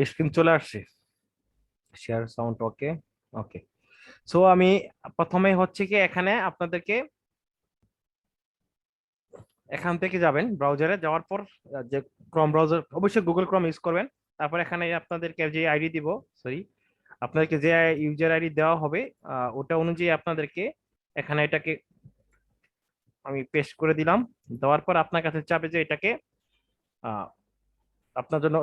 Screen চলে আসছে। Share sound okay. Okay. So আমি প্রথমে হচ্ছে কি এখানে আপনাদেরকে এখান থেকে যাবেন ব্রাউজারে যাওয়ার পর যে ক্রোম ব্রাউজার, অবশ্যই গুগল ক্রোম ইউজ করবেন। তারপর এখানে আপনাদেরকে যে আইডি দিব, সরি, আপনাদেরকে যে ইউজার আইডি দেওয়া হবে ওটা অনুযায়ী আপনাদেরকে এখানে এটাকে আমি পেস্ট করে দিলাম। দেওয়ার পর আপনার কাছে চাবে যে এটাকে আহ, আপনার জন্য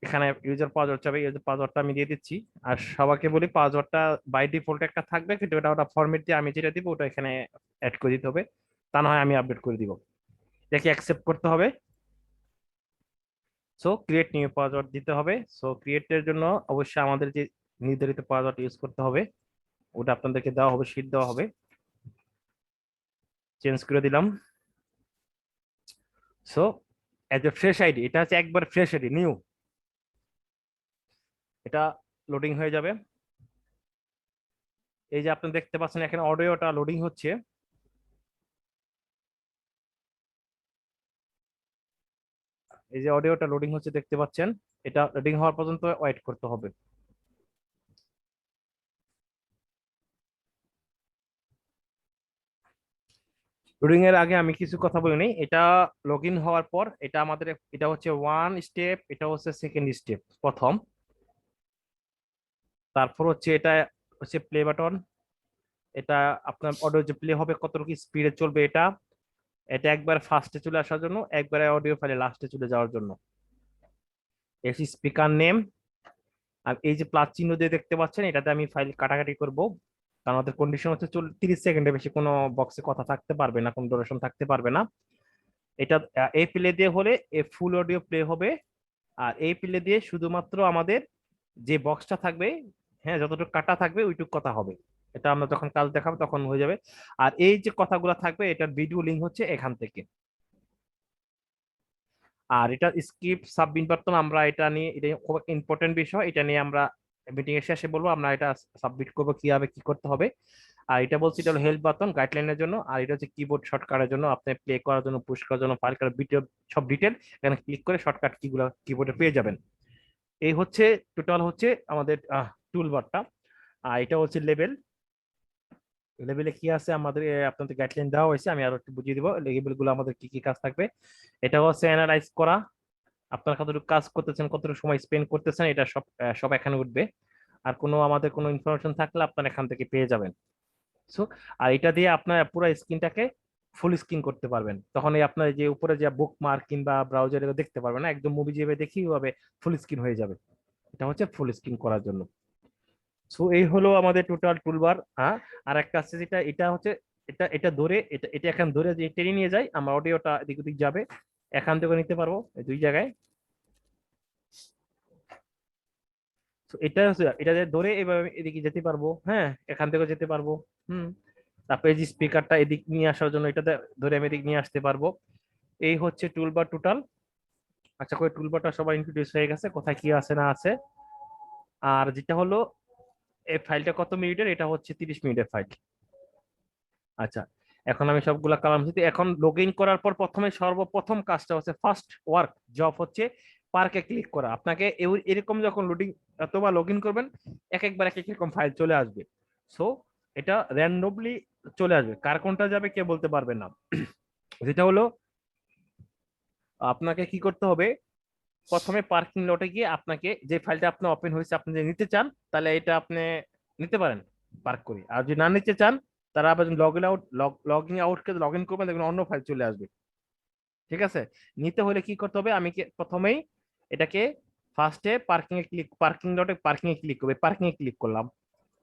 এখানে ইউজার পাসওয়ার্ড চাবে, ইউজার পাসওয়ার্ডটা আমি দিয়ে দিচ্ছি। আর সবাইকে বলি পাসওয়ার্ডটা বাই ডিফল্ট একটা থাকবে, কিন্তু ওটা ওটা ফরম্যাট দিয়ে আমি যেটা দিব ওটা এখানে অ্যাড করে দিতে হবে, তা না হয় আমি আপডেট করে দিব। এটাকে অ্যাকসেপ্ট করতে হবে। সো ক্রিয়েট নিউ পাসওয়ার্ড দিতে হবে। সো ক্রিয়েটের জন্য অবশ্যই আমাদের যে নির্ধারিত পাসওয়ার্ড ইউজ করতে হবে, ওটা আপনাদেরকে দেওয়া হবে, শীট দেওয়া হবে। চেঞ্জ করে দিলাম। So as a fresh ID, এটা হচ্ছে একবার ফ্রেশ আইডি নিউ, এটা লোডিং হয়ে যাবে। এই যে আপনি দেখতে পাচ্ছেন এখানে অডিওটা লোডিং হচ্ছে। এই যে অডিওটা লোডিং হচ্ছে দেখতে পাচ্ছেন, এটা লোডিং হওয়ার পর্যন্ত ওয়েট করতে হবে। লোডিং এর আগে আমি কিছু কথা বলে নিই। এটা লগ ইন হওয়ার পর এটা আমাদের, এটা হচ্ছে ওয়ান স্টেপ, এটা হচ্ছে সেকেন্ড স্টেপ প্রথম। তারপর হচ্ছে এটা হচ্ছে প্লে বাটন। এটা আপনার অডিও যে প্লে হবে কতটুকু স্পিডে চলবে এটা। এটা একবার ফার্স্টে চলে আসার জন্য, একবারে অডিও ফাইলে লাস্টে চলে যাওয়ার জন্য। AC speaker name. আর এই যে প্লাস চিহ্ন দিয়ে দেখতে পাচ্ছেন, এটাতে আমি ফাইল কাটাকাটি করব। কারণ আমাদের কন্ডিশন হচ্ছে 30 সেকেন্ডে বেশি কোনো বক্সে কথা থাকতে পারবে না, কোনো ডুরেশন থাকতে পারবে না। এটা এই প্লে দিয়ে হলে এ ফুল অডিও প্লে হবে। আর এই প্লে দিয়ে শুধুমাত্র আমাদের যে বক্সটা থাকবে, হ্যাঁ, যতটুকু কাটা থাকবে ওইটুকু কথা হবে। এটা আমরা যখন কাজ দেখাবো তখন হয়ে যাবে। আর এই যে কথাগুলো থাকবে এটার ভিডিও লিঙ্ক হচ্ছে এখান থেকে। আর এটা স্কিপ সাবমিট বাটন, আমরা এটা নিয়ে, এটা খুব ইম্পর্টেন্ট বিষয়, এটা নিয়ে আমরা মিটিং এর শেষে বলবো আমরা এটা সাবমিট করবো কিভাবে কি করতে হবে। আর এটা বলছি এটা হলো হেল্প বাটন গাইডলাইনের জন্য, আর এটা হচ্ছে কিবোর্ড শর্টকাটের জন্য, আপনি প্লে করার জন্য, পুশ করার জন্য, ফাইল করার ভিডিও সব ডিটেল এখানে ক্লিক করে শর্টকাট কিগুলো কিবোর্ডে পেয়ে যাবেন। এই হচ্ছে টোটাল হচ্ছে আমাদের টুল বারটা। আর এটা হচ্ছে লেভেল। লেভেলে কি আছে আমাদের আপনাদের গাইডলাইন দেওয়া হয়েছে, আমি আরো একটু বুঝিয়ে দিব লেভেল গুলো আমাদের কি কি কাজ থাকবে। এটা হচ্ছে অ্যানালাইজ করা, আপনারা কতটুকু কাজ করতেছেন, কতটুকু সময় স্পেন্ড করতেছেন, এটা সব সব এখানে উঠবে। আর কোনো আমাদের কোনো ইনফরমেশন থাকলে আপনারা এখান থেকে পেয়ে যাবেন। সো আর এটা দিয়ে আপনার পুরো স্ক্রিনটাকে ফুল স্ক্রিন করতে পারবেন, তখন এই আপনার যে উপরে যে বুক মার্ক কিংবা ব্রাউজারে দেখতে পারবেন না, একদম মুভি যেভাবে দেখি ওইভাবে ফুল স্ক্রিন হয়ে যাবে। এটা হচ্ছে ফুল স্ক্রিন করার জন্য। সো এই হলো আমাদের টোটাল টুলবার। হ্যাঁ, আর একটা আছে যেটা, এটা হচ্ছে এটা এটা ধরে, এটা এটা এখান ধরে যে টেনে নিয়ে যায়, আমার অডিওটা এদিক ওদিক যাবে, এখান থেকে নিতে পারবো এই দুই জায়গায়। তো এটা হচ্ছে এটা যে ধরে এভাবে এদিকে যেতে পারবো, হ্যাঁ, এখান থেকে যেতে পারবো। হুম। তারপরে এই যে স্পিকারটা এদিক নিয়ে আসার জন্য এটাতে ধরে আমি এদিক নিয়ে আসতে পারবো। এই হচ্ছে টুলবার টোটাল। আচ্ছা করে টুলবারটা সবাই ইন্ট্রোডিউস হয়ে গেছে, কোথায় কি আছে না আছে। আর যেটা হলো এই ফাইলটা কত মিনিটের, এটা হচ্ছে 30 মিনিটের ফাইল। আচ্ছা, এখন আমি সবগুলা কালাম দিতে, এখন লগ ইন করার পর প্রথমে সর্বপ্রথম কাজটা হচ্ছে ফার্স্ট ওয়ার্ক জব হচ্ছে পার্কে ক্লিক করা। আপনাকে এরকম যখন লোডিং অথবা লগ ইন করবেন, একবার এক এক রকম ফাইল চলে আসবে। সো এটা র্যান্ডমলি চলে আসবে, কার কোনটা যাবে কে বলতে পারবে না। যেটা হলো আপনাকে কি করতে হবে, প্রথমে পার্কিং লটে গিয়ে আপনাকে যে ফাইলটা আপনার ওপেন হয়েছে আপনি যদি নিতে চান, তাহলে এটা আপনি নিতে পারেন পার্ক করি। আর যদি না নিতে চান, তারা আবার log in out, login out করে লগ ইন করবেন, দেখবেন অন্য ফাইল চলে আসবে। ঠিক আছে। নিতে হলে কি করতে হবে, আমি প্রথমেই এটাকে ফার্স্টে পার্কিং এ ক্লিক, পার্কিং লটে পার্কিং এ ক্লিক করবে, পার্কিং এ ক্লিক করলাম।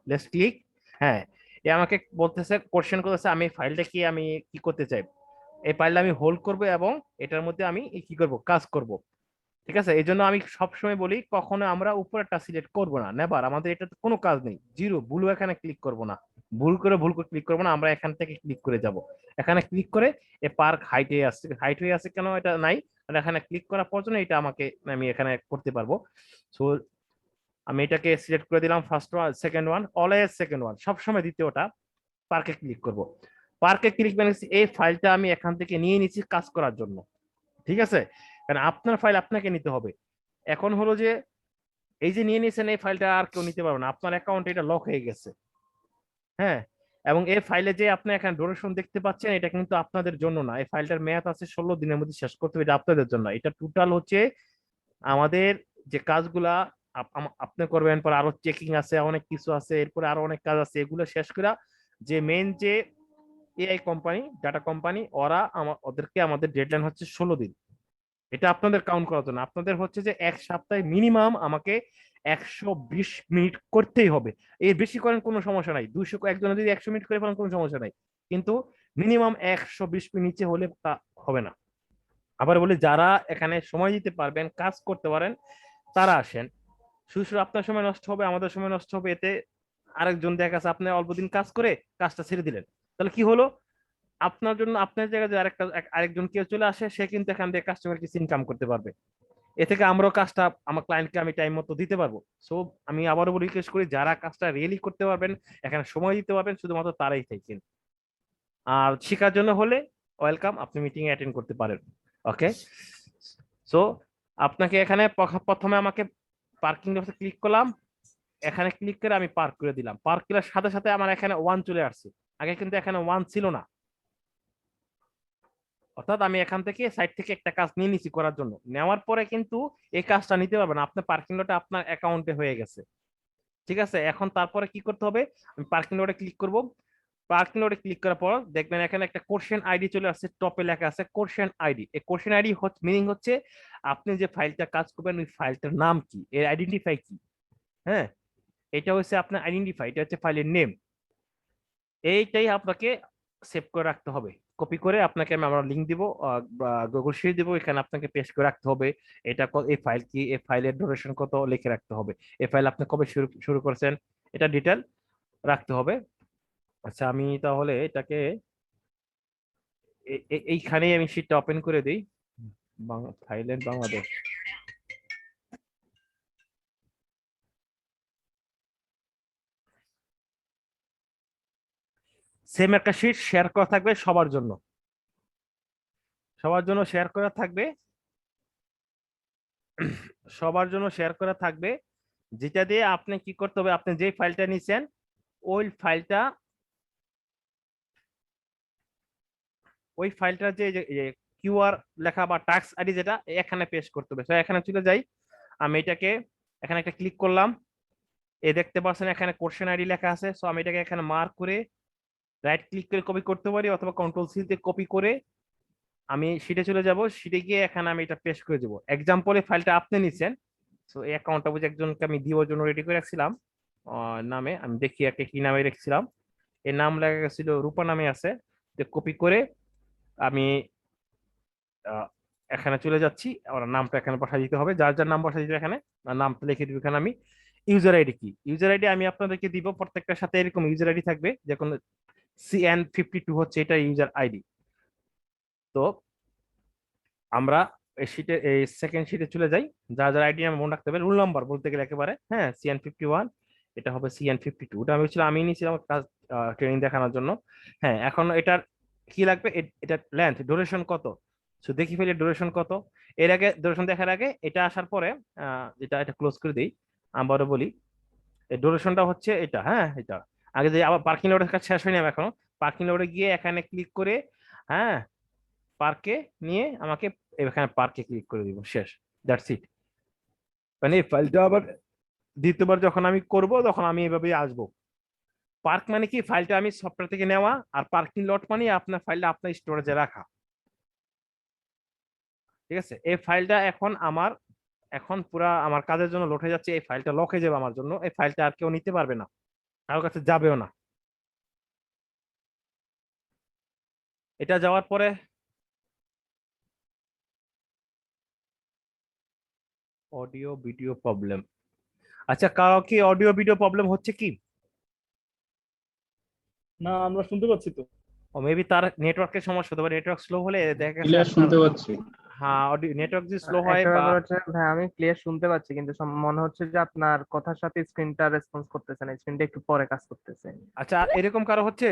Let's click. হ্যাঁ, এ আমাকে বলতেছে, কোশ্চেন করতেছে আমি ফাইলটা কি আমি কি করতে চাই। এই ফাইলটা আমি হোল্ড করব এবং এটার মধ্যে আমি কি করব, কাজ করব। ঠিক আছে। এই জন্য আমি সবসময় বলি কখনো আমরা উপরেরটা সিলেক্ট করব না, নেবার, আমাদের এটা কোনো কাজ নেই, জিরো, ভুল এখানে ক্লিক করব না। ভুল করে ক্লিক করবো না, আমরা এখান থেকে ক্লিক করে যাব। এখানে ক্লিক করে এ পার্ক হাইটে আসছে, হাইট হয়ে আছে কেন এটা নাই, আর এখানে ক্লিক করার পর জন্য এটা আমাকে, আমি এখানে করতে পারবো। সো আমি এটাকে সিলেক্ট করে দিলাম first one, second one, always second one, সবসময় দ্বিতীয়টা। পার্কে ক্লিক করব। পার্কে ক্লিক মানে এই ফাইলটা আমি এখান থেকে নিয়ে নিচ্ছি কাজ করার জন্য। ঠিক আছে। কারণ আপনার ফাইল আপনাকে নিতে হবে। এখন হলো যে এই যে নিয়ে নিয়েছেন এই ফাইলটা আর কেউ নিতে পারবে না, আপনার অ্যাকাউন্ট এটা লক হয়ে গেছে। হ্যাঁ, এবং এই ফাইলে যে আপনি এখানে ডোনেশন দেখতে পাচ্ছেন এটা কিন্তু আপনাদের জন্য না, এই ফাইলটার মেয়াদ আছে 16 দিনের মধ্যে শেষ করতে হবে, এটা আপনাদের জন্য। এটা টোটাল হচ্ছে আমাদের যে কাজগুলা আপনি করবেন, পর আরো চেকিং আছে, অনেক কিছু আছে, এরপরে আরো অনেক কাজ আছে, এগুলো শেষ করে যে মেইন যে এআই কোম্পানি, ডাটা কোম্পানি, ওরা ওদেরকে আমাদের ডেডলাইন হচ্ছে 16 দিন। এটা আপনাদের কাউন্ট করার জন্য। আপনাদের হচ্ছে যে এক সপ্তাহে মিনিমাম আমাকে 120 মিনিট করতেই হবে। এর বেশি করেন কোনো সমস্যা নাই, 200 একজনে যদি 100 মিনিট করে ফেলেন কোনো সমস্যা নাই, কিন্তু মিনিমাম 120 মিনিট নিচে হলে তা হবে না। আবার বলি, যারা এখানে সময় দিতে পারবেন, কাজ করতে পারেন, তারা আসেন। শুধু শুধু আপনার সময় নষ্ট হবে, আমাদের সময় নষ্ট হবে, এতে আরেকজন দেখা গেছে আপনি অল্প দিন কাজ করে কাজটা ছেড়ে দিলেন, তাহলে কি হলো? আপনার জন্য আপনার জায়গায় যে আরেকজন কেউ চলে আসে, সে কিন্তু এখান থেকে কাস্টমার কিছু ইনকাম করতে পারবে। এ থেকে আমরাও কাজটা আমার ক্লায়েন্টকে আমি টাইম মতো দিতে পারবো। সো আমি আবারও রিকোয়েস্ট করি, যারা কাজটা রিয়েলি করতে পারবেন, এখানে সময় দিতে পারবেন, শুধুমাত্র তারাই থাকেন। আর শেখার জন্য হলে ওয়েলকাম, আপনি মিটিং অ্যাটেন্ড করতে পারেন। ওকে, সো আপনাকে এখানে প্রথমে আমাকে পার্কিং অপশনে ক্লিক করলাম, এখানে ক্লিক করে আমি পার্ক করে দিলাম। পার্ক করার সাথে সাথে আমার এখানে 1 চলে আসছে, আগে কিন্তু এখানে 1 ছিল না। অর্থাৎ আমি এখান থেকে সাইট থেকে একটা কাজ নিয়ে নিছি করার জন্য, নেওয়ার পরে কিন্তু এই কাজটা নিতে পারবেন, আপনার পার্কিং লটটা আপনার অ্যাকাউন্টে হয়ে গেছে। ঠিক আছে, এখন তারপরে কি করতে হবে? আমি পার্কিং লটে ক্লিক করব। পার্কিং লটে ক্লিক করার পর দেখবেন এখানে একটা কোশ্চেন আইডি চলে আসছে, টপে লেখা আছে কোশ্চেন আইডি। এই কোশ্চেন আইডি মিনিং হচ্ছে আপনি যে ফাইলটা কাজ করবেন ওই ফাইলটার নাম কি, এর আইডেন্টিফাই কি। হ্যাঁ, এটা হচ্ছে আপনার আইডেন্টিফাই, এটা হচ্ছে ফাইলের নেম। এইটাই আপনাকে সেভ করে রাখতে হবে। কপি করে আপনাকে আমি আমরা লিংক দিব, গুগল শিট দিব, এখানে আপনাকে পেস্ট করে রাখতে হবে। এটা এই ফাইল কি, এই ফাইলের ডিউরেশন কত লিখে রাখতে হবে, এই ফাইল আপনি কবে শুরু শুরু করেছেন, এটা ডিটেল রাখতে হবে। আচ্ছা, আমি তাহলে এটাকে এইখানেই আমি শিটটা ওপেন করে দিই, থাইল্যান্ড বাংলাদেশ। সেম একটা শিট শেয়ার করা থাকবে সবার জন্য, সবার জন্য শেয়ার করা থাকবে, সবার জন্য শেয়ার করা থাকবে। যেটা দিয়ে আপনি কি করতে হবে, আপনি যে ফাইলটা নিছেন ওই ফাইলটা, ওই ফাইলটা যে কিউআর লেখা বা টাস্ক আইডি যেটা এখানে পেস্ট করতে হবে। তো এখানে চলে যাই, আমি এটাকে এখানে একটা ক্লিক করলাম, দেখতে পাচ্ছেন এখানে কোশ্চেন আইডি লেখা আছে। সো আমি এটাকে এখানে মার্ক করে রাইট ক্লিক করে কপি করতে পারি, অথবা কন্ট্রোল সি তে কপি করে আমি শিটে চলে যাব, শিটে গিয়ে এখানে আমি এটা পেস্ট করে দেবো। এক্সাম্পলে ফাইলটা আপনি নিছেন, তো এই অ্যাকাউন্টটা বুঝে একজনকে আমি দেওয়ার জন্য রেডি করে রাখছিলাম নামে, আমি দেখি একে কি নামে রেখেছিলাম, এর নাম লেখা গেছিল রূপা নামে আছে। কপি করে আমি এখানে চলে যাচ্ছি, আমার নামটা এখানে বসা দিতে হবে, যার যার নাম বসা দিতে এখানে নামটা লিখে দিব। এখানে আমি ইউজার আইডি কি, ইউজার আইডি আমি আপনাদেরকে দিব, প্রত্যেকটার সাথে এরকম ইউজার আইডি থাকবে, যে কোনো CN52 হচ্ছে এটা ইউজার আইডি। তো আমরা এই শিটে এই সেকেন্ড শিটে চলে যাই, যার যার আইডি আমি মনে রাখতে হবে, রুল নাম্বার বলতে গেলে একেবারে, হ্যাঁ CN51, এটা হবে CN52, ওটা আমি ছিল আমি নিয়েছিলাম কাজ ট্রেনিং দেখানোর জন্য। হ্যাঁ, এখন এটার কি লাগবে, এটা লেন্থ ডিউরেশন কত, সো দেখি ফেলে ডিউরেশন কত। এর আগে ডিউরেশন দেখার আগে এটা আসার পরে এটা ক্লোজ করে দিই, আবারও বলি এই ডিউরেশনটা হচ্ছে এটা। হ্যাঁ, এটা আগে যে আবার পার্কিং লটের কাছে শেষ হয়নি এখনো, পার্কিং লটে গিয়ে এখানে ক্লিক করে, হ্যাঁ পার্কে নিয়ে আমাকে এখানে পার্কে ক্লিক করে দিব, শেষ, দ্যাটস ইট। মানে এই ফাইলটা আবার দ্বিতীয়বার যখন আমি করব তখন আমি এভাবে আসবো। পার্ক মানে কি, ফাইলটা আমি সফটওয়্যার থেকে নেওয়া, আর পার্কিং লট মানে আপনার ফাইলটা আপনার স্টোরেজে রাখা। ঠিক আছে, এই ফাইলটা এখন আমার এখন পুরা আমার কাজের জন্য লোড হয়ে যাচ্ছে, এই ফাইলটা লক হয়ে যাবে আমার জন্য, এই ফাইলটা আর কেউ নিতে পারবে না, কারোর কাছে যাবেও না। এটা যাওয়ার পরে অডিও ভিডিও প্রবলেম, আচ্ছা কারো কি অডিও ভিডিও প্রবলেম হচ্ছে কি? না, আমরা শুনতে পাচ্ছি তো। ও মেবি তার নেটওয়ার্কের সমস্যা হতে পারে, নেটওয়ার্ক স্লো হলে দেখা গেছে ক্লিয়ার আপনার, শুনতে পাচ্ছি। হ্যাঁ অডিও নেটওয়ার্ক যদি স্লো হয় একটা বা, ব্যাপার হচ্ছে ভাই, আমি ক্লিয়ার শুনতে পাচ্ছি কিন্তু মনে হচ্ছে যে আপনার কথার সাথে স্ক্রিনটা রেসপন্স করতেছে না, স্ক্রিনটা একটু পরে কাজ করতেছে। আচ্ছা এরকম কারো হচ্ছে?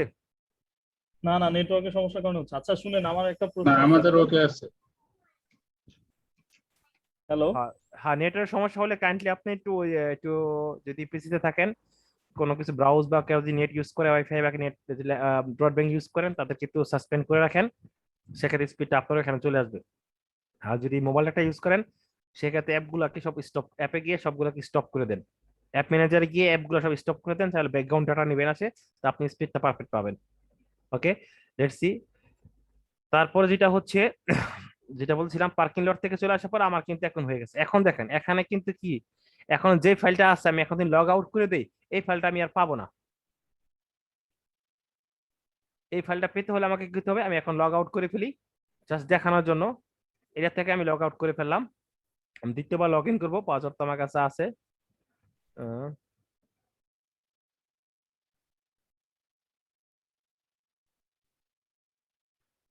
না না, নেটওয়ার্কের সমস্যার কারণে হচ্ছে। আচ্ছা শুনেন, আমার একটা না, প্রশ্ন আছে আমাদের এখন। ওকে আছে। হ্যালো। হ্যাঁ হ্যাঁ, নেটের সমস্যা হলে কাইন্ডলি আপনি একটু যদি পিসিতে থাকেন, কোনো কিছু ব্রাউজ বা কেউ যদি নেট ইউজ করে, ওয়াইফাই বা নেট ব্রডব্যান্ড ইউজ করেন, তাদেরকে একটু সাসপেন্ড করে রাখেন, সেক্ষেত্রে স্পিডটা আপনার এখানে চলে আসবে। আর যদি মোবাইল ডাটা ইউজ করেন, সেক্ষেত্রে অ্যাপগুলোকে সব স্টপ, অ্যাপে গিয়ে সবগুলোকে স্টপ করে দেন, অ্যাপ ম্যানেজারে গিয়ে অ্যাপগুলো সব স্টপ করে দেন, তাহলে ব্যাকগ্রাউন্ড ডাটা নেবেন আসে, তো আপনি স্পিডটা পারফেক্ট পাবেন। ওকে, লেটস সি। তারপরে যেটা হচ্ছে যেটা বলছিলাম, পার্কিং লট থেকে চলে আসার পর আমার কিন্তু এখন হয়ে গেছে। এখন দেখেন এখানে কিন্তু কি, এখন যে ফাইলটা আছে আমি এখন লগ আউট করে দেই, এই ফাইলটা আমি আর পাবো না। এই ফাইলটা পেতে হলে আমাকে কি করতে হবে, আমি এখন লগ আউট করে ফেলি জাস্ট দেখানোর জন্য। এটা থেকে আমি লগ আউট করে ফেললাম, আমি দ্বিতীয়বার লগ ইন করবো, পাসওয়ার্ড তো আমার কাছে আছে। আহ,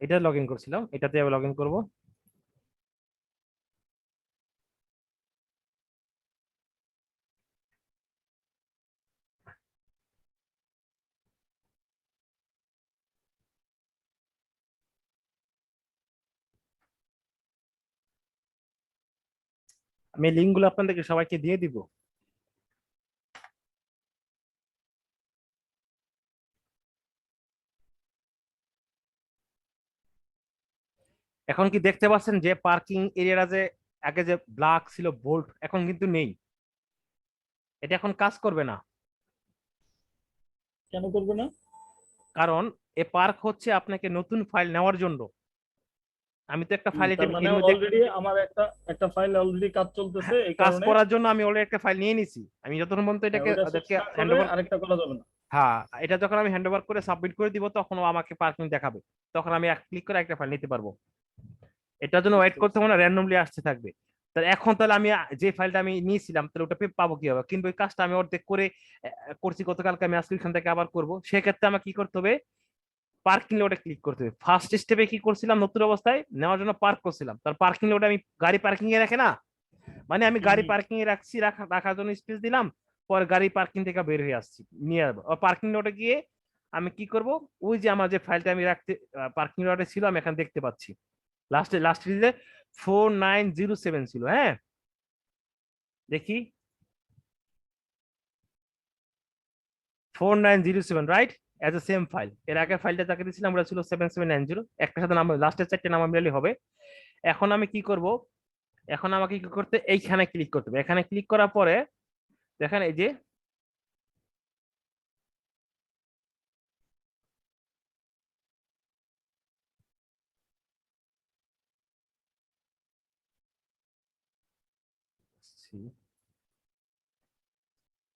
এটা লগ ইন করছিলাম, এটাতে আমি লগ ইন করবো। আমি লিঙ্ক গুলো আপনাদেরকে সবাইকে দিয়ে দিব। এখন কি দেখতে পাচ্ছেন যে পার্কিং এরিয়াটা যে আগে যে ব্ল্যাক ছিল বোল্ড, এখন কিন্তু নেই, এটা এখন কাজ করবে না। কেন করবে না? কারণ এ পার্ক হচ্ছে আপনাকে নতুন ফাইল নেওয়ার জন্য। আমি তো একটা ফাইল তার মানে এর মধ্যে অলরেডি আমার একটা একটা ফাইল অলরেডি কাজ চলতেছে, এই কাজ কারণে করার জন্য আমি অলরেডি একটা ফাইল নিয়ে নিছি, আমি যতক্ষণ পর্যন্ত এটাকে ওইটা শেষ ওদেরকে না হ্যান্ড করে ওভার, আরেকটা করা যাবে না। হ্যাঁ এটা যখন আমি হ্যান্ড ওভার করে সাবমিট করে দিব, তখন ও আমাকে পার্কিং দেখাবে, তখন আমি এক ক্লিক করে একটা ফাইল নিতে পারবো। এটার জন্য ওয়েট বুঝতে করতে পারছি। হবে না, র্যান্ডমলি আসতে থাকবে। তাহলে এখন তাহলে আমি যে ফাইলটা আমি নিয়েছিলাম, তাহলে ওটা পাবো কিভাবে? কিন্তু ওই কাজটা আমি অর্ধেক করে করছি গতকালকে, আমি আজকে ওইখান থেকে আবার করবো, সেক্ষেত্রে আমাকে কি করতে হবে, পার্কিং লটে ক্লিক করতে হবে। ফার্স্ট স্টেপে কি করছিলাম, নতুন অবস্থায় নেওয়ার জন্য পার্ক করছিলাম, তার পার্কিং লটে আমি গাড়ি পার্কিং এ রাখে না, মানে আমি হুম গাড়ি হুম। পার্কিং এ রাখছি, রাখার জন্য স্পেস দিলাম, পরে গাড়ি পার্কিং থেকে বের হয়ে আসছি, নিয়ে যাবো পার্কিং লটে গিয়ে আমি কি করব, ওই যে আমার যে ফাইলটা আমি রাখতে পার্কিং লটে ছিল, আমি এখন দেখতে পাচ্ছি লাস্ট যে 4907 ছিল। হ্যাঁ দেখি, 4907, right, as a same file. এর আগে ফাইলটা যাকে দিয়েছিলাম ওটা ছিল 7790, একটা সাথে নাম্বার লাস্টের চারটে নাম্বার মিলালে হবে। এখন আমি কি করব, এখন আমাকে কি করতে, এইখানে ক্লিক করতে হবে। এখানে ক্লিক করার পরে দেখেন এই যে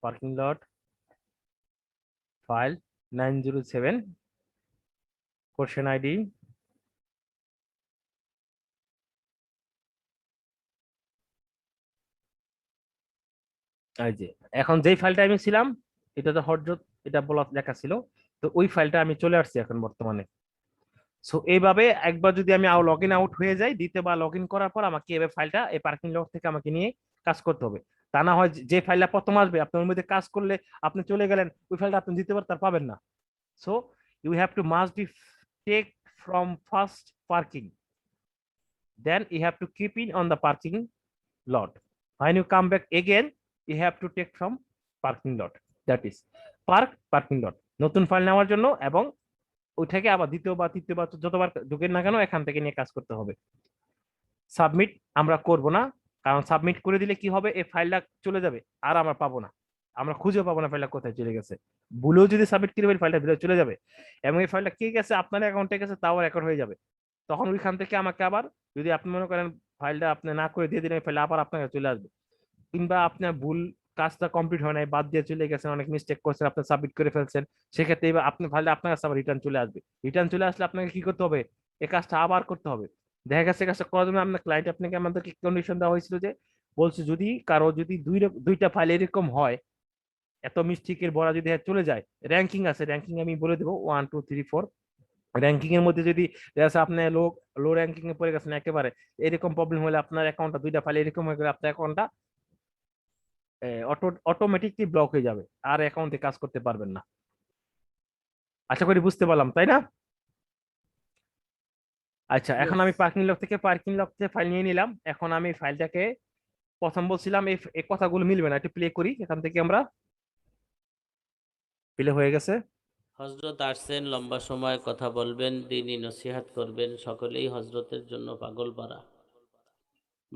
parking lot file 907, question ID, এই যে এখন যেই ফাইলটা আমি ছিলাম, এটা তো হরজত, এটা বলা লেখা ছিল, তো ওই ফাইলটা আমি চলে আসছি এখন বর্তমানে। সো এইভাবে একবার যদি আমি লগ ইন আউট হয়ে যাই, দ্বিতীয়বার লগ ইন করার পর আমাকে এবার ফাইলটা এই পার্কিং লট থেকে আমাকে নিয়ে কাজ করতে হবে। তা না হয় যে ফাইলটা প্রথম আসবে আপনার ওর মধ্যে কাজ করলে আপনি চলে গেলেন, ওই ফাইলটা আপনি দ্বিতীয়বার তার পাবেন না। So you have to must be take from first parking, then you have to keep in on the parking lot. When you come back again, you have to take from parking lot, that is parking lot, নতুন file নেওয়ার জন্য, এবং ওই থেকে আবার দ্বিতীয়বার তৃতীয়বার যতবার ঢুকেন না কেন এখান থেকে নিয়ে কাজ করতে হবে। সাবমিট আমরা করব না, কারণ সাবমিট করে দিলে কি হবে, এই ফাইলটা চলে যাবে, আর আমরা পাবো না, আমরা খুঁজে পাবো না ফাইলটা কোথায় চলে গেছে। ভুলেও যদি সাবমিট করে ফাইলটা ভিতরে চলে যাবে, এবং এই ফাইলটা কে গেছে আপনার অ্যাকাউন্টে গেছে তাও রেকর্ড হয়ে যাবে। তখন ওইখান থেকে আমাকে আবার, যদি আপনি মনে করেন ফাইলটা আপনি না করে দিয়ে দিলেন, ফাইল আবার আপনার কাছে চলে আসবে। কিংবা আপনার ভুল, কাজটা কমপ্লিট হয় নাই, বাদ দিয়ে চলে গেছেন, অনেক মিস্টেক করছেন, আপনি সাবমিট করে ফেলছেন, সেক্ষেত্রে এবার আপনি ফাইলটা আপনার কাছে আবার রিটার্ন চলে আসবে। রিটার্ন চলে আসলে আপনাকে কি করতে হবে, এই কাজটা আবার করতে হবে। দেখা গেছে কাজটা করার জন্য আপনার ক্লায়েন্ট আপনাকে, আমাদেরকে কন্ডিশন দেওয়া হয়েছিল যে, বলছে যদি কারো যদি দুইটা ফাইল এরকম হয়, এত মিস্টেকের বড়া যদি চলে যায়, র্যাঙ্কিং আছে, র্যাঙ্কিং আমি বলে দেবো 1 2 3 4, র্যাঙ্কিং এর মধ্যে যদি আপনি লো লো র্যাঙ্কিং এ পড়ে গেছেন একেবারে, এরকম প্রবলেম হলে আপনার অ্যাকাউন্টটা দুইটা ফাইল এরকম হয়ে গেলে আপনার অ্যাকাউন্টটা অটোমেটিকলি ব্লক হয়ে যাবে, আর অ্যাকাউন্টে কাজ করতে পারবেন না। আশা করি বুঝতে পারলাম, তাই না? আচ্ছা, এখন ইয়েস। আমি পার্কিং লক থেকে ফাইল নিয়ে নিলাম, এখন আমি ফাইলটাকে প্রথম বলছিলাম এই কথাগুলো মিলবে না, একটু প্লে করি এখান থেকে আমরা। প্লে হয়ে গেছে। হজরত আসছেন, লম্বা সময় কথা বলবেন, দিনই নসিহাত করবেন, সকলেই হজরতের জন্য পাগল পারা।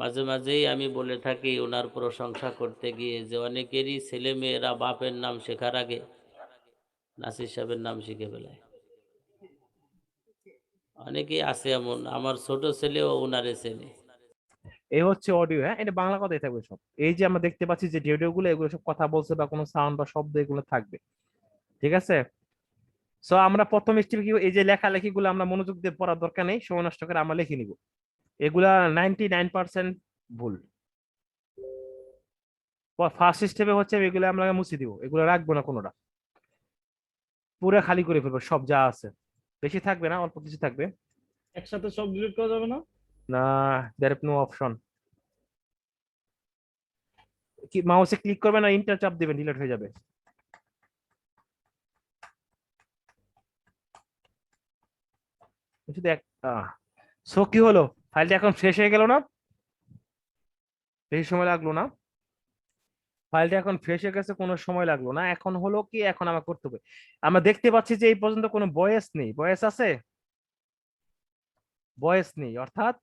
মাঝে মাঝেই আমি বলে থাকি ওনার প্রশংসা করতে গিয়ে যে অনেকেরই ছেলে মেয়েরা বাপের নাম শেখার আগে নাসির সাহেবের নাম শিখে ফেলায়। অনেকেই আছে এমন, আমার ছোট ছেলেও ওনারে চেনে। এই হচ্ছে অডিও, হ্যাঁ, এটা বাংলা কথাই থাকবে সব। এই যে আমরা দেখতে পাচ্ছি যে অডিও গুলো, এগুলো সব কথা বলছে বা কোনো সাউন্ড বা শব্দ এগুলো থাকবে, ঠিক আছে। সো আমরা প্রথম স্টেপে কি, এই যে লেখালেখি গুলো আমরা মনোযোগ দিয়ে পড়ার দরকার নেই, সময় নষ্ট করে আমরা লিখে নিব। এগুলা 99% ভুল। ফার্স্ট স্টেপে হচ্ছে এগুলো আমরা মুছে দিব, এগুলো রাখবো না কোনোটা, পুরো খালি করে ফেলবো সব যা আছে। বেশি থাকবে না, অল্প কিছু থাকবে। একসাথে সব ডিলিট করা যাবে না? না, দেয়ার ইজ নো অপশন। কি মাউসে ক্লিক করবেন আর ইন্টার চাপ দিবেন, ডিলিট হয়ে যাবে। শুধু এক সো কি হলো, ফাইলটা এখন শেষ হয়ে গেল না? বেশি সময় লাগলো না, ফাইলটা এখন ফ্রেশ হয়ে গেছে, কোনো সময় লাগলো না। এখন হলো কি, এখন আমার করতে হবে, আমরা দেখতে পাচ্ছি যে এই পর্যন্ত কোনো ভয়েস নেই। ভয়েস আছে? ভয়েস নেই, অর্থাৎ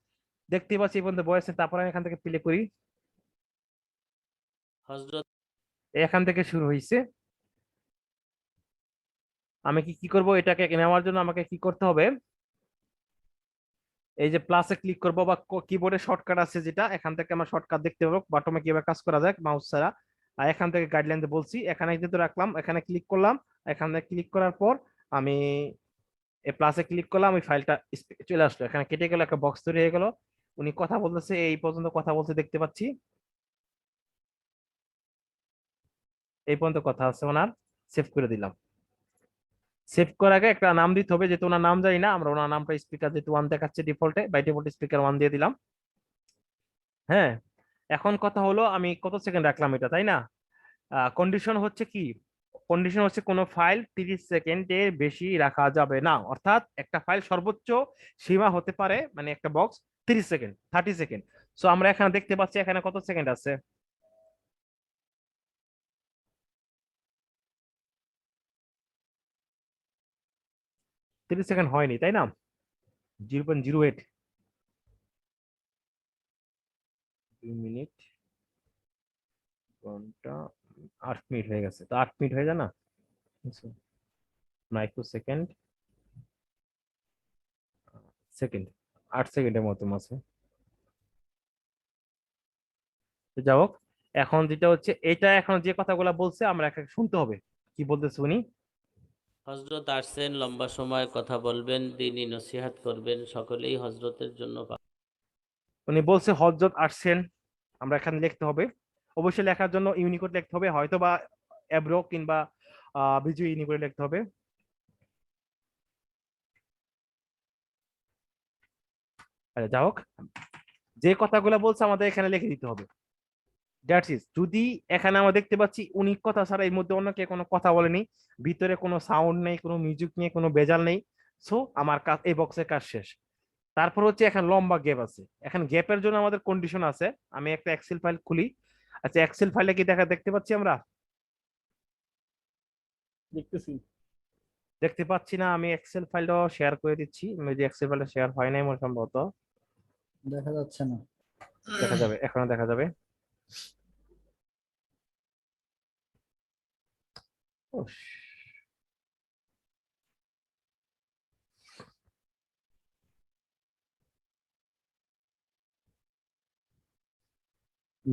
দেখতে পাচ্ছি এই পর্যন্ত ভয়েস নেই। তারপর আমি এখান থেকে প্লে করি, হজরত এখান থেকে শুরু হয়েছে। আমি কি কি করব, এটাকে নেওয়ার জন্য আমাকে কি করতে হবে, এই যে প্লাসে ক্লিক করব বা কিবোর্ডে শর্টকাট আছে যেটা, এখান থেকে আমরা শর্টকাট দেখতে পাবো বাটনে কিভাবে কাজ করা যায় মাউস ছাড়া। আর এখান থেকে গাইডলাইন বলছি, এখানে যেহেতু রাখলাম, এখানে ক্লিক করলাম। এখানে ক্লিক করার পর আমি এই প্লাসে ক্লিক করলাম, ওই ফাইলটা চলে আসলো, এখানে কেটে গেল, একটা বক্স তৈরি হয়ে গেল। উনি কথা বলতেছে, এই পর্যন্ত কথা বলতে দেখতে পাচ্ছি, এই পর্যন্ত কথা আছে ওনার। সেভ করে দিলাম। সেভ করার আগে একটা নাম দিতে হবে, যেহেতু ওনার নাম জানি না, আমরা ওনার নামটা স্পিকার যেহেতু ওয়ান দেখাচ্ছে ডিফল্টে, বাই ডিফল্ট স্পিকার ওয়ান দিয়ে দিলাম। হ্যাঁ, এখন কথা হলো আমি কত সেকেন্ড রাখলাম এটা, তাই না? কন্ডিশন হচ্ছে কি, কন্ডিশন হচ্ছে কোনো ফাইল 30 সেকেন্ডের বেশি রাখা যাবে না, অর্থাৎ একটা ফাইল সর্বোচ্চ সীমা হতে পারে, মানে একটা বক্স 30 সেকেন্ড, 30 সেকেন্ড। সো আমরা এখানে দেখতে পাচ্ছি এখানে কত সেকেন্ড আছে, 30 সেকেন্ড হয়নি, তাই না? 0.08, 2 মিনিট, ঘন্টা, 8 মিনিট হয়ে গেছে, তো 8 মিনিট হয়ে যায় না? মাইক্রো সেকেন্ড, সেকেন্ড, 8 সেকেন্ডের মতো আছে। তো যাই হোক, এখন যেটা হচ্ছে এটা, এখন যে কথাগুলো বলছে আমরা এক এক শুনতে হবে, কি বলতেছে উনি। হজরত আসছেন, লম্বা সময় কথা বলবেন, দিনই নসিহাত করবেন, সকলেই হজরতের জন্য পাগল। উনি বলছে হযরত আসছেন, আমরা এখানে লিখতে হবে। অবশ্যই লেখার জন্য ইউনিকোড লিখতে হবে, হয়তো বা এব্রো কিংবা বিজয় ইউনিকোড লিখতে হবে। আচ্ছা, যাই হোক, যে কথাগুলো বলছে আমাদের এখানে লিখে দিতে হবে। দ্যাটস ইজ, যদি এখানে আমরা দেখতে পাচ্ছি উনি কথা ছাড়া এর মধ্যে অন্য কে কোনো কথা বলেনি, ভিতরে কোনো সাউন্ড নেই, কোনো মিউজিক নেই, কোনো ভেজাল নেই, সো আমার কাজ, এই বক্সের কাজ শেষ। তারপর হচ্ছে এখানে লম্বা গ্যাপ আছে, এখন গ্যাপের জন্য আমাদের কন্ডিশন আছে। আমি একটা এক্সেল ফাইল খুলি। আচ্ছা, এক্সেল ফাইলে কি দেখতে পাচ্ছি আমরা? দেখতেছি। দেখতে পাচ্ছি না, আমি এক্সেল ফাইলটা শেয়ার করে দিচ্ছি, যদি এক্সেল ফাইলটা শেয়ার হয় নাই মনে সম্ভবত। দেখা যাচ্ছে না। দেখা যাবে, এখনো দেখা যাবে।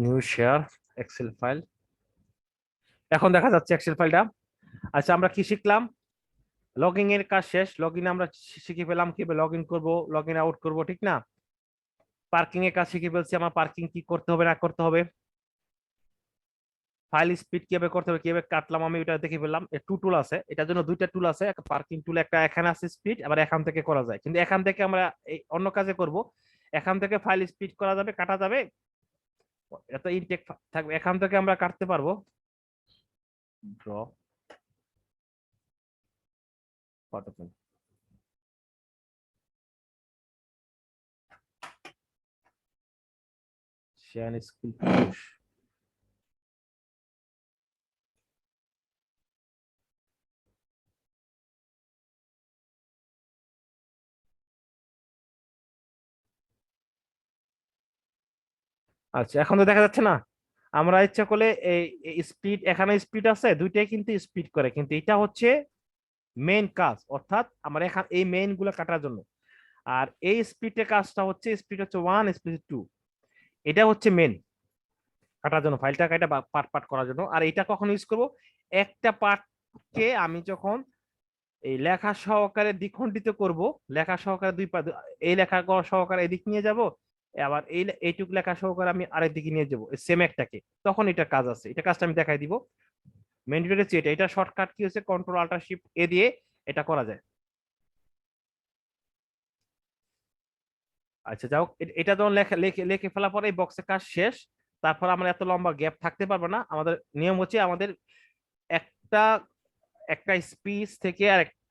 নিউ শেয়ার এক্সেল ফাইল, এখন দেখা যাচ্ছে এক্সেল ফাইলটা। আচ্ছা, আমরা কি শিখলাম? লগইন এর কাজ শেষ, লগইন আমরা শিখে পেলাম কিভাবে লগ ইন করবো, লগ ইন আউট করবো, ঠিক না? পার্কিং এর কাজ শিখে ফেলছি, আমার পার্কিং কি করতে হবে না করতে হবে। ফাইল স্পিড কিভাবে করতে হবে, কিভাবে কাটলাম আমি ওটা দেখে ফেললাম। টু টুল আছে, এটার জন্য দুইটা টুল আছে, একটা পার্কিং টুল, একটা এখানে আছে স্পিড, আবার এখান থেকে করা যায়, কিন্তু এখান থেকে আমরা এই অন্য কাজে করব। এখান থেকে ফাইল স্পিড করা যাবে, কাটা যাবে, এত ইনটেক থাকবে, এখান থেকে আমরা কাটতে পারবো। ড্র ফটো, শিয়ান স্কিল পুরুষ। আচ্ছা, এখন তো দেখা যাচ্ছে না। আমরা ইচ্ছা করলে এই স্পিড, এখানে স্পিড আছে, দুইটাই কিন্তু স্পিড করে, কিন্তু এটা হচ্ছে মেইন কাজ, অর্থাৎ আমরা এখানে এই মেইন গুলো কাটার জন্য। আর এই স্পিডের কাজটা হচ্ছে, স্পিড হচ্ছে 1, স্পিড 2, এটা হচ্ছে মেন কাটার জন্য, ফাইলটা কাটা পার্ট পার্ট করার জন্য। আর এটা কখন ইউজ করব, একটা পার্টকে আমি যখন এই লেখা সহকারে দ্বিখণ্ডিত করব, লেখা সহকারে এই লেখা সহকারে এদিক নিয়ে যাব, আবার এইটুক লেখা সহকারে আমি আরেক দিকে নিয়ে যাবো সেম একটাকে, তখন এটা কাজ আছে। এটা কাজটা আমি দেখাই দিব। মেন হচ্ছে এটা শর্টকাট কি হচ্ছে, কন্ট্রোল আল্টার শিফট এ দিয়ে এটা করা যায়। আচ্ছা যাও, এটা যখন লেখা লিখে লিখে ফেলার পরে এই বক্সের কাজ শেষ। তারপর আমরা এত লম্বা গ্যাপ থাকতে পারবো না। আমাদের নিয়ম হচ্ছে আমাদের একটা একটা স্পিচ থেকে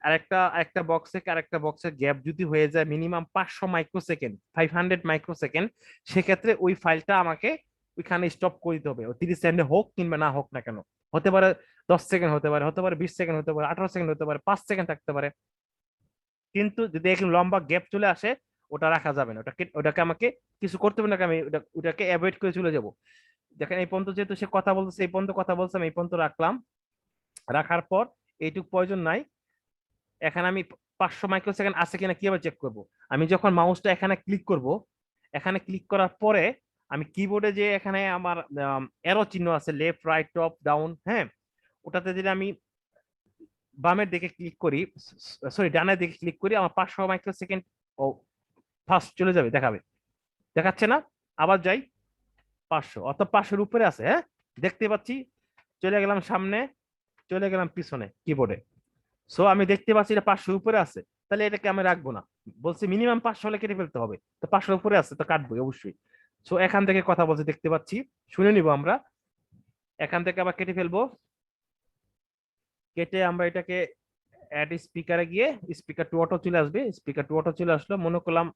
আরেকটা আরেকটা বক্স থেকে আরেকটা বক্সের গ্যাপ যদি হয়ে যায় মিনিমাম 500 মাইক্রোসেকেন্ড, 500 মাইক্রোসেকেন্ড, সেক্ষেত্রে ওই ফাইলটা আমাকে ওইখানে স্টপ করে দিতে হবে। 30 সেকেন্ডে হোক কিংবা না হোক না কেন, হতে পারে 10 সেকেন্ড, হতে পারে 20 সেকেন্ড, হতে পারে 18 সেকেন্ড, হতে পারে 5 সেকেন্ড থাকতে পারে। কিন্তু যদি একটু লম্বা গ্যাপ চলে আসে, ওটা রাখা যাবে না। ওটাকে আমাকে কিছু করতে হবে না, আমি ওটাকে অ্যাভয়েড করে চলে যাব। দেখেন এই পর্যন্ত যেহেতু সে কথা বলতেছে, এই পর্যন্ত কথা বলছে, আমি এই পর্যন্ত রাখলাম। রাখার পর এইটুক প্রয়োজন নাই। এখানে আমি 500 মাইক্রোসেকেন্ড আছে কিনা কিভাবে চেক করব, আমি যখন মাউসটা এখানে ক্লিক করব, এখানে ক্লিক করার পরে আমি কিবোর্ডে যে এখানে আমার অ্যারো চিহ্ন আছে, লেফট রাইট টপ ডাউন, হ্যাঁ, ওটাতে যদি আমি বামের দিকে ক্লিক করি, সরি ডানের দিকে ক্লিক করি, আমার 500 মাইক্রোসেকেন্ড ও ফার্স্ট চলে যাবে, দেখাবে। দেখাচ্ছে না? আবার যাই, 500, অর্থাৎ 500-এর উপরে আছে। হ্যাঁ, দেখতে পাচ্ছি। চলে গেলাম সামনে, চলে গেলাম পিছনে কিবোর্ডে। সো আমি দেখতে পাচ্ছি এটা 500 উপরে আছে, তাহলে এটাকে আমি রাখবো না। বলছি মিনিমাম 500 হলে কেটে ফেলতে হবে, তো 500 উপরে আছে তো কাটবো অবশ্যই। সো এখান থেকে কথা বলতে দেখতে পাচ্ছি, শুনে নিব আমরা। এখান থেকে আবার কেটে ফেলবো। কেটে আমরা এটাকে অ্যাড স্পিকারে গিয়ে স্পিকার টু অটো চলে আসবে। স্পিকার টু অটো চলে আসলো, মনে করলাম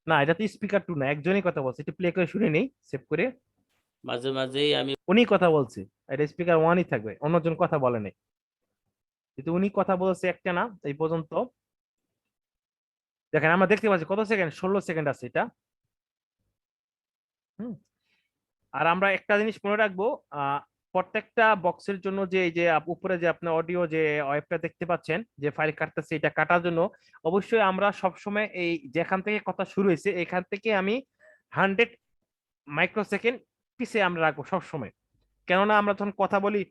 না এটা তো স্পিকার টু না, একজনই কথা বলছে, এটা প্লে করে শুনে নেই সেভ করে। মাঝে মাঝেই আমি উনি কথা বলছে, এটা স্পিকার ওয়ানই থাকবে, অন্যজন কথা বলে নাই, কিন্তু উনি কথা বলছে একটা না এই পর্যন্ত। দেখেন আমরা দেখতে পাচ্ছি কত সেকেন্ড, 16 সেকেন্ড আছে এটা। হুম। আর আমরা একটা জিনিস মনে রাখবো, প্রত্যেকটা বক্সের জন্য যে এই যে উপরে যে আপনার অডিও যে ওয়েবটা দেখতে পাচ্ছেন যে ফাইল কাটতেছে, এটা কাটার জন্য অবশ্যই আমরা সবসময় এই যেখান থেকে কথা শুরু হয়েছে এখান থেকে আমি 100 মাইক্রোসেকেন্ড পিছিয়ে আমরা রাখবো সবসময়। কেননা আমরা যখন কথা বলি,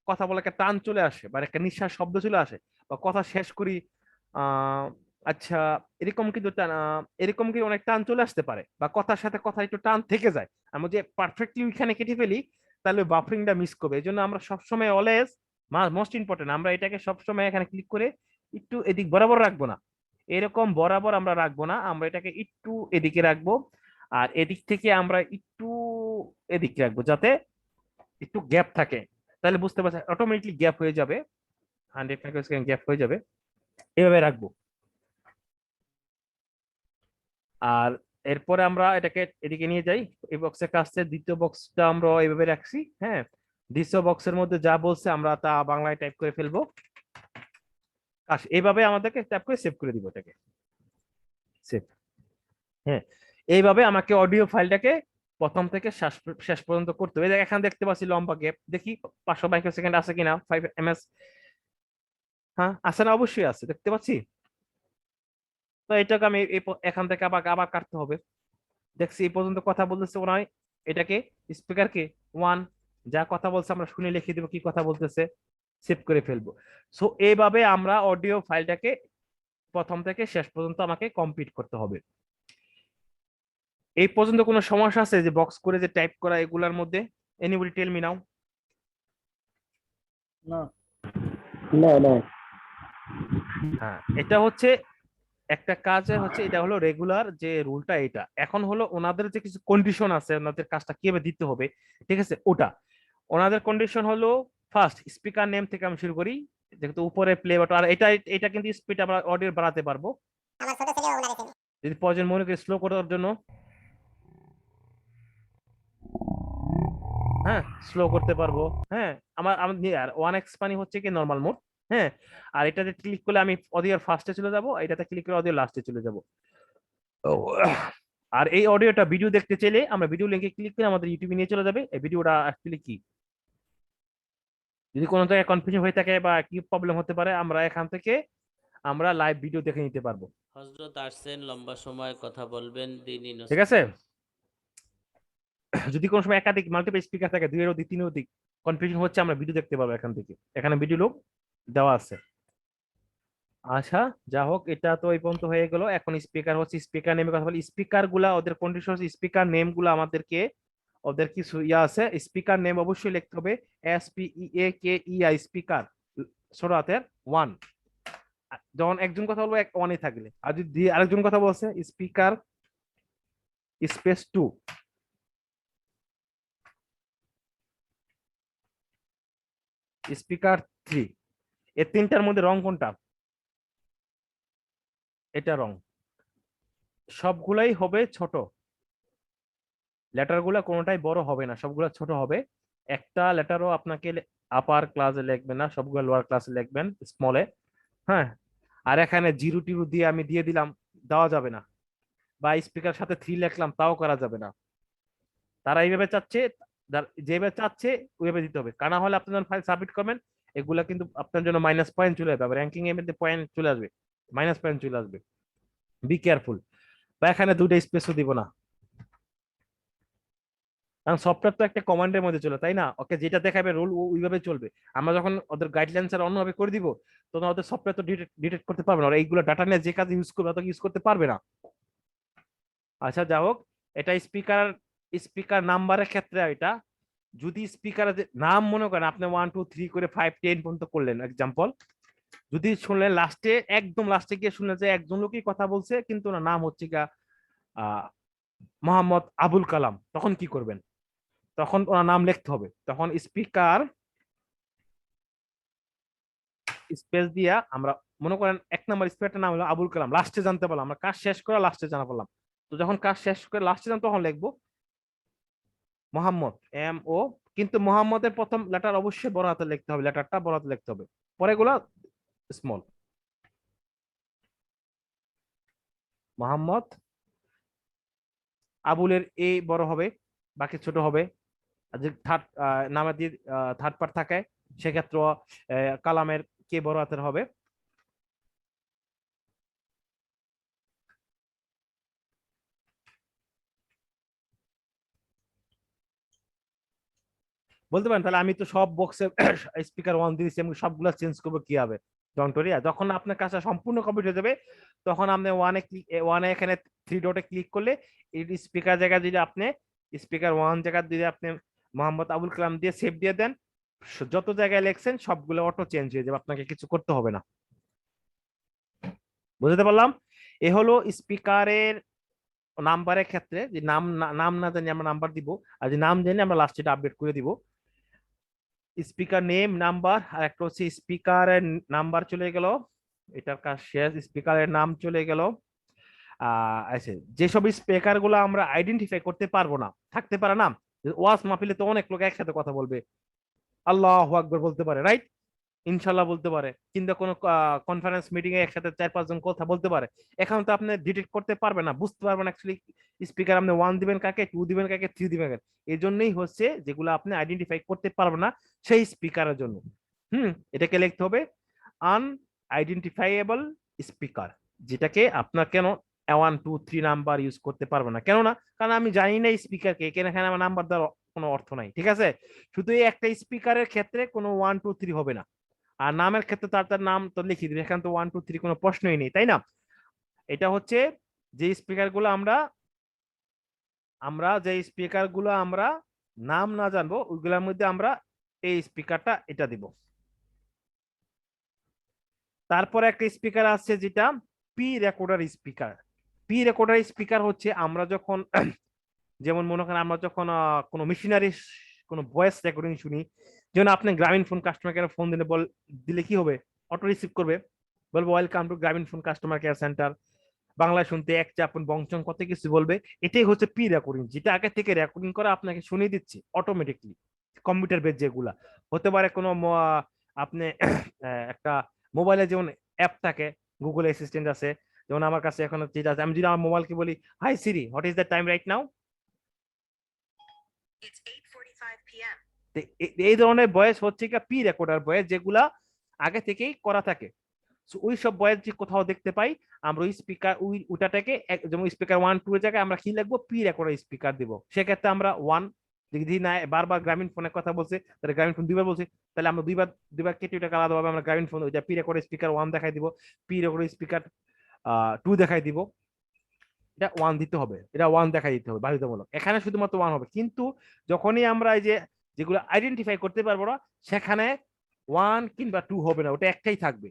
কথা বলে একটা টান চলে আসে বা একটা নিঃশ্বাস শব্দ চলে আসে, বা কথা শেষ করি আচ্ছা, এরকম কিন্তু এরকম কি অনেক টান চলে আসতে পারে, বা কথার সাথে কথা একটু টান থেকে যায়। আমি যে পারফেক্টলি ওইখানে কেটে ফেলি, তাহলে বাফারিংটা মিস করবে। এই জন্য আমরা সবসময় অলওয়েজ, মোস্ট ইম্পর্টেন্ট, আমরা এটাকে সবসময় এখানে ক্লিক করে একটু এদিক বরাবর রাখবো না, এরকম বরাবর আমরা রাখবো না, আমরা এটাকে একটু এদিকে রাখবো। আর এদিক থেকে আমরা একটু এদিকে রাখবো, যাতে একটু গ্যাপ থাকে, তাহলে বুঝতে পারছি অটোমেটিকলি গ্যাপ হয়ে যাবে, 100 মাইক্রোসেকেন্ড গ্যাপ হয়ে যাবে। এভাবে রাখবো। আর এরপরে আমরা এটাকে এদিকে নিয়ে যাই, এই বক্সের কাছে দ্বিতীয় বক্সটা আমরা এইভাবে রাখছি। হ্যাঁ, দ্বিতীয় বক্সের মধ্যে যা বলছে আমরা তা বাংলায় টাইপ করে ফেলবো। এইভাবে আমাদেরকে টাইপ করে সেভ করে দিব এটাকে, সেভ। হ্যাঁ, এইভাবে আমাকে অডিও ফাইলটাকে প্রথম থেকে শেষ পর্যন্ত করতে হবে। এখানে দেখতে পাচ্ছি লম্বা গ্যাপ, দেখি 500 মাইক্রোসেকেন্ড আছে কিনা, 5 ms। হ্যাঁ আছে না, অবশ্যই আছে, দেখতে পাচ্ছি। তো এটাকে আমি এখান থেকে আবার আবার কাটতে হবে। দেখছি এই পর্যন্ত কথা বলতেছে ওরা, এটাকে স্পিকারকে 1 যা কথা বলছে আমরা শুনে লিখে দিব কি কথা বলতেছে, সেভ করে ফেলবো। সো এইভাবে আমরা অডিও ফাইলটাকে প্রথম থেকে শেষ পর্যন্ত আমাকে কমপ্লিট করতে হবে। এই পর্যন্ত কোনো সমস্যা আছে যে বক্স করে যে টাইপ করা এগুলার মধ্যে? Anybody tell me now. না হ্যাঁ, এটা হচ্ছে একটা কাজে হচ্ছে, এটা হলো রেগুলার যে রুলটা, এটা এখন হলো ওনাদের যে কিছু কন্ডিশন আছে, ওনাদের কাজটা কিভাবে দিতে হবে, ঠিক আছে? ওটা ওনাদের কন্ডিশন হলো, ফার্স্ট স্পিকার নেম থেকে আমি শুরু করি, যেহেতু উপরে প্লে বাটন, আর এটা এটা কিন্তু স্পিড আমরা অডিও বাড়াতে পারবো যদি প্রয়োজন মনে করি স্লো করার জন্য। হ্যাঁ, স্লো করতে পারবো। হ্যাঁ, আমার আমার 1x মানে হচ্ছে কি নর্মাল মোড। হ্যাঁ, আর এটাতে ক্লিক করলে আমি অডিওর ফার্স্টে চলে যাব, এটাতে ক্লিক করে অডিও লাস্টে চলে যাব। আর এই অডিওটা ভিডিও দেখতে চাইলে আমরা ভিডিও লিংকে ক্লিক করে আমাদের ইউটিউবে নিয়ে চলে যাবে। এই ভিডিওটা অ্যাকচুয়ালি কি, যদি কোনো জায়গায় কনফিউশন হয়ে থাকে বা কি প্রবলেম হতে পারে, আমরা এখান থেকে আমরা লাইভ ভিডিও দেখে নিতে পারবো। হজরত আসছেন, লম্বা সময় কথা বলবেন, দিনই ঠিক আছে, যদি কোনো সময় একাধিক মাল্টিপল স্পিকার থাকে, দুইয়ের অধিক তিনের অধিক কনফিউশন হচ্ছে, আমরা ভিডিও দেখতে পাবো এখান থেকে, এখানে ভিডিও লোক দেওয়া আছে। আচ্ছা, যা হোক, এটা তো এই পর্যন্ত হয়ে গেল। এখন স্পিকার হচ্ছে, স্পিকার নেমে কথা বলি। স্পিকার গুলা ওদের কন্ডিশন হচ্ছে, স্পিকার নেম গুলা আমাদেরকে ওদের কিছু ইয়া আছে। স্পিকার নেম অবশ্যই লিখতে হবে SPEAKEI, স্পিকার ছোট হাতের 1। যখন একজন কথা বলবো 1-ই থাকলে, আর যদি আরেকজন কথা বলছে স্পিকার স্পেস 2, স্পিকার 3। এই তিনটার মধ্যে রং কোনটা? এটা রং। সবগুলাই হবে ছোট, লেটার গুলা কোনোটাই বড় হবে না, সবগুলা ছোট হবে। একটা লেটারও আপনাকে আপার ক্লাসে লিখবেন না, সবগুলো লোয়ার ক্লাসে লিখবেন স্মলে। হ্যাঁ, আর এখানে জিরো টিরো দিয়ে আমি দিয়ে দিলাম, দেওয়া যাবে না। বা স্পিকার সাথে 3 লিখলাম, তাও করা যাবে না। তারা এইভাবে চাচ্ছে, যেভাবে চাচ্ছে ওইভাবে দিতে হবে। কারণ হলে আপনি যখন ফাইল সাবমিট করবেন, এগুলা কিন্তু আপনার জন্য মাইনাস পয়েন্ট চলে যাবে, র্যাঙ্কিং এর মধ্যে পয়েন্ট চলে আসবে, মাইনাস পয়েন্ট চলে আসবে। Be careful. বা এখানে দুটো স্পেসও দিব না, কারণ সফটওয়্যার তো একটা কমান্ডের মধ্যে চলে, তাই না? ওকে যেটা দেখাবে রুল ওইভাবে চলবে। আমরা যখন ওদের গাইডলাইন্স আর অন্যভাবে করে দিব, তখন ওদের সফটওয়্যার তো ডিটেক্ট করতে পারবে না, ওরা এইগুলো ডাটা নিয়ে যে কাজ ইউজ করবে অত ইউজ করতে পারবে না। আচ্ছা, যা হোক, এটা স্পিকার স্পিকার নাম্বারের ক্ষেত্রে এটা, যদি স্পিকারের নাম মনে করেন আপনি 1 2 3 করে 5 10 পর্যন্ত করলেন এক্সাম্পল, যদি শুনলেন লাস্টে, একদম লাস্টে গিয়ে শুনলেন যে একজন লোকই কথা বলছে কিন্তু ওনার নাম হচ্ছে গা মোহাম্মদ আবুল কালাম, তখন কি করবেন? তখন ওনার নাম লিখতে হবে। তখন স্পিকার স্পেস দিয়া আমরা মনে করেন 1 নম্বর স্পিকারটার নাম হলো আবুল কালাম, লাস্টে জানতে পারলাম, আমরা কাজ শেষ করে লাস্টে জানা পারলাম। তো যখন কাজ শেষ করে লাস্টে জান, তখন লিখবো মোহাম্মদ MO, কিন্তু মোহাম্মদের প্রথম লেটার অবশ্যই বড় হাতে লিখতে হবে, লেটারটা বড় হাতে লিখতে হবে, পরেগুলা স্মল। মোহাম্মদ, আবুলের এ বড় হবে, বাকি ছোট হবে। আর যে থার্ড নামের দিয়ে থার্ড পার্ট থাকে, সেক্ষেত্রে কালামের কে বড় হাতের হবে। বলতে পারেন তাহলে আমি তো সব বক্সে স্পিকার 1 দিয়েছি, আমি সবগুলো চেঞ্জ করবো কি হবে? ডন্টরিয়া, যখন আপনার কাজটা সম্পূর্ণ কমপ্লিট হয়ে যাবে, তখন আপনি ওয়ানে এখানে 3 ডটে ক্লিক করলে এই স্পিকার জায়গা যদি আপনি স্পিকার 1 জায়গা যদি আপনি মোহাম্মদ আবুল কালাম দিয়ে সেভ দিয়ে দেন, যত জায়গায় লেখছেন সবগুলো অটো চেঞ্জ হয়ে যাবে, আপনাকে কিছু করতে হবে না। বুঝতে পারলাম? এ হলো স্পিকারের নাম্বারের ক্ষেত্রে, যে নাম না জানি আমরা নাম্বার দিব, আর যে নাম জেনে আমরা লাস্টে আপডেট করে দিব। স্পিকার নেম নাম্বার, আর একটা হচ্ছে স্পিকারের নাম্বার চলে গেল, এটার কাজ শেষ। স্পিকারের নাম চলে গেল। আচ্ছা, যেসব স্পিকার গুলো আমরা আইডেন্টিফাই করতে পারবো না, থাকতে পারে না, ওয়াজ মাহফিলে তো অনেক লোক একসাথে কথা বলবে, আল্লাহু আকবার বলতে পারে, রাইট? ইনশাল্লাহ বলতে পারে, কিংবা কোনো কনফারেন্স মিটিং এ একসাথে 4-5 জন কথা বলতে পারে। এখন তো আপনি ডিটেক্ট করতে পারবেন না, বুঝতে পারবেন অ্যাকচুয়ালি স্পিকার আপনি 1 দিবেন কাকে, 2 দিবেন কাকে, 3 দিবেন কাকে। এই জন্যই হচ্ছে যেগুলো আপনি আইডেন্টিফাই করতে পারবেন না সেই স্পিকারের জন্য এটাকে লিখতে হবে আনআইডেন্টিফাইয়েবল স্পিকার, যেটাকে আপনার কেন 1 2 3 নাম্বার ইউজ করতে পারবে না, কেন না? কারণ আমি জানি না স্পিকারকে, এখানে আমার নাম্বার দেওয়ার কোনো অর্থ নাই। ঠিক আছে, শুধু এই একটা স্পিকারের ক্ষেত্রে কোনো 1 2 3 হবে না। আর নামের ক্ষেত্রে তার নাম তো লিখে দিবে, এখানে তো 1 2 3 কোনো প্রশ্নই নেই, তাই না? এটা হচ্ছে যে স্পিকার গুলো আমরা আমরা যে স্পিকার গুলো আমরা নাম না জানবো, ওইগুলোর মধ্যে আমরা এই স্পিকারটা এটা দিব। তারপরে একটা স্পিকার আছে যেটা P recorder speaker. P recorder speaker হচ্ছে আমরা যখন যেমন মনে করেন আমরা যখন কোনো মেশিনারি কোনো ভয়েস রেকর্ডিং শুনি, যেমন আপনি গ্রামীণ ফোন কাস্টমার কেয়ার ফোন দিলে কি হবে? অটো রিসিভ করবে, বলবো ওয়েলকাম টু গ্রামীণ ফোন কাস্টমার কেয়ার সেন্টার, বাংলায় শুনতে এক চাপুন বংচন, কত কিছু বলবে। এটাই হচ্ছে পি রেকর্ডিং, যেটা আগে থেকে রেকর্ডিং করা আপনাকে শুনিয়ে দিচ্ছে অটোমেটিকলি। কম্পিউটার বেস যেগুলা হতে পারে কোনো আপনি একটা মোবাইলে যেমন অ্যাপ থাকে, গুগল অ্যাসিস্ট্যান্ট আছে, যেমন আমার কাছে এখন যেটা আছে, আমি যদি আমার মোবাইলকে বলি hi Siri what is the time right now, এই ধরনের ভয়েস হচ্ছে কি প্রি রেকর্ডার ভয়েস যেগুলা আগে থেকেই করা থাকে। ওই সব ভয়েস যে কোথাও দেখতে পাই আমরা ওই স্পিকার ওটাটাকে যেমন স্পিকার 1 2 এর জায়গায় আমরা কি লিখবো, প্রি রেকর্ডার স্পিকার দিব। সেক্ষেত্রে আমরা 1 যদি না বারবার গ্রামীণ ফোনের কথা বলছে তাহলে গ্রামীণ ফোন দুইবার বলছে, তাহলে আমরা দুইবার কেটে ওটাকে আলাদাভাবে আমরা গ্রামীণ ফোন ওইটা প্রি রেকর্ডার স্পিকার 1 দেখাই দিব, প্রি রেকর্ডার স্পিকার 2 দেখাই দিব। এটা 1 দিতে হবে, এটা 1 দেখাই দিতে হবে বাধ্যতামূলক। এখানে শুধুমাত্র 1 হবে, কিন্তু যখনই আমরা এই যে যেগুলো আইডেন্টিফাই করতে পারবো না সেখানে 1 কিংবা 2 হবে না, ওটা একটাই থাকবে।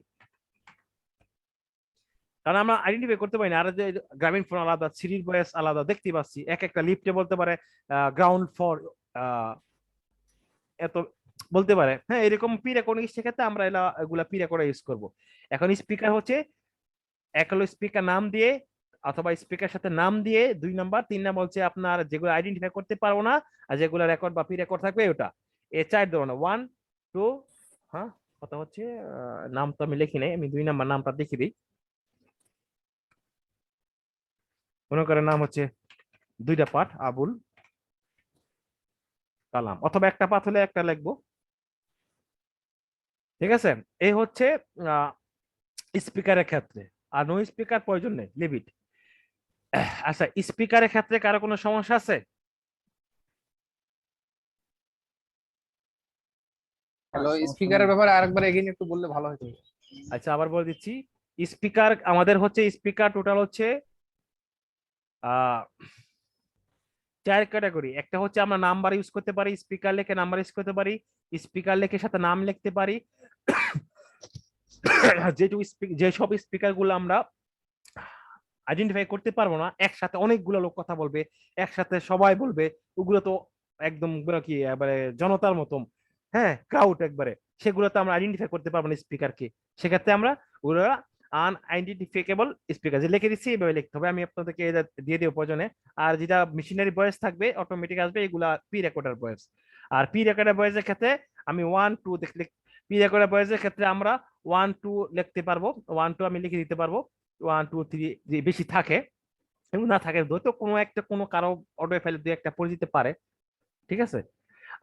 কারণ আমরা আইডেন্টিফাই করতে পারি না। আর যে গ্রামীণ ফোন আলাদা, সিরির ভয়েস আলাদা, দেখতে পাচ্ছি এক একটা লিফটে বলতে পারে গ্রাউন্ড ফ্লোর এত বলতে পারে, হ্যাঁ এরকম পি রেকর্ডিং। সেক্ষেত্রে আমরা এগুলা পি রেকর্ডার ইউজ করব। এখন স্পিকার হচ্ছে এক হলো স্পিকার নাম দিয়ে অথবা স্পিকার সাথে নাম দিয়ে, 2 নাম্বার, 3 নাম্বার হচ্ছে আপনার যেগুলো আইডেন্টিফাই করতে পারবো না আর যেগুলো রেকর্ড বা পি রেকর্ড থাকবে ওটা। এই 4 ধরনের 1 2, হ্যাঁ কথা হচ্ছে নাম তো আমি লিখি নাই, আমি 2 নাম্বার নামটা লিখে দিই। মনে করেন নাম হচ্ছে 2টা পার্ট আবুল কালাম, অথবা একটা পার্ট হলে একটা লিখবো, ঠিক আছে। এই হচ্ছে স্পিকারের ক্ষেত্রে। আর নো স্পিকার প্রয়োজন নেই, লিভ ইট। আচ্ছা, স্পিকারের ক্ষেত্রে কারো কোনো সমস্যা আছে? হ্যালো, স্পিকারের ব্যাপারে আরেকবার এগিয়ে একটু বললে ভালো হতো। আচ্ছা আবার বলে দিচ্ছি, স্পিকার আমাদের হচ্ছে স্পিকার টোটাল হচ্ছে 4 ক্যাটাগরি। একটা হচ্ছে আমরা নাম্বার ইউজ করতে পারি, স্পিকার লিখে নাম্বার ইউজ করতে পারি, স্পিকার লিখে সাথে নাম লিখতে পারি। যেসব স্পিকার গুলো আমরা আইডেন্টিফাই করতে পারবো না, একসাথে অনেকগুলো লোক কথা বলবে, একসাথে সবাই বলবে, ওগুলো তো একদম কি এবারে জনতার মতন, হ্যাঁ ক্রাউড একবারে, সেগুলো তো আমরা আইডেন্টিফাই করতে পারবো না স্পিকারকে। সেক্ষেত্রে আমরা ওগুলো আনআইডেন্টিফিকেবল স্পিকার যে লিখে দিচ্ছি এইভাবে লিখতে হবে। আমি আপনাদেরকে এটা দিয়ে দেবো প্রয়োজনে। আর যেটা মেশিনারি ভয়েস থাকবে অটোমেটিক আসবে, এগুলা পি রেকর্ডার ভয়েস। আর পি রেকর্ডার ভয়েসের ক্ষেত্রে আমি 1 2 দেখলে, পি রেকর্ডার ভয়েসের ক্ষেত্রে আমরা 1 2 লিখতে পারবো, 1 2 আমি লিখে দিতে পারবো। 1 2 3 যে বেশি থাকে এবং না থাকে হয়তো কোনো একটা কোনো কারো অডিও ফাইল 2 একটা পড়ে দিতে পারে, ঠিক আছে।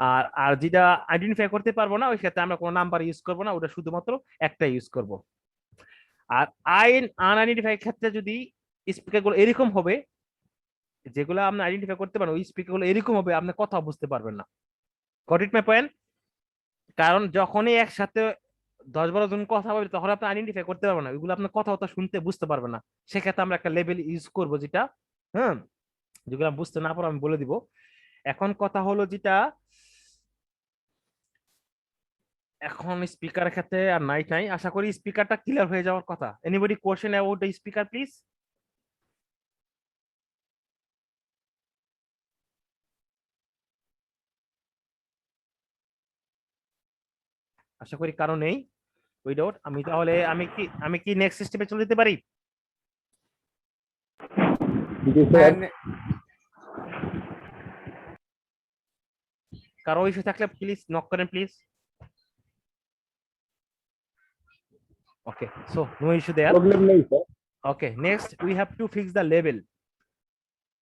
আর আর যেটা আইডেন্টিফাই করতে পারবো না ওই ক্ষেত্রে আমরা কোনো নাম্বার ইউজ করবো না, ওটা শুধুমাত্র একটা ইউজ করব। আর আনআইডেন্টিফাই ক্ষেত্রে যদি স্পিকার গুলো এরকম হবে, যেগুলো আপনি আইডেন্টিফাই করতে পারেন ওই স্পিকার গুলো এরকম হবে, আপনি কথা বুঝতে পারবেন না। Goat it my point? কারণ যখনই একসাথে 10 12 জন কথা বলবে তখন আপনি আইডেন্টিফাই করতে পারবেন না, ওইগুলো আপনার কথা শুনতে বুঝতে পারবেন না। সেক্ষেত্রে আমরা একটা লেভেল ইউজ করব যেটা, হ্যাঁ যেগুলো বুঝতে না পারো আমি বলে দিব। এখন কথা হলো যেটা এখন স্পিকারের ক্ষেত্রে আর নাই, আশা করি স্পিকারটা ক্লিয়ার হয়ে যাওয়ার কথা। Anybody question about the speaker please? আশা করি কারো নেই। উইদাউট আমি তাহলে আমি কি নেক্সট স্টেপে চলে যেতে পারি? কারো ইস্যু থাকলে প্লিজ নক করেন please. Okay, so no issue there. Problem নেই sir. Okay, next we have to fix the level.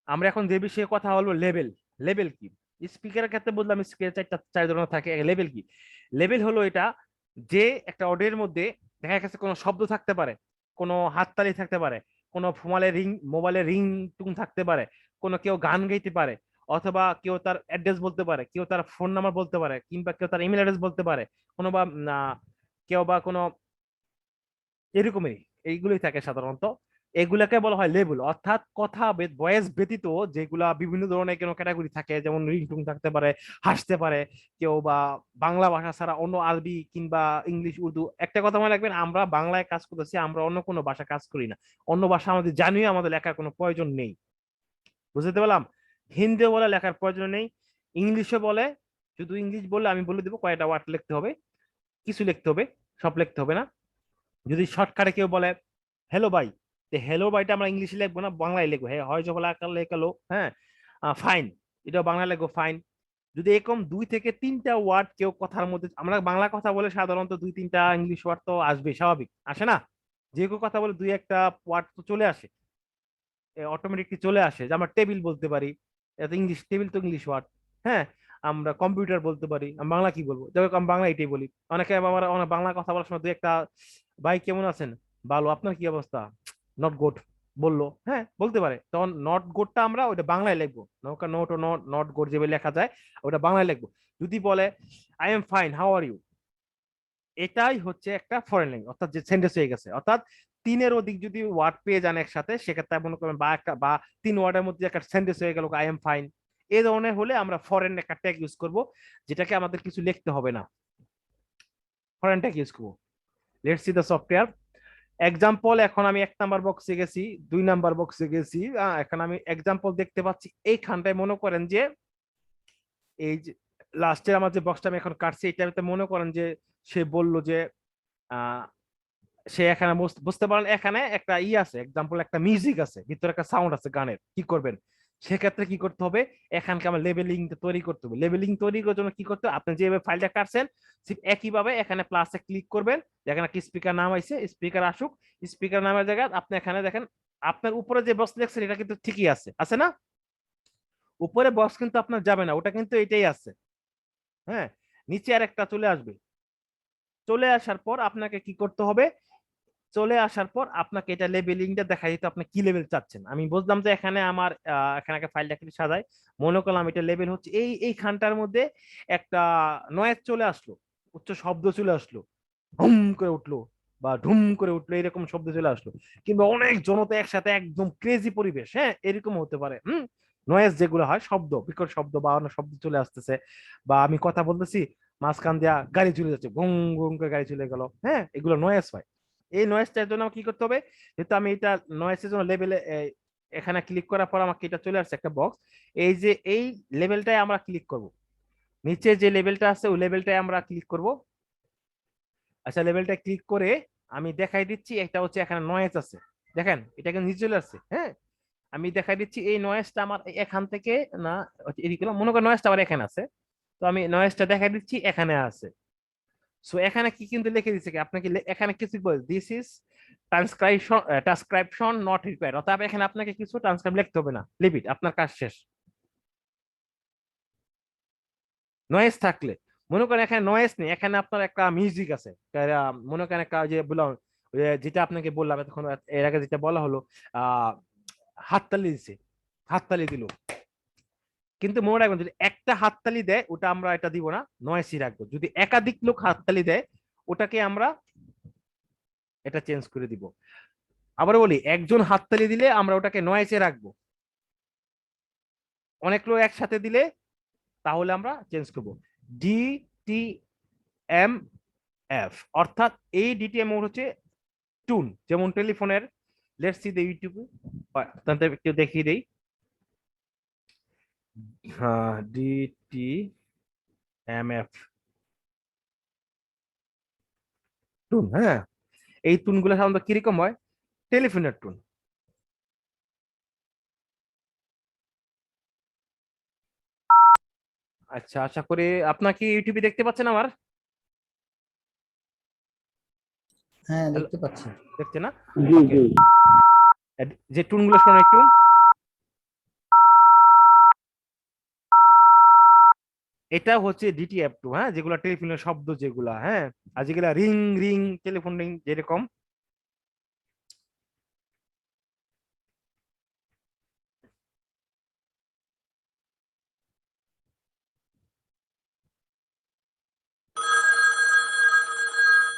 আমরা এখন যে বিষয়ে কথা বলবো লেভেল। লেভেল কি? স্পিকারের ক্ষেত্রে বললাম স্পিকার 4 ধরনের থাকে। লেভেল কি? লেভেল হলো এটা যে একটা অডিওর মধ্যে দেখা গেছে কোনো শব্দ থাকতে পারে, কোনো হাততালি থাকতে পারে, কোনো মোবাইলের রিং টুন থাকতে পারে, কোনো কেউ গান গাইতে পারে, অথবা কেউ তার অ্যাড্রেস বলতে পারে, কেউ তার ফোন নাম্বার বলতে পারে, কিংবা কেউ তার ইমেল অ্যাড্রেস বলতে পারে, কোনো বা কেউ বা কোনো এরকমই এইগুলোই থাকে সাধারণত। এগুলাকে বলা হয় লেভেল, অর্থাৎ কথা ভয়েস ব্যতীত যেগুলা বিভিন্ন ধরনের কোনো ক্যাটাগরি থাকে, যেমন রিংটুন থাকতে পারে, হাসতে পারে কেউ, বা বাংলা ভাষা ছাড়া অন্য আরবি কিংবা ইংলিশ উর্দু। একটা কথা মনে রাখবেন, আমরা বাংলায় কাজ করতেছি, আমরা অন্য কোনো ভাষা কাজ করি না। অন্য ভাষা আমাদের জানিও আমাদের লেখার কোনো প্রয়োজন নেই, বুঝতে পারলাম? হিন্দিও বলে লেখার প্রয়োজন নেই, ইংলিশও বলে, শুধু ইংলিশ বললে আমি বলে দেবো কয়টা ওয়ার্ড লিখতে হবে, কিছু লিখতে হবে, সব লিখতে হবে না। যদি শর্টকাটে কেউ বলে হ্যালো ভাই, হ্যালো ভাইটা আমরা ইংলিশে লিখবো না, বাংলায় লিখবো। হ্যাঁ হয় যখন লেখালো, হ্যাঁ ফাইন, এটাও বাংলা লিখবো ফাইন। যদি এরকম 2 থেকে 3টা ওয়ার্ড কেউ কথার মধ্যে, আমরা বাংলা কথা বলে সাধারণত 2-3টা ইংলিশ ওয়ার্ড তো আসবে, স্বাভাবিক, আসে না? যে কেউ কথা বলে 2-একটা ওয়ার্ড তো চলে আসে, অটোমেটিকলি চলে আসে। যে আমরা টেবিল বলতে পারি, এটা ইংলিশ, টেবিল তো ইংলিশ ওয়ার্ড। হ্যাঁ, আমরা কম্পিউটার বলতে পারি, আমি বাংলা কি বলবো, যাই হোক আমি বাংলা এটাই বলি। অনেকে আমার অনেক বাংলা কথা বলার সময় 2-একটা, ভাই কেমন আছেন, ভালো, আপনার কি অবস্থা, নট গুড বললো, হ্যাঁ বলতে পারে, তখন নট গুডটা আমরা ওটা বাংলায় লিখবো, নোট ও নট গুড যেভাবে লেখা যায় ওটা বাংলায় লিখবো। যদি বলে I am fine, how are you, এটাই হচ্ছে একটা ফরেন ল্যাঙ্গুয়েজ, অর্থাৎ যে সেন্টেন্স হয়ে গেছে। অর্থাৎ 3-এর অধিক যদি ওয়ার্ড পেয়ে যান একসাথে, সেক্ষেত্রে মনে করবেন বা একটা বা 3 ওয়ার্ডের মধ্যে একটা সেন্টেন্স হয়ে গেল আই এম ফাইন, এই ধরনের হলে আমরা ফরেন একটা ট্যাগ ইউজ করব, যেটাকে আমাদের কিছু লিখতে হবে না, ফরেন ট্যাগ ইউজ করবো। Let's see the software example. এখন আমি 1 নাম্বার বক্সে গেছি, 2 নাম্বার বক্সে গেছি, এখন আমি এক্সাম্পল দেখতে পাচ্ছি এইখানটায়। মনে করেন যে এই যে লাস্টের আমার যে বক্সটা আমি এখন কাটছি, এটাতে মনে করেন যে সে বলল যে সে এখানে বুঝতে পারেন এখানে একটা আছে, এক্সাম্পল একটা মিউজিক আছে, ভিতরে একটা সাউন্ড আছে গানের, কি করবেন সেক্ষেত্রে কি করতে হবে, এখানকে আমার লেবেলিং তৈরি করতে হবে। লেবেলিং তৈরি করার জন্য কি করতে হবে, আপনি যেভাবে ফাইলটা কাটছেন ঠিক একইভাবে এখানে প্লাসে ক্লিক করবেন, যেখানে একটা স্পিকার নাম আইছে, স্পিকার আসুক, স্পিকার নামের জায়গায় আপনি এখানে দেখেন আপনার উপরে যে বক্স দেখছেন এটা কিন্তু ঠিকই আছে না? উপরে বক্স কিন্তু আপনার যাবে না, ওটা কিন্তু এটাই আছে। হ্যাঁ, নিচে আর একটা চলে আসবে, চলে আসার পর আপনাকে কি করতে হবে, চলে আসার পর আপনাকে এটা লেবেলিংটা দেখা দিতে, আপনি কি লেভেল চাচ্ছেন। আমি বুঝলাম যে এখানে আমার এখানে ফাইলটা কি সাজায়, মনে করলাম এটা লেভেল হচ্ছে এই খানটার মধ্যে একটা নয়েজ চলে আসলো, উচ্চ শব্দ চলে আসলো, হুম করে উঠলো বা ঢুম করে উঠলো, এরকম শব্দ চলে আসলো, কিংবা অনেক জনতা একসাথে একদম ক্রেজি পরিবেশ, হ্যাঁ এরকম হতে পারে। নয়েজ যেগুলো হয়, শব্দ, বিকট শব্দ বা অন্য শব্দ চলে আসতেছে, বা আমি কথা বলতেছি মাঝখান দিয়া গাড়ি চলে যাচ্ছে, গুম গুম করে গাড়ি চলে গেল, হ্যাঁ এগুলো নয়েজ হয়। এই নয়েজটার জন্য কি করতে হবে, যেহেতু আমি এটা নয়েজের জন্য লেভেলে এখানে ক্লিক করার পর আমাকে এটা চলে আসছে একটা বক্স, এই যে এই লেভেলটাই আমরা ক্লিক করব, নিচে যে লেভেলটা আছে ওই লেভেলটাই আমরা ক্লিক করব। আচ্ছা, লেভেলটা ক্লিক করে আমি দেখাই দিচ্ছি, একটা হচ্ছে এখানে নয়েজ আছে, দেখেন এটা কিন্তু নিচে চলে আসছে। হ্যাঁ, আমি দেখাই দিচ্ছি এই নয়েজটা আমার এখান থেকে না, এদিকে মনে করেন নয়েজটা আমার এখানে আছে, তো আমি নয়েজটা দেখাই দিচ্ছি এখানে আছে। সো এখানে কি কিন্তু লিখে দিচ্ছে কি, আপনাকে এখানে কিছু বল, this is transcription not required, অর্থাৎ এখানে আপনাকে কিছু ট্রান্সক্রাইব লিখতে হবে না, লিভ ইট, আপনার কাজ শেষ। নয়েজ থাকলে, মনে করেন এখানে নয়েজ নেই, এখানে আপনার একটা মিউজিক আছে, মনে করেন একটা যে বললাম, যেটা আপনাকে বললাম এতক্ষণ, এর আগে যেটা বলা হলো, হাততালি দিছে, হাততালি দিল, কিন্তু মনে রাখবেন যদি একটা হাততালি দেয় ওটা আমরা এটা দিব না, নয়েসই রাখবো। যদি একাধিক লোক হাততালি দেয় ওটাকে আমরা এটা চেঞ্জ করে দিব। আবার বলি, একজন হাততালি দিলে আমরা ওটাকে নয়েসে রাখবো, অনেক লোক একসাথে দিলে তাহলে আমরা চেঞ্জ করব। DTMF, অর্থাৎ এই DTM হচ্ছে টুন, যেমন টেলিফোনের, লেটস সি দ্য ইউটিউব, একটু দেখিয়ে দেই। DTMF টুন, হ্যাঁ এই টুনগুলো সাধারণত কিরকম হয়, টেলিফোনের টুন। আচ্ছা, আশা করি আপনার কি ইউটিউবে দেখতে পাচ্ছেন আমার? হ্যাঁ, দেখতে পাচ্ছি। দেখছে না? জি Okay. জি। যে টুনগুলো শোনো একটু, এটা হচ্ছে DTF টু, হ্যাঁ যেগুলো টেলিফোনের শব্দ যেগুলা, হ্যাঁ আর যেগুলা রিং রিং, টেলিফোন রিং যেরকম,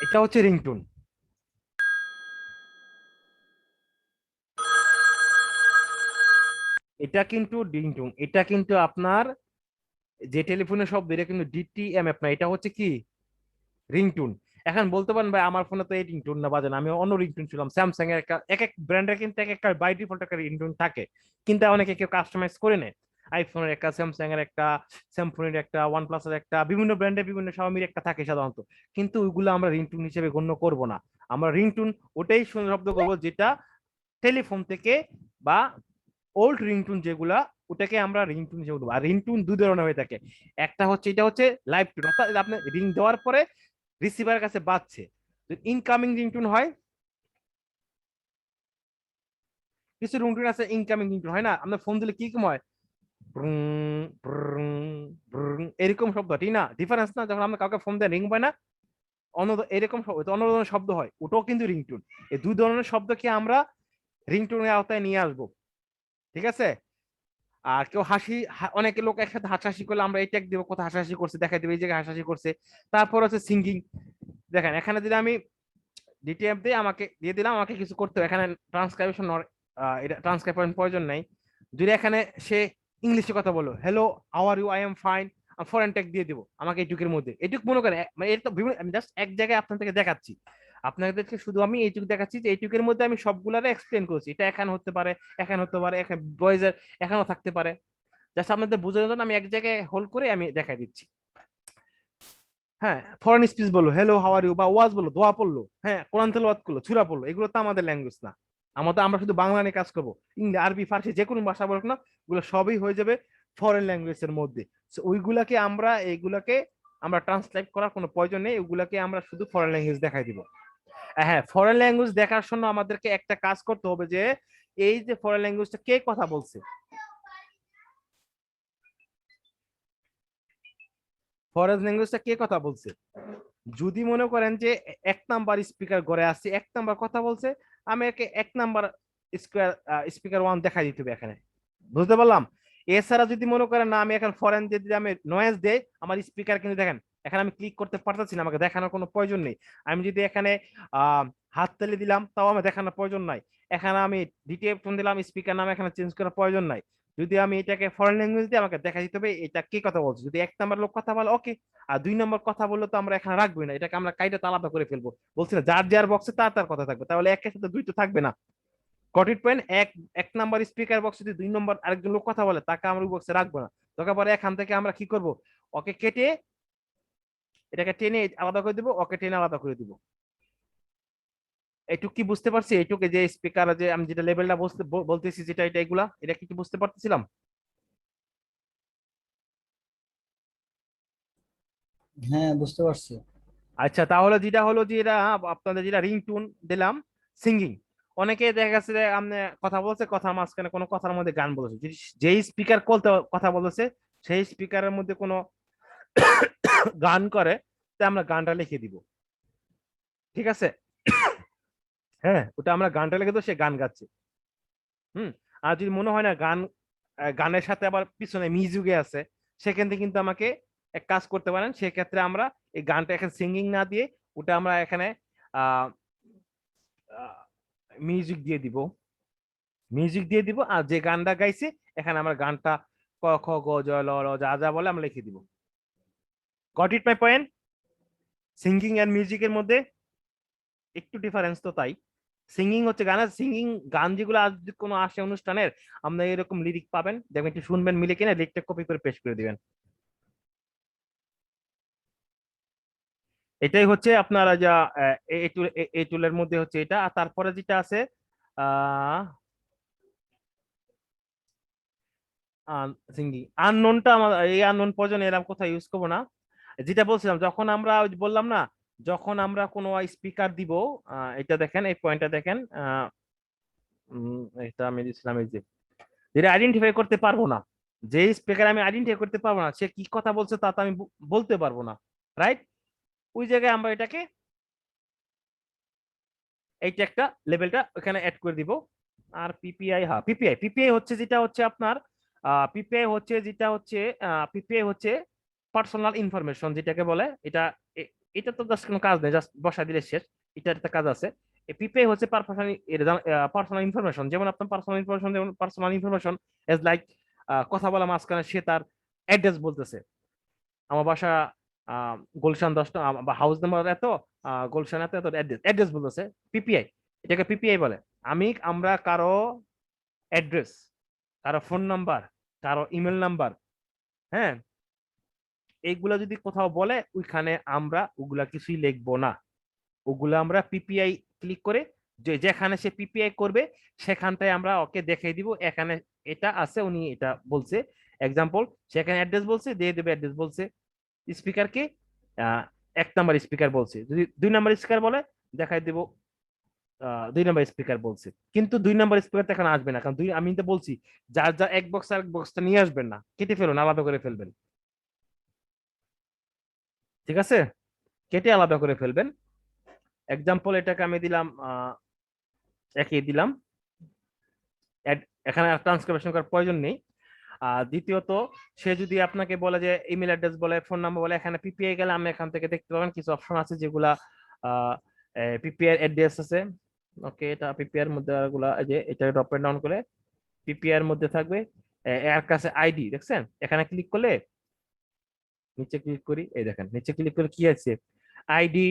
এটা হচ্ছে রিংটোন। এটা কিন্তু রিংটোন, এটা কিন্তু আপনার যে টেলিফোনের শব্দ এটা কিন্তু DTMF না, এটা হচ্ছে কি রিংটোন। এখন বলতে পারেন ভাই আমার ফোনে তো এই রিংটোন না বাজে না, আমি অন্য রিংটোন ছিলাম, স্যামসাং এর একটা, এক এক ব্র্যান্ডের কিন্তু এক একটা বাই ডিফল্ট একটা রিংটোন থাকে, কিন্তু অনেকে কেউ কাস্টমাইজ করে নেয়, আইফোনের একটা, স্যামসাং এর একটা, স্যামফোনের একটা, ওয়ান প্লাসের একটা, বিভিন্ন ব্র্যান্ডের বিভিন্ন শাওমির একটা থাকে সাধারণত, কিন্তু ওইগুলো আমরা রিংটোন হিসেবে গণ্য করব না। আমরা রিংটোন ওটাই শব্দ করবো যেটা টেলিফোন থেকে বা ওল্ড রিংটোন যেগুলা ওটাকে আমরা রিংটোন হিসেবে দেবো। আর রিংটোন দুই ধরনের হয়ে থাকে, একটা হচ্ছে এটা হচ্ছে লাইভ টোন, অর্থাৎ আপনি রিং দেওয়ার পরে রিসিভারের কাছে বাজছে। ইনকামিং রিংটোন হয়, কিছু রিংটোন আছে ইনকামিং রিংটোন হয় না, আমরা ফোন দিলে কি রকম হয়, ব্রুং, ব্রুং, ব্রুং, এরকম শব্দ, ঠিক না? ডিফারেন্স না, যখন আমরা কাউকে ফোন দিয়ে রিং পাই না, অন্য এরকম অন্য ধরনের শব্দ হয়, ওটাও কিন্তু রিংটোন। এই দুই ধরনের শব্দকে আমরা রিংটোনের আওতায় নিয়ে আসবো, ঠিক আছে? আর কেউ হাসি, অনেকে লোক একসাথে হাসাহাসি করলে আমরা এই ট্যাগ দিব, কোথায় হাসাহাসি করছে দেখাই দেবো, এই জায়গায় হাসাহাসি করছে। তারপর হচ্ছে সিঙ্গিং, দেখেন এখানে যদি আমি ডিটিএফ দিয়ে আমাকে দিয়ে দিলাম, আমাকে কিছু করতে হবে, এখানে ট্রান্সক্রিপশন এটা ট্রান্সক্রিপশন প্রয়োজন নাই। যদি এখানে সে ইংলিশে কথা বলো, hello how are you, I am fine, foreign tag দিয়ে দিব আমাকে এইটুকের মধ্যে। এইটুক মনে করেন মানে এর তো বিভিন্ন, আমি জাস্ট এক জায়গায় আপনাদেরকে দেখাচ্ছি, আপনাদেরকে শুধু আমি এইটুক দেখাচ্ছি যে এইটুকের মধ্যে আমি সবগুলারে এক্সপ্লেন করছি, এটা এখানে হতে পারে, এখানে হতে পারে, এখানে বয়েজের এখানেও থাকতে পারে। জাস্ট আপনাদের বোঝানোর জন্য আমি এক জায়গায় হোল্ড করে আমি দেখাই দিচ্ছি। হ্যাঁ, ফরেন স্পিচ বললো, হ্যালো হাউ আর ইউ, বা ওয়াজ বললো, দোয়া পড়লো, হ্যাঁ কোরআন তেলাওয়াত করলো, সূরা পড়লো, এগুলো তো আমাদের ল্যাঙ্গুয়েজ না। আমরা শুধু বাংলা নিয়ে কাজ করবো, ইংরেজি, আরবি, ফার্সি, যে কোনো ভাষা বলুক না, ওগুলো সবই হয়ে যাবে ফরেন ল্যাঙ্গুয়েজ এর মধ্যে। ওইগুলাকে আমরা এইগুলাকে আমরা ট্রান্সলেট করার কোনো প্রয়োজন নেই, ওগুলাকে আমরা শুধু ফরেন ল্যাঙ্গুয়েজ দেখাই দিব। হ্যাঁ, ফরেন ল্যাঙ্গুয়েজ দেখার জন্য আমাদেরকে একটা কাজ করতে হবে, যে এই যে ফরেন ল্যাঙ্গুয়েজটা কে কথা বলছে, ফরেন ল্যাঙ্গুয়েজটা কে কথা বলছে। যদি মনে করেন যে এক নাম্বার স্পিকার ঘরে আসছে, এক নাম্বার কথা বলছে, আমি একে এক নাম্বার স্পিকার ওয়ান দেখা দিতে হবে এখানে, বুঝতে পারলাম? এছাড়া যদি মনে করেন না, আমি এখন ফরেন যদি আমি নয়েজ দেই, আমার স্পিকার কিন্তু দেখেন এখানে আমি ক্লিক করতে পারতেছি না, আমাকে দেখানোর কোনো প্রয়োজন নেই। আমি যদি এখানে হাত তালি দিলাম, তাও আমার দেখানোর প্রয়োজন নাই। এখানে আমি ডিটিএফ ফোন দিলাম, স্পিকার নাম এখানে চেঞ্জ করার প্রয়োজন নাই। যদি আমি এটাকে ফরেন ল্যাঙ্গুয়েজ দিয়ে, আমাকে দেখা দিতে হবে এটা কে কথা বলছে। যদি এক নাম্বার লোক কথা বলে ওকে, আর দুই নম্বর কথা বললে তো আমরা এখানে রাখবোই না, এটাকে আমরা কাইটা আলাদা করে ফেলবো। বলছি না, যার যার বক্সে তার তার কথা থাকবে, তাহলে একের সাথে দুই তো থাকবে না। Got it point? এক নাম্বার স্পিকার বক্সে যদি দুই নম্বর আরেকজন লোক কথা বলে, তাকে আমরা ওই বক্সে রাখবো না। দরকার পরে এখান থেকে আমরা কি করব, ওকে কেটে এটাকে টেনে আলাদা করে দিব, ওকে টেনে আলাদা করে দিব। এইটুক কি বুঝতে পারছি? এইটুকে যে স্পিকার, যে আমি যেটা লেভেলটা বলতেছি, যেটা এটা এগুলা, এটা কি বুঝতে পারতেছিলাম? হ্যাঁ, বুঝতে পারছি। আচ্ছা, তাহলে যেটা হলো যে এটা আপনাদের যেটা রিংটোন দিলাম, সিঙ্গিং, অনেকে দেখা গেছে যে আপনি কথা বলছে, কথার মাঝখানে কোনো কথার মধ্যে গান বলেছে, যেই স্পিকার কথা বলেছে সেই স্পিকারের মধ্যে কোনো গান করে, তাই আমরা গানটা লিখে দিব, ঠিক আছে? হ্যাঁ, ওটা আমরা গানটা লিখে দেবো, সে গান গাচ্ছে। আর যদি মনে হয় না গানের সাথে আবার পিছনে মিউজিকে আছে, সেখান থেকে কিন্তু আমাকে এক কাজ করতে পারেন, সেক্ষেত্রে আমরা এই গানটা এখানে সিঙ্গিং না দিয়ে, ওটা আমরা এখানে আহ মিউজিক দিয়ে দিব, আর যে গানটা গাইছে এখানে আমরা গানটা ক খ গ জ ল র যা যা বলে আমরা লিখে দিব। Got it my point? Singing and মিউজিকের মধ্যে একটু ডিফারেন্স তো তাই। সিঙ্গিং হচ্ছে গান যেগুলো আজ কোনো আসে অনুষ্ঠানের, আমরা এরকম লিরিক পাবেন, দেখবেন একটু শুনবেন, মিলে কিনা লিরিকটা কপি করে পেস্ট করে দিবেন। এটাই হচ্ছে আপনারা যা এই টুলের মধ্যে হচ্ছে এটা। আর তারপরে যেটা আছে আহ সিঙ্গিং আননোনটা, আমার এই আননোন পর্যন্ত এরকম কোথাও ইউজ করবো না। যেটা বলছিলাম, যখন আমরা বললাম না, যখন আমরা কোনো স্পিকার দিব, এটা দেখেন, এই পয়েন্টটা দেখেন, এটা আমি দিচ্ছিলাম, এই যে যেটা আইডেন্টিফাই করতে পারবো না, যে স্পিকার আমি আইডেন্টিফাই করতে পারবো না, সে কি কথা বলছে তা তো আমি বলতে পারবো না, রাইট? ওই জায়গায় আমরা এটাকে এইটা একটা লেভেলটা ওখানে অ্যাড করে দিব। আর পিপিআই, হ্যাঁ পিপিআই হচ্ছে যেটা হচ্ছে আপনার পিপিআই হচ্ছে পার্সোনাল ইনফরমেশন যেটাকে বলে। এটা তো জাস্ট কোনো কাজ নেই, জাস্ট বসা দিলে শেষ। এটার একটা কাজ আছে। পিপিআই হচ্ছে পার্সোনাল ইনফরমেশন, যেমন আপনার পার্সোনাল ইনফরমেশন এজ লাইক, কথা বলা মাঝখানে সে তার অ্যাড্রেস বলতেছে, আমার বাসা গুলশান 10 বা হাউস নাম্বার এত, গুলশান এত এত, অ্যাড্রেস বলতেছে, পিপিআই, এটাকে পিপিআই বলে। আমরা কারো অ্যাড্রেস, কারো ফোন নাম্বার, কারো ইমেল নাম্বার, হ্যাঁ, এইগুলা যদি কোথাও বলে, ওইখানে আমরা ওগুলা কিছুই লিখবো না, ওগুলা আমরা পিপিআই ক্লিক করে যেখানে সে পিপিআই করবে সেখানটায় আমরা ওকে দেখিয়ে দিব এখানে এটা আছে, উনি এটা বলছে। এক্সাম্পল, সেখানে অ্যাড্রেস বলছে, দিয়ে দেবে অ্যাড্রেস বলছে। স্পিকারকে 1 নাম্বার স্পিকার বলছে, যদি 2 নাম্বার স্পিকার বলে দেখাই দিব 2 নাম্বার স্পিকার বলছে। কিন্তু 2 নাম্বার স্পিকার এখানে আসবে না, কারণ আমি তো বলছি যার যা এক বক্স আর এক বক্সটা নিয়ে আসবেন না, কেটে ফেলুন, আলাদা করে ফেলবেন। ঠিক আছে, কেটে আলাদা করে ফেলবেন। এক্সাম্পল এটাকে আমি দিলাম একই দিলাম, এখানে ট্রান্সক্রিপশন করার প্রয়োজন নেই। আর দ্বিতীয়ত, সে যদি আপনাকে বলে যে ইমেল অ্যাড্রেস বলে, ফোন নাম্বার বলে, এখানে পিপিআই গেলে আমি এখান থেকে দেখতে পাবেন কিছু অপশন আছে যেগুলা পিপিআই অ্যাড্রেস আছে। ওকে, এটা পিপিআই এর মধ্যে গুলা, যে এটা ড্রপ ডাউন করে পিপিআই এর মধ্যে থাকবে। এর কাছে আইডি দেখছেন, এখানে ক্লিক করলে, নিচে ক্লিক করি, এই দেখেন নিচে ক্লিক করে কি আছে, আইডি।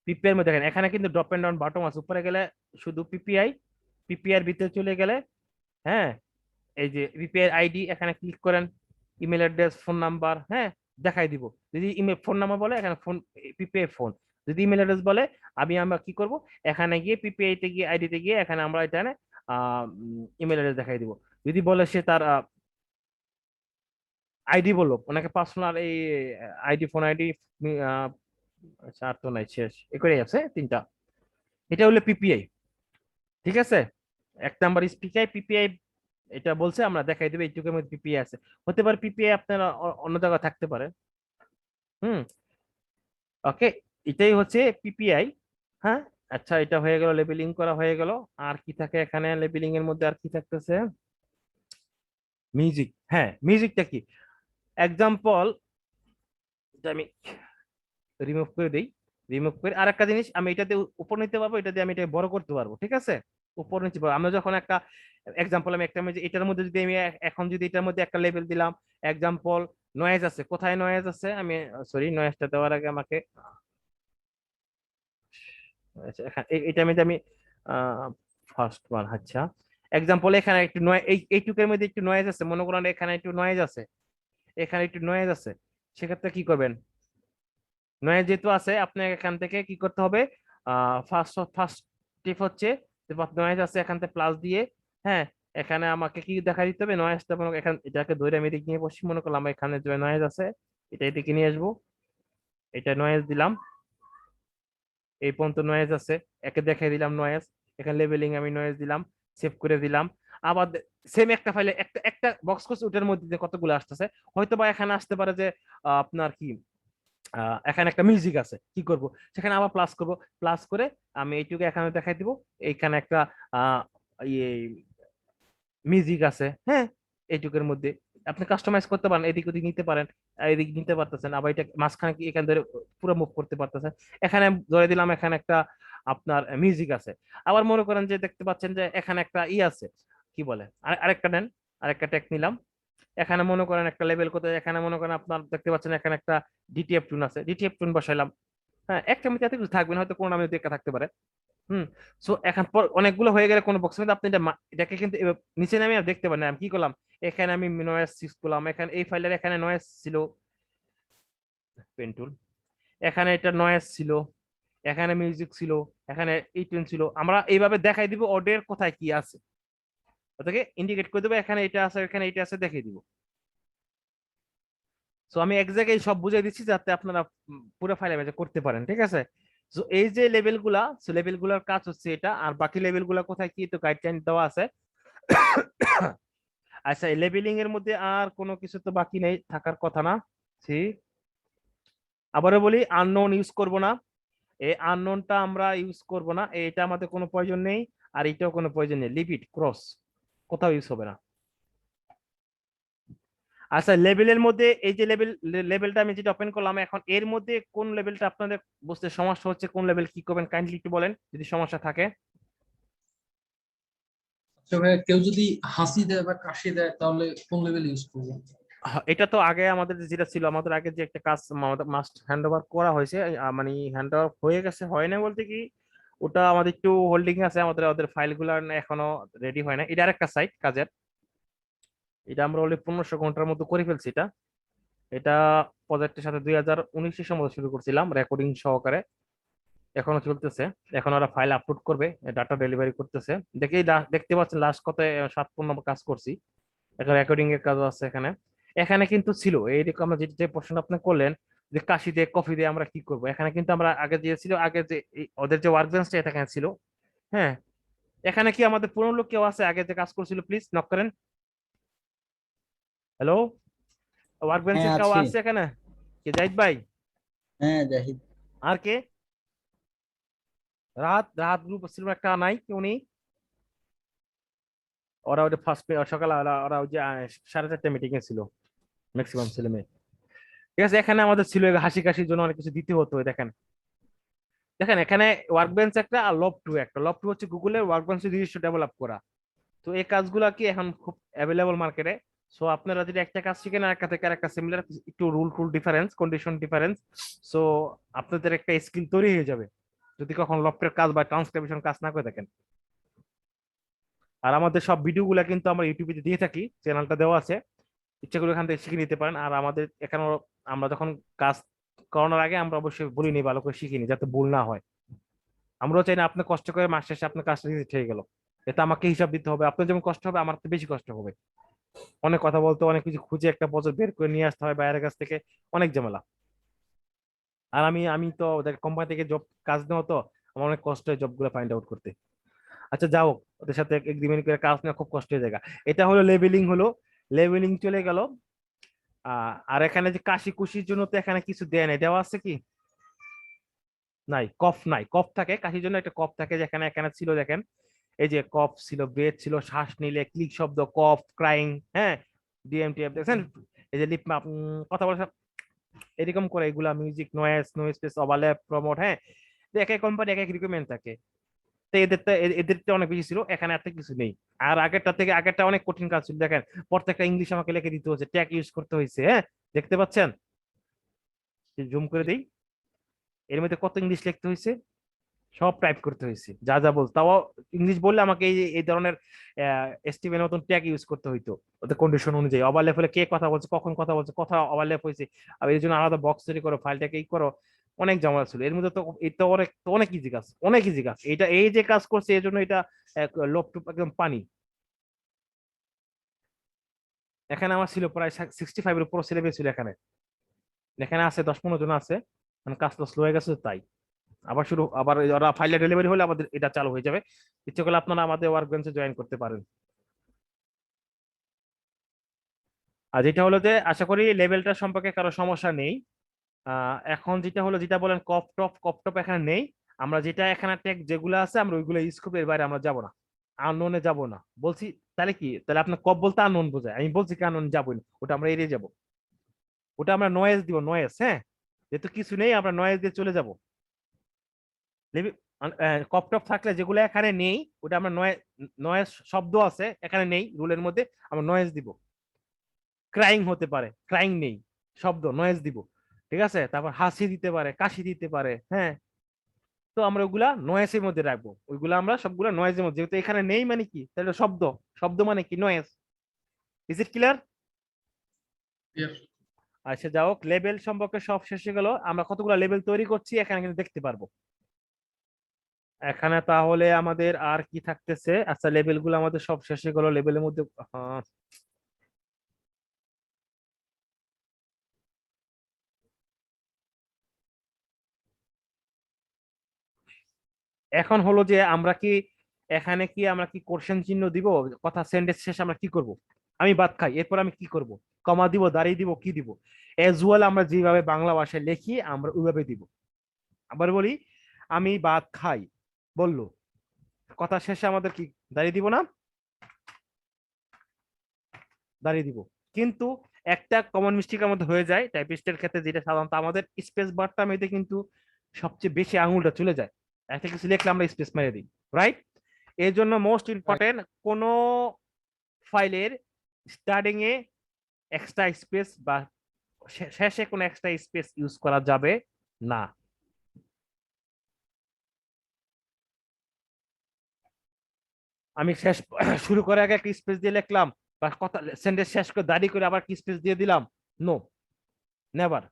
পিপিআই এর মধ্যে দেখেন এখানে কিন্তু ড্রপ ডাউন বাটন আছে, উপরে গেলে শুধু পিপিআই, পিপিআই এর ভিতরে চলে গেলে, হ্যাঁ, এই যে পিপিআই আইডি, এখানে ক্লিক করেন, ইমেল অ্যাড্রেস, ফোন নাম্বার, হ্যাঁ, দেখাই দিব। যদি ইমেল ফোন নাম্বার বলে এখানে ফোন, পিপিআই ফোন। যদি ইমেল অ্যাড্রেস বলে, আমরা কি করব, এখানে গিয়ে পিপিআই তে গিয়ে আইডি তে গিয়ে এখানে আমরা এটা ইমেল অ্যাড্রেস দেখাই দিব। যদি বলে সে তার আইডি বললো, ওনাকে পার্সোনাল এই আইডি, ফোন আইডি, আচ্ছা আর তো নাই, শেষ, এগুলোই আছে 3টা। এটা হলো পিপিআই। ঠিক আছে, 1 নাম্বার স্পিকার পিপিআই এটা বলছে, আমরা দেখাই দেবো এইটুকুর মধ্যে পিপিআই আছে। হতে পারে পিপিআই আপনার অন্য জায়গায় থাকতে পারে। হুম, ওকে, এটাই হচ্ছে পিপিআই। হ্যাঁ, আচ্ছা, এটা হয়ে গেল, লেবেলিং করা হয়ে গেল। আর কি থাকে এখানে লেবেলিং এর মধ্যে, আর কি থাকতেছে, মিউজিক। হ্যাঁ, মিউজিকটা কি, এক্সাম্পল, এটা আমি রিমুভ করে দিই। রিমুভ করে আরেকটা জিনিস, আমি এটাতে উপর নিতে পারবো, এটা দিয়ে আমি এটা বড় করতে পারবো। ঠিক আছে, উপর নিতে পারবো। আমরা যখন একটা এক্সাম্পল, আমি একটা এটার মধ্যে যদি আমি এখন যদি এটার মধ্যে একটা লেভেল দিলাম, এক্সাম্পল নয়েজ আছে, কোথায় নয়েজ আছে, আমি সরি, নয়েজটা দেওয়ার আগে আমাকে আচ্ছা, এটা মধ্যে আমি ফার্স্ট ওয়ান, আচ্ছা, এক্সাম্পল এখানে একটু নয়, এইটুকের মধ্যে একটু নয়েজ আছে, মনে করেন এখানে একটু নয়েজ আছে, এখানে একটু নয়েজ আছে, সেক্ষেত্রে কি করবেন, নয়েজ যেহেতু আছে, আপনাকে এখান থেকে কি করতে হবে, ফার্স্ট ফার্স্ট টিপ হচ্ছে, নয়েজ আছে, এখান থেকে প্লাস দিয়ে, হ্যাঁ, এখানে আমাকে কি দেখা দিতে হবে, নয়েজটা মনে এখানে, এটাকে ধরে আমি এদিকে নিয়ে বসি, মনে করলাম এখানে যে নয়েজ আছে, এটা এদিকে নিয়ে আসবো, এটা নয়েজ দিলাম, এই পর্যন্ত নয়েজ আছে, একে দেখাই দিলাম নয়েজ, এখানে লেবেলিং আমি নয়েজ দিলাম, সেভ করে দিলাম। আবার সেম একটা ফাইলে একটা একটা বক্স করছে, ওটার মধ্যে যে কতগুলো আসতেছে, হয়তো বা এখানে আসতে পারে যে আপনার কি, এখানে একটা মিউজিক আছে, কি করব, সেখানে আবার প্লাস করব, প্লাস করে আমি এইটুকু এখানে দেখাই দিব, এইখানে একটা ইয়ে মিউজিক আছে, হ্যাঁ, এইটুকুর মধ্যে আপনি কাস্টমাইজ করতে পারেন, এদিক ওদিক নিতে পারেন, এদিক নিতে পারতেছেন, আবার এটা মাঝখানে কি এখান ধরে পুরো মুভ করতে পারতেছেন। এখানে ধরে দিলাম এখানে একটা আপনার মিউজিক আছে। আবার মনে করেন যে দেখতে পাচ্ছেন যে এখানে একটা আছে, কি বলে, আরেকটা নেন, আরেকটা ট্যাগ নিলাম, এখানে মনে করেন একটা লেভেল কোথায়, এখানে মনে করেন আপনার দেখতে পাচ্ছেন এখানে একটা ডিটিএফ টুন আছে, ডিটিএফ টুন বসাইলাম। হ্যাঁ, একটা মধ্যে এত কিছু থাকবে না, হয়তো কোনো নামে দেখা থাকতে পারে। হুম, সো এখন অনেকগুলো হয়ে গেলে কোনো বক্সের মধ্যে আপনি এটাকে কিন্তু নিচে নামে আর দেখতে পারেন না। আমি কি করলাম, এখানে আমি নয়েজ সিক্স করলাম, এখানে এই ফাইলের এখানে নয়েজ ছিল, পেন টুল, এখানে এটা নয়েজ ছিল, এখানে মিউজিক ছিল, এখানে এই টুন ছিল, আমরা এইভাবে দেখাই দিব অর্ডার কোথায় কি আছে, ওটাকে ইন্ডিকেট করে দেবো, এখানে এটা আছে, এখানে এটা আছে, দেখিয়ে দিব। সো আমি এক জায়গায় সব বুঝাই দিচ্ছি যাতে আপনারা পুরো ফাইলে ম্যাচ করতে পারেন। ঠিক আছে, সো এই যে লেভেল গুলা, সো লেভেল গুলার কাজ হচ্ছে এটা, আর বাকি লেভেল গুলা কোথায় কি, তো গাইডলাইন দেওয়া আছে। আচ্ছা, এই লেবেলিং এর মধ্যে আর কোনো কিছু তো বাকি নেই, থাকার কথা না। সি, আবারও বলি, আননোন ইউজ করব না, এই আননোনটা আমরা ইউজ করব না, এটা আমাদের কোনো প্রয়োজন নেই, আর এটাও কোনো প্রয়োজন নেই, লিভ ইট, ক্রস, কোথাও ইউজ হবে না। আচ্ছা, লেভেলের মধ্যে এই যে লেভেলটা আমি যেটা ওপেন করলাম, এখন এর মধ্যে কোন লেভেলটা আপনাদের বুঝতে সমস্যা হচ্ছে, কোন লেভেল কি করবেন, কাইন্ডলি একটু বলেন যদি সমস্যা থাকে। আচ্ছা ভাইয়া, কেউ যদি হাসি দেয় বা কাশি দেয় তাহলে কোন লেভেল ইউজ করবো? এটা তো আগে আমাদের যেটা ছিল, আমাদের আগে যে একটা কাজ আমাদের মাস্ট হ্যান্ড ওভার করা হয়েছে, মানে হ্যান্ড ওভার হয়ে গেছে, হয় না বলতে কি, ওটা আমাদের একটু হোল্ডিং আছে, আমাদের ওদের ফাইলগুলো এখনো রেডি হয় না। এটা আরেকটা সাইট কাজের, এটা আমরা অলরেডি 1500 ঘন্টার মতো করে ফেলছি। এটা এটা প্রজেক্টের সাথে 2019-এর সময় শুরু করছিলাম রেকর্ডিং সহকারে। এখনো চলতেছে, এখন ওরা ফাইল আপলোড করবে, ডাটা ডেলিভারি করতেছে। দেখতে পাচ্ছেন লাস্ট কত 7 নম্বর কাজ করছি। এখন রেকর্ডিং এর কাজ আছে এখানে। এখানে কিন্তু ছিল এইরকম, আমরা যে প্রশ্ন আপনি করলেন যে কাশি দিয়ে কফি দিয়ে আমরা কি করব, এখানে কিন্তু আমরা আগে দিয়েছিল, আগে যে ওদের যে ওয়ার্ক বেঞ্চটা এটা এখানে ছিল। হ্যাঁ, এখানে কি আমাদের পুরনো লোক কেউ আছে আগে যে কাজ করছিল? প্লিজ নক করেন। হ্যালো, ওয়ার্ক হ্যাঁ বেঞ্চের কেউ আছি। আছে এখানে? কে, জাহিদ ভাই? হ্যাঁ জাহিদ। আর কে? রাত রাত গ্রুপ ছিল একটা, নাই কেউ নেই? ওরা ওই ফার্স্ট সকালে ওরা ওই যে 4:30 মিটিং এ ছিল ম্যাক্সিমাম ছেলে মেয়ে। ঠিক আছে, এখানে আমাদের ছিল হাসি কাশির জন্য অনেক কিছু দিতে হতো। দেখেন দেখেন এখানে ওয়ার্ক বেঞ্চ একটা আর লব টু একটা। লব টু হচ্ছে গুগলের ওয়ার্ক বেঞ্চ নিজস্ব ডেভেলপ করা। তো এই কাজগুলা কি এখন খুব অ্যাভেলেবল মার্কেটে। সো আপনারা যদি একটা কাজ শিখেন আর একটা থেকে আর একটা সিমিলার, একটু rule difference, condition difference, so আপনাদের একটা স্কিল তৈরি হয়ে যাবে যদি কখন লফটের কাজ বা ট্রান্সক্রিপশন কাজ না করে দেখেন। আর আমাদের সব ভিডিওগুলো কিন্তু আমরা ইউটিউবে দিয়ে থাকি, চ্যানেলটা দেওয়া আছে, ইচ্ছা করে এখান থেকে শিখে নিতে পারেন। আর আমাদের এখানে আমরা যখন কাজ করানোর আগে আমরা অবশ্যই বলিনি, ভালো করে শিখিনি যাতে ভুল না হয়। আমরাও চাই না আপনি কষ্ট করে মাস শেষে আপনার কাজটা দিতে ঠিক গেল, এতে আমাকে হিসাব দিতে হবে। আপনার যেমন কষ্ট হবে আমার তো বেশি কষ্ট হবে, অনেক কথা বলতে, অনেক কিছু খুঁজে একটা প্রজেক্ট বের করে নিয়ে আসতে হয় বাইরের কাছ থেকে, অনেক ঝামেলা। আর আমি আমি তো ওদের কোম্পানি থেকে জব কাজ নেওয়া, তো আমার অনেক কষ্ট হয় জব গুলো ফাইন্ড আউট করতে। আচ্ছা যাও, ওদের সাথে এগ্রিমেন্ট করে কাজ নেওয়া খুব কষ্টের জায়গা। এটা হলো লেভেলিং, হলো লেভেলিং চলে গেল। আর এখানে যে কাশি কুশির জন্য তো এখানে কিছু দেয় নাই, দেওয়া আছে কি? নাই, কফ নাই। কফ থাকে কাশির জন্য, একটা কফ থাকে যেখানে এখানে ছিল দেখেন, এই যে কফ ছিল, ব্রেথ ছিল, শ্বাস নিলে ক্লিক শব্দ, কফ, ক্রাইং, হ্যাঁ, ডিএমটিএফ দেখছেন, এই যে লিপ মাপ, কথা বলা, এরকম করে এগুলা, music, noise, noise space, overlap, promote, হ্যাঁ। তো এক এক কোম্পানি এক এক রিকোয়ারমেন্ট থাকে। তো এদেরটা অনেক বেশি ছিল, এখানে এত কিছু নেই। আর আগেরটা থেকে আগেরটা অনেক কঠিন কাজ ছিল দেখেন, প্রত্যেকটা ইংলিশ আমাকে লিখে দিতে হচ্ছে, ট্যাগ ইউজ করতে হয়েছে, হ্যাঁ। দেখতে পাচ্ছেন, জুম করে দেই, এর মধ্যে কত ইংলিশ লিখতে হয়েছে, সব টাইপ করতে হয়েছে, যা যা বল, তাও ইংলিশ বললে আমাকে এই ধরনের এসটিএমএল মতন ট্যাগ ইউজ করতে হইতো, ওদের কন্ডিশন অনুযায়ী। ওভারল্যাপ হলে কে কথা বলছে, কখন কথা বলছে, কথা ওভারল্যাপ হয়েছে, আর এর জন্য আলাদা বক্স তৈরি করো, ফাইলটাকে ই করো, অনেক ঝামেলা ছিল এর মধ্যে। তো এটা অনেক ইজি কাজ, অনেক ইজি কাজ এটা। এই যে কাজ করছে এর জন্য এটা লোক টুপ একদম পানি। এখানে আমার ছিল প্রায় 65-এর উপর সিলেবাস ছিল এখানে। এখানে আছে 10-15 জন আছে, মানে কাজটা স্লো হয়ে গেছে তাই। আবার ওরা ফাইলে ডেলিভারি হলে আমাদের এটা চালু হয়ে যাবে। ইচ্ছে করলে আপনারা আমাদের ওয়ার্ক বেঞ্চে জয়েন করতে পারেন। আর যেটা হলো যে আশা করি লেভেলটা সম্পর্কে কারো সমস্যা নেই। এখন যেটা হলো, যেটা বলেন কপ টপ এখানে নেই। আমরা যেটা এখানে ট্যাগ যেগুলো আছে আমরা ওইগুলো ইউজ করবো, এর বাইরে আমরা যাবো না, আননোনে যাব না বলছি। তাহলে কি, তাহলে আপনার কপ বলতে আননোন বোঝায়, আমি বলছি কি আননোন যাবোই না, ওটা আমরা এড়িয়ে যাবো। ওটা আমরা নয়েজ দিব, নয়েজ, হ্যাঁ, যেহেতু কিছু নেই আমরা নয়েজ দিয়ে চলে যাবো। কপ টপ থাকলে যেগুলো এখানে নেই, ওটা আমরা নয়েজ শব্দ আছে এখানে নেই রুলের মধ্যে, আমরা নয়েজ দিব। ক্রাইং হতে পারে, ক্রাইং নেই, শব্দ নয়েজ দিব, ঠিক আছে। তারপর হাসি দিতে পারে, কাশি দিতে পারে, হ্যাঁ। তো আমরা ওগুলা নয়েজের মধ্যে রাখবো, ওইগুলা আমরা সবগুলা নয়েজের মধ্যে, যেহেতু এখানে নেই মানে কি, তাহলে শব্দ, শব্দ মানে কি, noise. Is it clear? Clear? আচ্ছা যাই হোক, লেভেল সম্পর্কে সব শেষে গেল। আমরা কতগুলো লেভেল তৈরি করছি এখানে কিন্তু দেখতে পারবো। এখানে তাহলে আমাদের আর কি থাকতেছে? আচ্ছা, লেভেল গুলো আমাদের সব শেষে গেল। লেভেলের মধ্যে এখন হলো যে আমরা কি এখানে কি আমরা কি কোশ্চেন চিহ্ন দিব, কথা সেন্টেন্স শেষে আমরা কি করব? আমি ভাত খাই, এরপর আমি কি করব? কমা দিব, দাঁড়িয়ে দিব, কি দিব? এজ ওয়েল আমরা যেভাবে বাংলা ভাষায় লিখি আমরা ওইভাবে দিব। আবার বলি, আমি ভাত খাই বললো, কথা শেষে আমাদের কি দাঁড়িয়ে দিব না? দাঁড়িয়ে দিব। কিন্তু একটা কমন মিস্টেক আমাদের হয়ে যায় টাইপিস্টের ক্ষেত্রে, যেটা সাধারণত আমাদের স্পেস বারটা মেয়েতে কিন্তু সবচেয়ে বেশি আঙুলটা চলে যায়, একটা কিছু লিখলে আমরা স্পেস মেরে দিই, রাইট? এর জন্য মোস্ট ইম্পর্টেন্ট, কোন ফাইলের স্টার্টিং এ এক্সট্রা স্পেস বা শেষে কোনো এক্সট্রা স্পেস ইউজ করা যাবে না। আমি শেষ শুরু করে আগে একটা স্পেস দিয়ে লিখলাম, বা কথা সেন্টেন্স শেষ করে দাঁড়িয়ে করে আবার কি স্পেস দিয়ে দিলাম, নো, নেভার।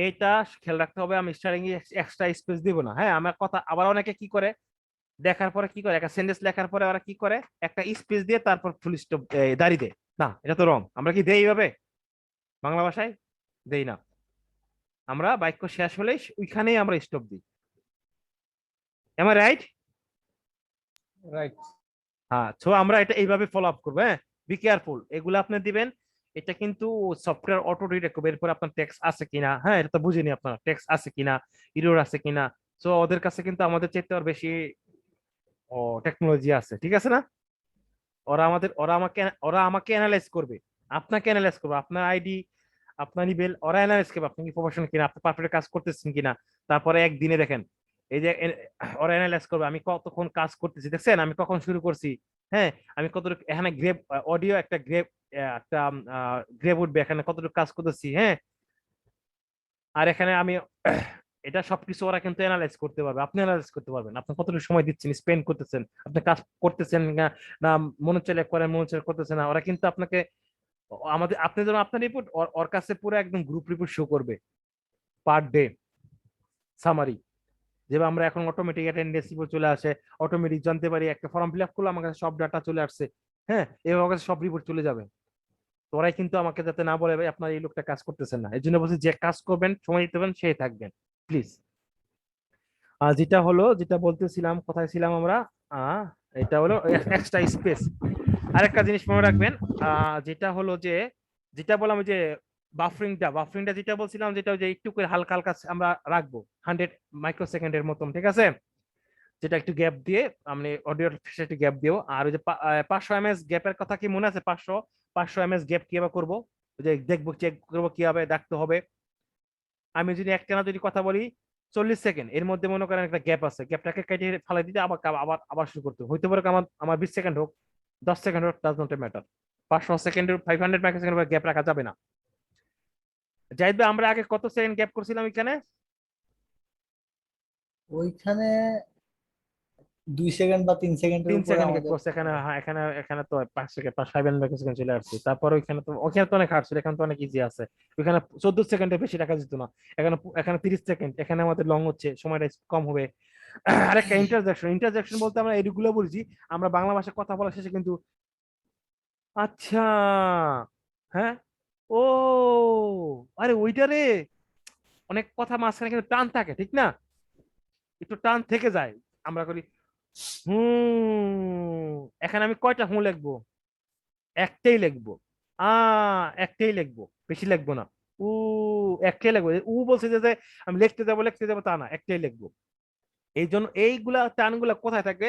এইটা খেয়াল রাখতে হবে, আমি স্টার্টিং এ এক্সট্রা স্পেস দিব না। হ্যাঁ, আমার কথা আবার অনেকে কি করে, দেখার পরে কি করে, একটা সেন্টেন্স লেখার পরে ওরা কি করে, একটা স্পেস দিয়ে তারপর ফুল স্টপ দাঁড়িয়ে দেয়। না, এটা তো রং। আমরা কি দেই এইভাবে বাংলা ভাষায়? দেই না। আমরা বাক্য শেষ হলেই ওইখানেই আমরা স্টপ দিই। Am I right? রাইট। হ্যাঁ, সো আমরা এটা এইভাবে ফলো আপ করবো। হ্যাঁ, বি কেয়ারফুল, এগুলো আপনি দিবেন। এটা কিন্তু সফটওয়্যার অটো রিডাক্ট করবে, এরপর আপনার টেক্সট আছে কিনা, হ্যাঁ এটা তো বুঝিনি আপনার টেক্সট আছে কিনা, ইরর আছে কিনা। সো ওদের কাছে কিন্তু আমাদের চাইতে আর বেশি টেকনোলজি আছে, ঠিক আছে না? ওরা আমাকে অ্যানালাইজ করবে, আপনাকে অ্যানালাইজ করবে, আপনার আইডি, আপনার ইমেল, ওরা অ্যানালাইজ করবে আপনি কি প্রফেশনাল কিনা, আপনি পারফেক্ট কাজ করতেছেন কিনা। তারপরে একদিনে দেখেন, এই যে ওরা অ্যানালাইজ করবে আমি কতক্ষণ কাজ করতেছি, দেখছেন আমি কখন শুরু করছি। হ্যাঁ, আমি কতটুকু এখানে গ্রেপ অডিও, একটা গ্রেপ উঠবে এখানে কতটুকু কাজ করতেছি। হ্যাঁ, আর এখানে আমি এটা সবকিছু ওরা কিন্তু অ্যানালাইজ করতে পারবে, আপনি অ্যানালাইজ করতে পারবেন আপনি কতটুকু সময় দিচ্ছেন, স্পেন্ড করতেছেন, আপনি কাজ করতেছেন না, না মনে চলে করেন, মনে চলে করতেছেন না। ওরা কিন্তু আপনাকে আপনি যেন আপনার রিপোর্ট ওর কাছে পুরো একদম গ্রুপ রিপোর্ট শো করবে, পার ডে সামারি। যেভাবে আমরা এখন অটোমেটিক অ্যাটেন্ডেন্স রিপোর্ট চলে আসে, অটোমেটিক জানতে পারি, একটা ফর্ম ফিল আপ করলে আমার কাছে সব ডাটা চলে আসছে। হ্যাঁ, এভাবে আমার কাছে সব রিপোর্ট চলে যাবে। তো ওরাই কিন্তু আমাকে যাতে না বলে ভাই আপনার এই লোকটা কাজ করতেছেন না, এই জন্য বলছি যে কাজ করবেন, সময় দিতে পারেন, সেই থাকবেন প্লিজ। আর যেটা বলতেছিলাম, কোথায় ছিলাম আমরা? আহ এটা হলো এক্সট্রা স্পেস। আরেকটা জিনিস মনে রাখবেন, যেটা হলো যে, যেটা বললাম যে বাফারিংটা যেটা বলছিলাম, যেটা যে একটু করে হালকা হালকা আমরা রাখবো 100 মাইক্রোসেকেন্ডের মতন, ঠিক আছে? যেটা একটু গ্যাপ দিয়ে, আমি অডিওর শেষে একটু গ্যাপ দিও। আর ওই যে 500 ms গ্যাপের কথা কি মনে আছে? 500 ms গ্যাপ কিভাবে করবো, ওই যে দেখবো, চেক করবো কিভাবে ডাকতে হবে। আমি যদি একটানা যদি কথা বলি 40 সেকেন্ড, এর মধ্যে মনে করেন একটা গ্যাপ আছে, গ্যাপটাকে কেটে ফেলে দিতে আবার আবার আবার শুরু করতে হইতে পারে। আমার 20 সেকেন্ড হোক, 10 সেকেন্ড হোক, ডাজ নট ম্যাটার। 500 সেকেন্ডের 500 মাইক্রোসেকেন্ড গ্যাপ রাখা যাবে না। জাহিদ ভাই, আমরা আগে কত সেকেন্ড গ্যাপ করছিলাম এখানে? ওইখানে 2 সেকেন্ড বা 3 সেকেন্ডের 3 উপরে সেকেন্ড গ্যাপ আমাদের করছে এখানে। হ্যাঁ, এখানে এখানে তো 5 সেকেন্ড, 5 মাইক্রোসেকেন্ড চলে আসছে। তারপর ওখানে তো অনেক হার্ড ছিল, এখানে তো অনেক ইজি আছে। ওখানে 14 সেকেন্ডের বেশি রাখা যেত না। এখানে এখানে 30 সেকেন্ড, এখানে আমাদের লং হচ্ছে, সময়টা কম হবে। আরেকটা ইন্টারজেকশন বলতে আমরা এগুলো বলছি, আমরা বাংলা ভাষায় কথা বলার শেষে কিন্তু আচ্ছা, হ্যাঁ, ও, আরে ওইটা রে, অনেক কথা মাঝখানে কিন্তু টান থাকে, ঠিক না? একটু টান থেকে যায়। আমরা করি এখানে আমি কয়টা হুঁ লিখবো? একটাই লিখবো। আ একটাই লিখবো, বেশি লিখবো না। উ একটাই লিখবো। বলছে যে আমি লিখতে যাবো তা না, একটাই লিখবো। এই জন্য এইগুলা টানগুলা কোথায় থাকবে?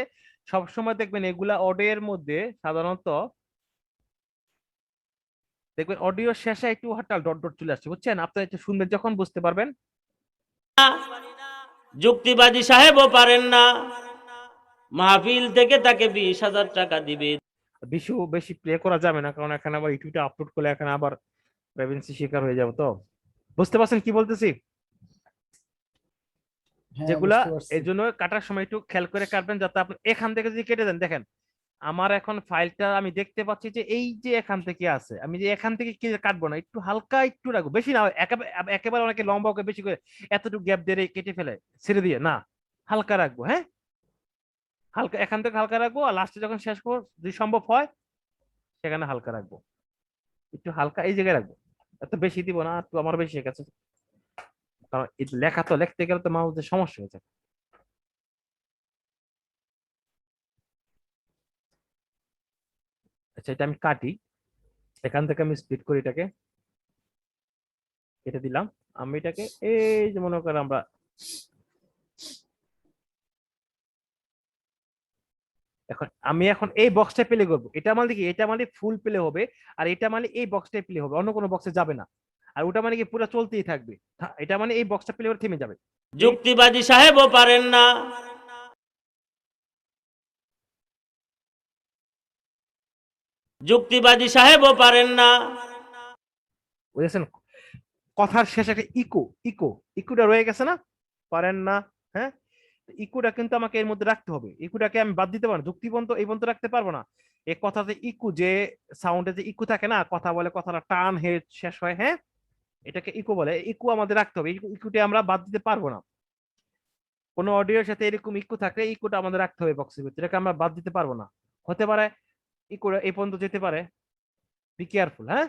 সবসময় দেখবেন এগুলা অডিওর মধ্যে সাধারণত দেখবেন অডিও শেষে একটু হঠাৎ ডট ডট চলে আসছে, বুঝছেন? আপনারা একটু শুনবেন, যখন বুঝতে পারবেন। যুক্তিবাদী সাহেবও পারেন না, মাহফিল থেকে তাকে 20,000 টাকা দিবে। বেশি বেশি প্লে করা যাবে না, কারণ এখানে আবার ইউটিউবে আপলোড করলে এখানে আবার প্রাইভেসি শিকার হয়ে যাবে। তো বুঝতে পারছেন কি বলতেছি? হ্যাঁ, যেগুলা বুঝতে পারছি। এই জন্য কাটার সময় একটু খেয়াল করে কাটবেন, যাতে আপনি এখান থেকে যদি কেটে দেন, দেখেন আমার এখন ফাইলটা আমি দেখতে পাচ্ছি যে এই যে এখান থেকে আছে, আমি যে এখান থেকে কি কাটবো না, একটু হালকা একটু রাখবো, বেশি না। একেবারে অনেকে লম্বা করে বেশি করে এতটুকু গ্যাপ দিয়ে কেটে ফেলে, ছেড়ে দিয়ে না, হালকা রাখবো। হ্যাঁ, হালকা এখান থেকে হালকা রাখবো, আর লাস্টে যখন শেষ করবো যদি সম্ভব হয় সেখানে হালকা রাখবো, একটু হালকা এই জায়গায় রাখবো। এত বেশি দিব না, তো আমার বেশি হয়ে গেছে, কারণ এই লেখা তো লিখতে গেলে তো মাউসের সমস্যা হয়ে যায়। আচ্ছা, এটা আমি কাটি, এখান থেকে আমি স্প্লিট করি, এটাকে কেটে দিলাম। আমি এটাকে এই যে মনে করেন আমরা এখন এই বক্সটা প্লে করবো, এটা মানে কি, এটা মানে ফুল প্লে হবে, আর এটা মানে এই বক্সটাই প্লে হবে, অন্য কোনো বক্সে যাবে না। আর ওটা মানে কি পুরো চলতেই থাকবে। এটা মানে এই বক্সটা প্লে করে থেমে যাবে। যুক্তিবাদী সাহেবও পারেন না, যুক্তিবাদী সাহেবও পারেন না। বুঝেছেন? কথার শেষে একটা ইকোটা রয়ে গেছে না, পারেন না। হ্যাঁ, ইকুটা কিন্তু আমাকে এর মধ্যে রাখতে হবে, ইকুটাকে আমি বাদ দিতে পারবো না, যুক্তি পর্যন্ত এই পর্যন্ত রাখতে পারবো না। এই কথাতে ইকু যে সাউন্ডে যে ইকু থাকে না, কথা বলে কথাটা টান হয়ে শেষ হয়। হ্যাঁ, এটাকে ইকো বলে। ইকো আমাদের রাখতে হবে, ইকোটা আমরা বাদ দিতে পারবো না। কোনো অডিওর সাথে এরকম ইকো থাকলে ইকোটা আমাদের রাখতে হবে বক্সের ভিতরে, এটাকে আমরা বাদ দিতে পারবো না। হতে পারে ইকো এই পর্যন্ত যেতে পারে, বি কেয়ারফুল। হ্যাঁ,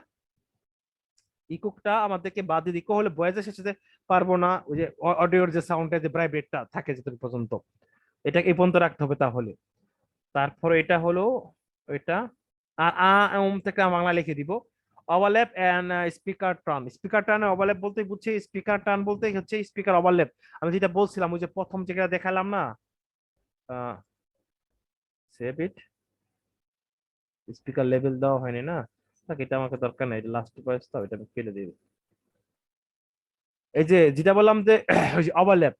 ইকোটা আমাদেরকে বাদ দিয়ে, ইকো হলে ভয়েসের সাথে পারবো না, ওই যে অডিওর যে সাউন্ডটা, যে ভাইব্রেটটা থাকে যেটুকু পর্যন্ত, এটাকে এই পর্যন্ত রাখতে হবে তাহলে। তারপরে এটা হলো এটা, আর থেকে বাংলা লিখে দিব। Overlap and speaker turn. Speaker turn overlap বলতে বুঝছি, স্পিকার টার্ন বলতে হচ্ছে স্পিকার ওভারল্যাপ। আমি যেটা বলছিলাম ওই যে প্রথম যেটা দেখালাম না, সেভ ইট, স্পিকার লেভেল দেওয়া হয়নি না, এটা আমাকে দরকার নাই, এটা লাস্ট ভয়েস তো, এটা আমি ফেলে দিই। এই যে যেটা বললাম যে ওভারল্যাপ,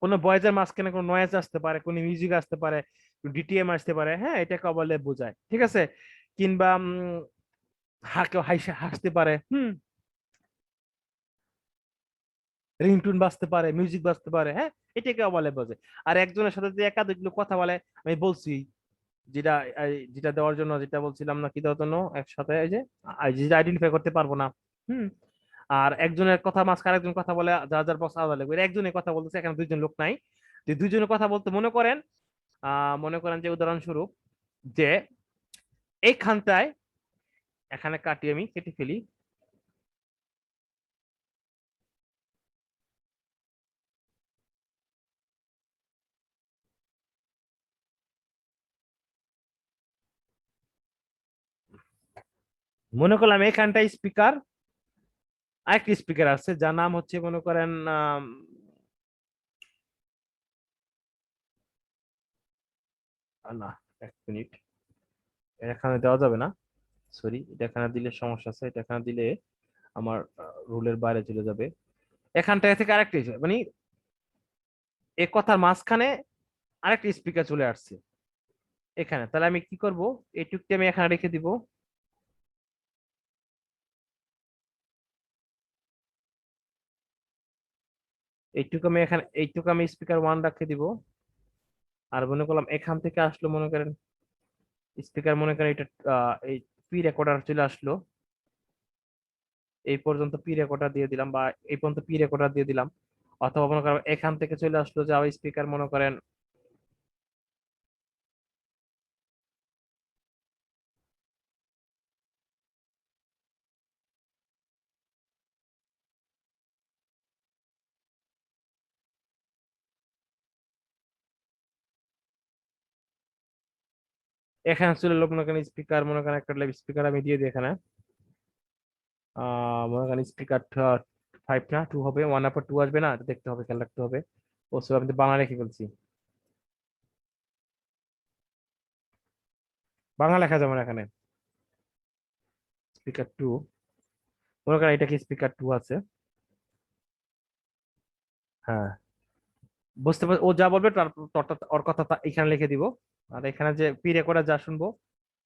কোনো ভয়েসের মাঝখানে কোনো নয়েজ আসতে পারে, কোনো মিউজিক আসতে পারে, ডিটিএম আসতে পারে, হ্যাঁ, এটাকে ওভারল্যাপ বোঝায়, ঠিক আছে। কিংবা কেউ হাসতে পারে, রিংটুন বাজতে পারে, মিউজিক বাজতে পারে, হ্যাঁ, এটাকে ওভারল্যাপ বোঝায়। আর একজনের সাথে যে একাধিক লোক কথা বলে, আমি বলছি যেটা যেটা দেওয়ার জন্য, যেটা বলছিলাম না কি দেওয়ার জন্য একসাথে, এই যে যেটা আইডেন্টিফাই করতে পারবো না। হুম। আর একজনের কথা মাঝখানে আরেকজন কথা বলে, যার যার বক্স আলাদা লাগবে। একজনের কথা বলতেছে, এখানে দুইজন লোক নাই, যে দুইজনের কথা বলতে মনে করেন যে উদাহরণস্বরূপ যে এইখানটায়, এখানে কাটি, আমি কেটে ফেলি। মনে করলাম এখানটায় স্পিকার, আরেকটি স্পিকার আছে যার নাম হচ্ছে মনে করেন না, এক মিনিট, এখানে দেওয়া যাবে না, সরি, এটা এখানে দিলে সমস্যা আছে, এটা এখানে দিলে আমার রুলের বাইরে চলে যাবে। এখানটা থেকে আরেকটি, মানে এই কথার মাঝখানে আরেকটি স্পিকার চলে আসছে এখানে, তাহলে আমি কি করব, এইটুকু আমি এখানে রেখে দিব। এইটুকু আমি স্পিকার ওয়ান রাখে দিব। আর মনে করলাম এখান থেকে আসলো, মনে করেন স্পিকার, মনে করেন এটা এই পি রেকর্ডার চলে আসলো, এই পর্যন্ত পি রেকর্ডার দিয়ে দিলাম, বা এই পর্যন্ত পি রেকর্ডার দিয়ে দিলাম। অথবা মনে করেন এখান থেকে চলে আসলো যে স্পিকার, মনে করেন এখানে চলে এলো, মনে করেন স্পিকার, মনে করেন একটা স্পিকার আমি দিয়ে দিই এখানে। মনে করেন স্পিকার 5 না 2 হবে, 1/2 আসবে না, এটা দেখতে হবে, খেয়াল রাখতে হবে। ও সব আমি তো বাংলা রেখে ফেলছি, বাংলা লেখা যেমন এখানে স্পিকার 2, মনে করেন এটা কি স্পিকার 2 আছে। হ্যাঁ, বুঝতে পার, ও যা বলবে ওর কথা এখানে লিখে দিব। আর এখানে যে পি রেকর্ডার যা শুনবো,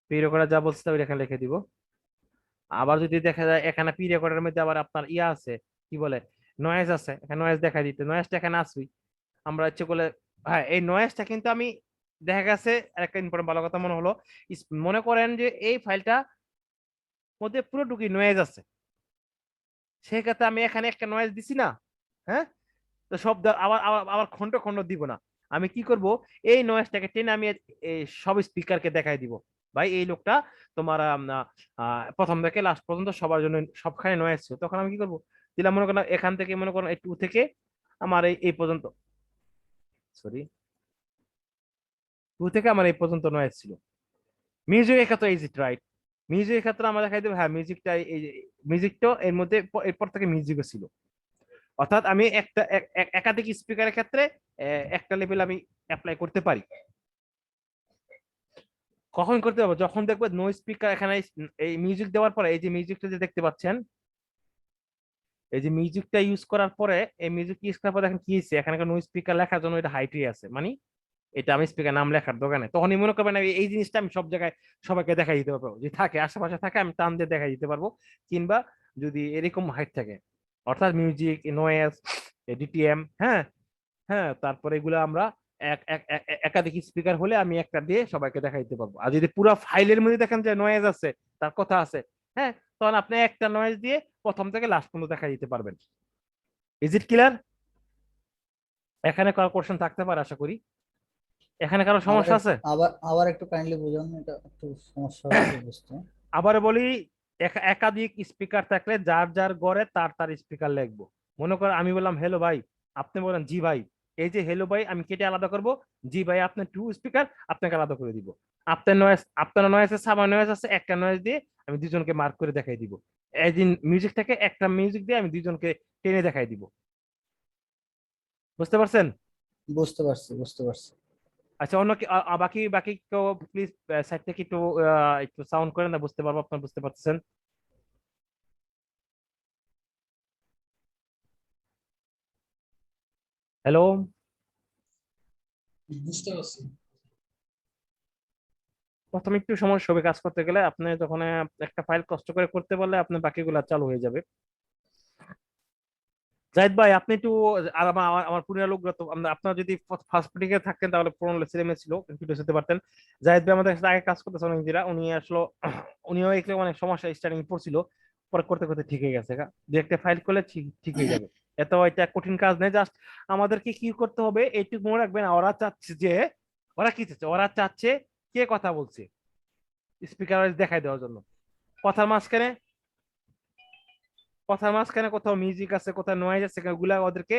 পি রেকর্ডার যা বলছে ওই এখানে লিখে দিব। আবার যদি দেখা যায় এখানে পি রেকর্ডারের মধ্যে আবার আপনার ইয়া আছে, কি বলে, নয়েজ আছে, এখানে নয়েজ দেখা দিতে, নয়েজটা এখানে আসুই আমরা ইচ্ছে করলে। হ্যাঁ, এই নয়েজটা কিন্তু আমি, দেখা গেছে একটা ইম্পর্টেন্ট ভালো কথা মনে হলো, মনে করেন যে এই ফাইলটা মধ্যে পুরোটুকুই নয়েজ আছে, সেক্ষেত্রে আমি এখানে একটা নয়েজ দিছি না, হ্যাঁ, তো শব্দ আবার আবার আবার খন্ড খন্ড দিব না। আমি কি করব, এই নয়েজটাকে টেনে আমি এই সব স্পিকারকে দেখাই দিব, ভাই এই লোকটা তোমার প্রথম থেকে লাস্ট পর্যন্ত সবার জন্য সবখানে নয়েজ ছিল। তখন আমি কি করব, দিলাম মনে করেন এখান থেকে, মনে করেন এই 2 থেকে আমার এই পর্যন্ত, সরি, 2 থেকে আমার এই পর্যন্ত নয়েজ ছিল। মিউজিকের ক্ষেত্রে ইজ ইট রাইট, মিউজিকের ক্ষেত্রে আমরা দেখাই দেবো, হ্যাঁ মিউজিকটা, এই মিউজিকটা এর মধ্যে এরপর থেকে মিউজিকও ছিল। অর্থাৎ আমি একটা একাধিক স্পিকারের ক্ষেত্রে একটা লেভেল আমি অ্যাপ্লাই করতে পারি। কখন করতে পারবো, যখন দেখবো নো স্পিকার, এখানে এই মিউজিক দেওয়ার পরে, এই যে মিউজিকটা যে দেখতে পাচ্ছেন, এই যে মিউজিকটা ইউজ করার পরে, এই মিউজিক ইউজ করার পরে দেখেন কি হয়েছে, এখানে নো স্পিকার লেখার জন্য এটা হাইটে আছে, মানে এটা আমি স্পিকার নাম লেখার দোকানে, তখনই মনে করবেন আমি এই জিনিসটা আমি সব জায়গায় সবাইকে দেখাই দিতে পারবো, যে থাকে আশেপাশে থাকে আমি টান দিয়ে দেখাই দিতে পারবো। কিংবা যদি এরকম হাইট থাকে, অর্থাৎ মিউজিক, নয়েজ, ডিটিএম, হ্যাঁ, হ্যাঁ, তারপরে এগুলো আমরা একাধিক স্পিকার হলে আমি একটা দিয়ে সবাইকে দেখাই দিতে পারবো। আর যদি পুরো ফাইলের মধ্যে দেখেন যে নয়েজ আছে, তার কথা আছে, হ্যাঁ, তখন আপনি একটা নয়েজ দিয়ে প্রথম থেকে লাস্ট পর্যন্ত দেখা দিতে পারবেন। Is it clear? এখানে কারো কোশ্চেন থাকতে পারে আশা করি। এখানে কারো আবার সমস্যা একটু আছে? আবার একটু কাইন্ডলি বুঝান, এটা একটু সমস্যা হচ্ছে বুঝতে। আবার বলি, একাধিক স্পিকার থাকলে যার যার ঘরে তার তার স্পিকার লিখবো। মনে করেন আমি বললাম হ্যালো ভাই, আপনি বলেন জি ভাই। এই যে হ্যালো ভাই আমি কেটে আলাদা করব, জি ভাই আপনার টু স্পিকার, আপনাকে আলাদা করে দিব। আপনার নয়েজ আছে, আমার নয়েজ আছে, একটা নয়েজ দিয়ে আমি দুজনকে মার্ক করে দেখাই দিব। এই দিন মিউজিক থেকে একটা মিউজিক দিয়ে আমি দুজনকে টেনে দেখাই দিব। বুঝতে পারছেন? বুঝতে পারছি, বুঝতে পারছি। আচ্ছা, অন্য কি বাকি বাকি কেউ প্লিজ সাইড থেকে একটু একটু সাউন্ড করেন না, বুঝতে পারবো আপনার বুঝতে পারছেন। হ্যালো। বুঝতে পারছি। প্রথমে একটু সমস্যা হবে কাজ করতে গেলে, আপনি যখন একটা ফাইল কষ্ট করে করতে পারলে আপনার বাকিগুলো চালু হয়ে যাবে। জাহিদ ভাই আপনি একটু, আর আমার পুরনো লোকরা তো আপনার যদি ফার্স্ট পিটিকে থাকতেন তাহলে পুরনো ছেলে মেয়ে ছিল একটু হতে পারতেন। জাহিদ ভাই আমাদের সাথে আগে কাজ করতেছে অনেক দিরা, উনি আসলে উনিও এগুলো অনেক সমস্যা স্টার্টিং পড়ছিল, পরে করতে করতে ঠিক হয়ে গেছে দু একটা ফাইল করলে ঠিক ঠিক হয়ে যাবে। এত এটা কঠিন কাজ নেই, জাস্ট আমাদেরকে কি করতে হবে এইটুকু মনে রাখবেন, ওরা চাচ্ছে যে, ওরা কি চাচ্ছে, ওরা চাচ্ছে কে কথা বলছে স্পিকার দেখাই দেওয়ার জন্য। কথার মাঝখানে কথার মাঝখানে কোথাও মিউজিক আছে, কোথাও নয়েজ আছে, ওগুলা ওদেরকে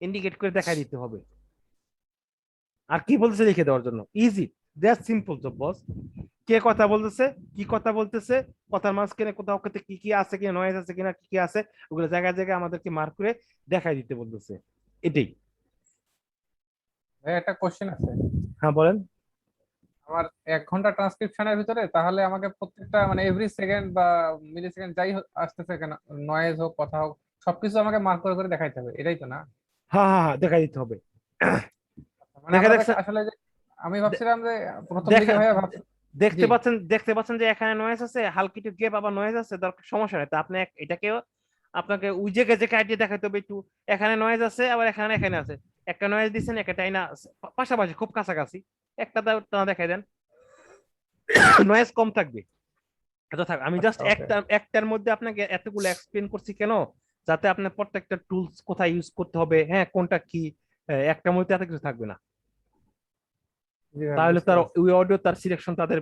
ইন্ডিকেট করে দেখাই দিতে হবে। আর কি বলতেছে লিখে দেওয়ার জন্য, ইজি, দ্যাট সিম্পল জব বস। কে কথা বলতেছে, কি কথা বলতেছে, কথার মাঝখানে কোথাও কোথাও কি কি আছে, কি নয়েজ আছে কিনা, কি কি আছে, ওগুলো জায়গায় জায়গায় আমাদেরকে মার্ক করে দেখাই দিতে বলতেছে। এটাই। ভাই একটা কোশ্চেন আছে। হ্যাঁ বলেন। আমার 1 ঘন্টা ট্রান্সক্রিপশনের ভিতরে তাহলে আমাকে প্রত্যেকটা মানে এভরি সেকেন্ড বা মিলি সেকেন্ড যাই আসতেছে কেন, নয়েজ হোক কথা হোক, সবকিছু আমাকে মার্ক করে করে দেখাইতে হবে, এটাই তো না? হ্যাঁ হ্যাঁ হ্যাঁ, দেখাই দিতে হবে। মানে দেখা আমরা দেখছে, আসলে যে আমি ভাবছিলাম যে প্রথম দিকে দেখা ভাইয়া ভাবছি। জি। দেখতে পাচ্ছেন যে এখানে নয়েজ আছে, হালকা একটু গ্যাপ আবার নয়েজ আছে, দরকার সমস্যা নেই। তা আপনি এটাকেও আপনাকে ওই জায়গায় যে কাটিয়ে দেখাতে হবে একটু, এখানে নয়েজ আছে আবার এখানে এখানে আছে, একটা নয়েজ দিচ্ছেন একটা না পাশাপাশি খুব কাছাকাছি, একটা দেখাই দেন, নয়েজ কম থাকবে। এটা থাক, আমি জাস্ট আচ্ছা, ওকে। একটার মধ্যে আপনাকে এতগুলো এক্সপ্লেন করছি কেন, যাতে আপনার প্রত্যেকটা টুলস কোথায় ইউজ করতে হবে, হ্যাঁ কোনটা কি, একটার মধ্যে এত কিছু থাকবে না। জি ভাই, তাহলে বুঝতে তার পারছি। ওই অডিও তার সিলেকশন তাদের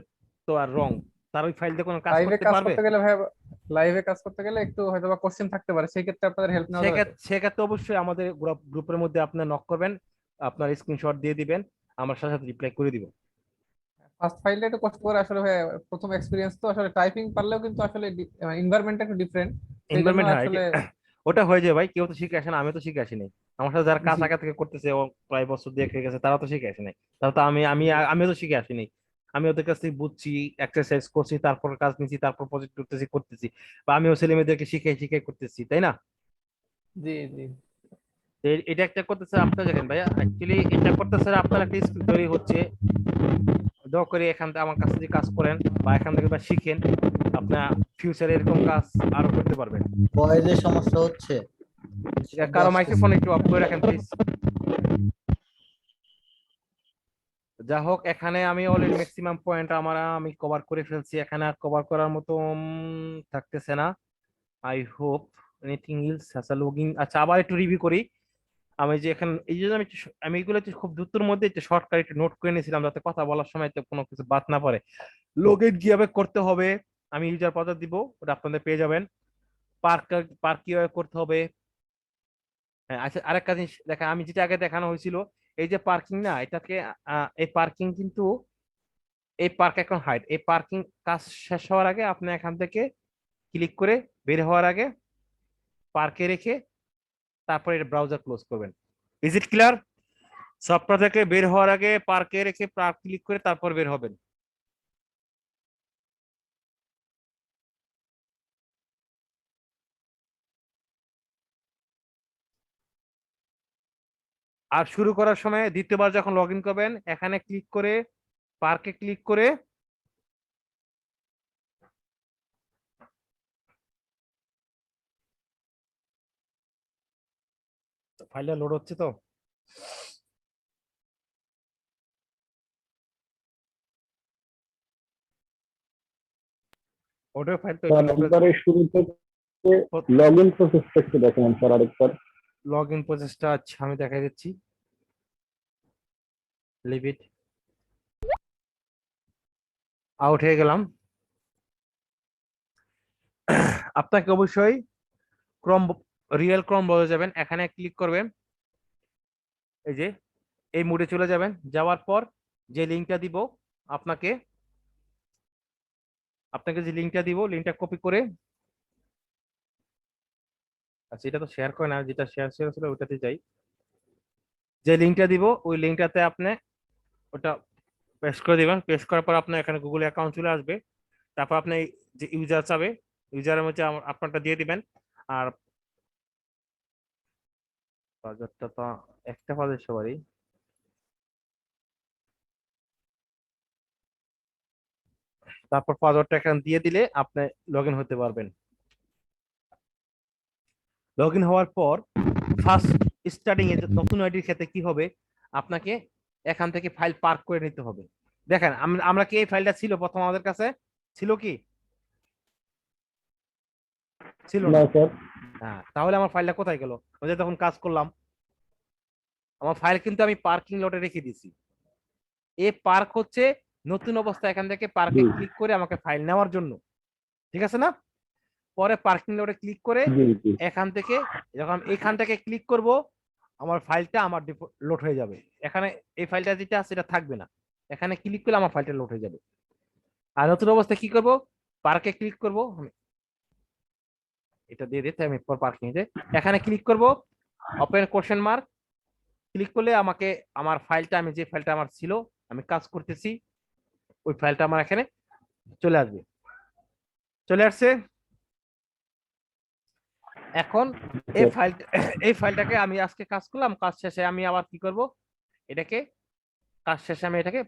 তো আর রং, তার ওই ফাইল দিয়ে কোনো কাজ লাইভে করতে কাজ পারবে? করতে গেলে ভাইয়া, লাইভে কাজ করতে গেলে একটু হয়তো বা কোশ্চেন থাকতে পারে, সেই ক্ষেত্রে আপনাদের হেল্প নেওয়া যাবে তো? সেক্ষেত্রে অবশ্যই আমাদের গ্রুপের মধ্যে আপনি নক করবেন, আপনার স্ক্রিনশট দিয়ে দিবেন, আমার সাথে সাথে রিপ্লাই করে দিব। ফার্স্ট ফাইলটা একটু কষ্ট করে আসলে ভাইয়া, প্রথম এক্সপিরিয়েন্স তো আসলে টাইপিং পারলেও কিন্তু আসলে এনভায়রনমেন্টটা একটু ডিফারেন্ট, সেই জন্য এনভায়রনমেন্ট, হ্যাঁ আসলে। ওটা হয়ে যায় ভাই, কেউ তো শিখে আসে না, আমি তো শিখে আসি নাই। আমার সাথে যারা কাজ জি আগা থেকে করতেছে ও প্রায় বছর দেখে গেছে, তারা তো শিখে আসে নাই। তাহলে তো আমিও তো শিখে আসি নাই। আমি ওদের কাছ থেকে বুঝছি, এক্সারসাইজ করছি, তারপর কাজ নিচ্ছি, তারপর প্রজেক্ট করতেছি করতেছি, বা আমিও ছেলে মেয়েদেরকে শিখাই শিখাই করতেছি, তাই না? জি জি। তো এটা একটা করতেছে আপনার, দেখেন ভাইয়া অ্যাকচুয়ালি এটা করতেছে আপনার একটা স্কিল তৈরি হচ্ছে। দয়া করে এখান থেকে আমার কাছ থেকে কাজ করেন, বা এখান থেকে বা শিখেন, আপনার ফিউচারে এরকম কাজ আরো করতে পারবেন। ভয়েসের সমস্যা হচ্ছে, শব্দ কারো আসতেছে। মাইক্রোফোন একটু অফ করে রাখেন প্লিজ। যা হোক, এখানে আমি অলরেডি ম্যাক্সিমাম পয়েন্ট আমি কভার করে ফেলছি, এখানে আর কভার করার মতো থাকতেছে না। I hope anything else has a logging. আচ্ছা, আবার একটু রিভিউ করি। আমি যে এখানে এই জন্য আমি এগুলো একটু খুব দ্রুতর মধ্যে একটু শর্টকাট একটু নোট করে নিয়েছিলাম, যাতে কথা বলার সময় তো কোনো কিছু বাদ না পড়ে। লগইন কিভাবে করতে হবে, আমি ইউজার পদ্ধতি দিব, ওটা আপনাদের পেয়ে যাবেন। পার্ক পার্ক কিভাবে করতে হবে। হ্যাঁ আচ্ছা, আরেকটা জিনিস দেখা, আমি যেটা আগে দেখানো হয়েছিল, এই যে পার্কিং না, এটাকে এই পার্কিং কিন্তু, এই পার্ক এখন হাইড, এই পার্কিং কাজ শেষ হওয়ার আগে আপনি এখান থেকে ক্লিক করে বের হওয়ার আগে পার্কে রেখে তারপরে এটা ব্রাউজার ক্লোজ করবেন। Is it clear? সফটওয়্যার থেকে বের হওয়ার আগে পার্কে রেখে পার্ক ক্লিক করে তারপর বের হবেন। আর শুরু করার সময় দ্বিতীয়বার যখন লগ ইন করবেন, এখানে ক্লিক করে পার্কে ক্লিক করে ফাইলটা লোড হচ্ছে তো। অডিও ফাইল তো স্যার একবারে শুরু থেকে লগ ইন প্রসেসটা একটু দেখেন স্যার আরেকবার। লগ ইন প্রসেসটা আচ্ছা আমি দেখাই দিচ্ছি, লিভ ইট। আউট হয়ে গেলাম। আপনাকে অবশ্যই ক্রোম, রিয়েল ক্রোম ব্রাউজারে যাবেন, এখানে ক্লিক করবেন, এই যে এই মোডে চলে যাবেন। যাওয়ার পর যে লিঙ্কটা দিব আপনাকে, যে লিঙ্কটা দিব, লিঙ্কটা কপি করে, আচ্ছা এটা তো শেয়ার করে না, যেটা শেয়ার ছিল ওটাতে যাই। যে লিঙ্কটা দিব ওই লিঙ্কটাতে আপনি ওটা পেস্ট করে দিবেন। পেস্ট করার পর আপনার এখানে গুগল অ্যাকাউন্ট চলে আসবে। তারপর আপনি যে ইউজার চাবে, ইউজারের মধ্যে আপনারটা দিয়ে দিবেন। আর পাসওয়ার্ডটা তো একটা পাসওয়ার্ড সবারই, তারপর পাসওয়ার্ডটা এখানে দিয়ে দিলে আপনি লগ ইন হতে পারবেন। লগ ইন হওয়ার পর ফার্স্ট স্টার্টিং এ নতুন আইডির ক্ষেত্রে কি হবে, আপনাকে এখান থেকে ফাইল পার্ক করে নিতে হবে। দেখেন আমরা কি এই ফাইলটা ছিল প্রথম আমাদের কাছে, ছিল কি ছিল না না? স্যার। হ্যাঁ, তাহলে আমার ফাইলটা কোথায় গেল? ওই যে তখন কাজ করলাম, আমার ফাইল কিন্তু আমি পার্কিং লটে রেখে দিছি। এ পার্ক হচ্ছে নতুন অবস্থা, এখান থেকে পার্কে জি ক্লিক করে আমাকে ফাইল নেওয়ার জন্য, ঠিক আছে না? পরে পার্কিং লটে ক্লিক করে জি জি এখান থেকে, যখন এখান থেকে ক্লিক করব আমার ফাইলটা আমার লোড হয়ে যাবে। এখানে এই ফাইলটা যেটা আছে সেটা থাকবে না, এখানে ক্লিক করলে আমার ফাইলটা লোড হয়ে যাবে। আর নতুন অবস্থায় কি করব, পার্কে ক্লিক করব, আমি এটা দিয়ে দিতে, আমি পার্কিং এ এখানে ক্লিক করব, ওপেন কোশ্চেন মার্ক ক্লিক করলে আমাকে আমার ফাইলটা, আমি যে ফাইলটা আমার ছিল আমি কাজ করতেছি ওই ফাইলটা আমার এখানে চলে আসবে। চলে আসছে। এখন এই ফাইলটাকে আমি আজকে কাজ করলাম, কাজ শেষে আমি আবার কি করব, এটাকে কাজ শেষে আমি এটাকে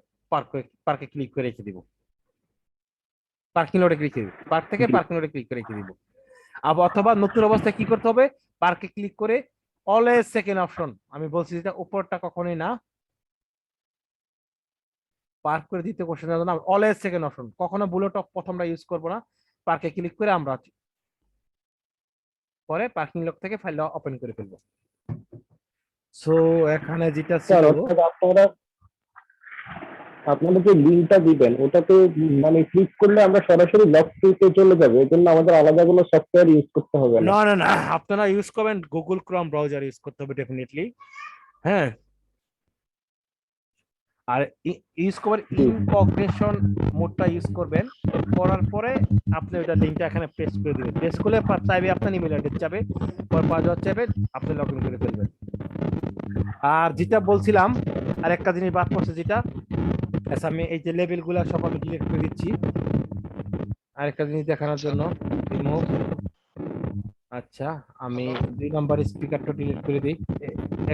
পার্কে ক্লিক করে রেখে দিব, পার্কিং লটে ক্লিক করে পার্ক থেকে জি পার্কিং লটে ক্লিক করে রেখে দিব। আবার অথবা নতুন অবস্থায় কি করতে হবে, পার্কে ক্লিক করে অলওয়েজ সেকেন্ড অপশন, আমি বলছি যেটা উপরটা কখনোই না, পার্ক করে দিতে কোশ্চেন না, অলওয়েজ সেকেন্ড অপশন, কখনো বুলেট প্রথমটা ইউজ করব না। পার্কে ক্লিক করে আমরা পরে পার্কিং লট থেকে ফাইলটা ওপেন করে ফেলবো। সো এখানে যেটা স্যার, ছিল, অর্থাৎ আপনারা যে লিঙ্কটা দিবেন ওটাতে মানে ক্লিক করলে আমরা সরাসরি লক স্ক্রিনে চলে যাবো, এর জন্য আমাদের আলাদা কোনো সফটওয়্যার ইউজ করতে হবে না। না না না, আপনারা ইউজ করবেন গুগল ক্রোম ব্রাউজার ইউজ করতে হবে ডেফিনেটলি। হ্যাঁ, আর ইউজ করবেন ইনকগনিশন মোডটা ইউজ করবেন। করার পরে আপনি ওইটা লিঙ্কটা এখানে পেস্ট করে দিবেন, পেস্ট করলে চাইবে আপনার ইমেল অ্যাড্রেস চাবে, পর পাসওয়ার্ড চাইবে, আপনি লগ ইন করে ফেলবেন। আর যেটা বলছিলাম আর একটা জিনিস বাদ পড়ছে, যেটা আচ্ছা আমি এই যে লেভেল গুলা সব আমি ডিলিট করে দিচ্ছি আরেকটা জিনিস দেখানোর জন্য, রিমুভ। আচ্ছা আমি 2 নাম্বার স্পিকারটা ডিলিট করে দিই।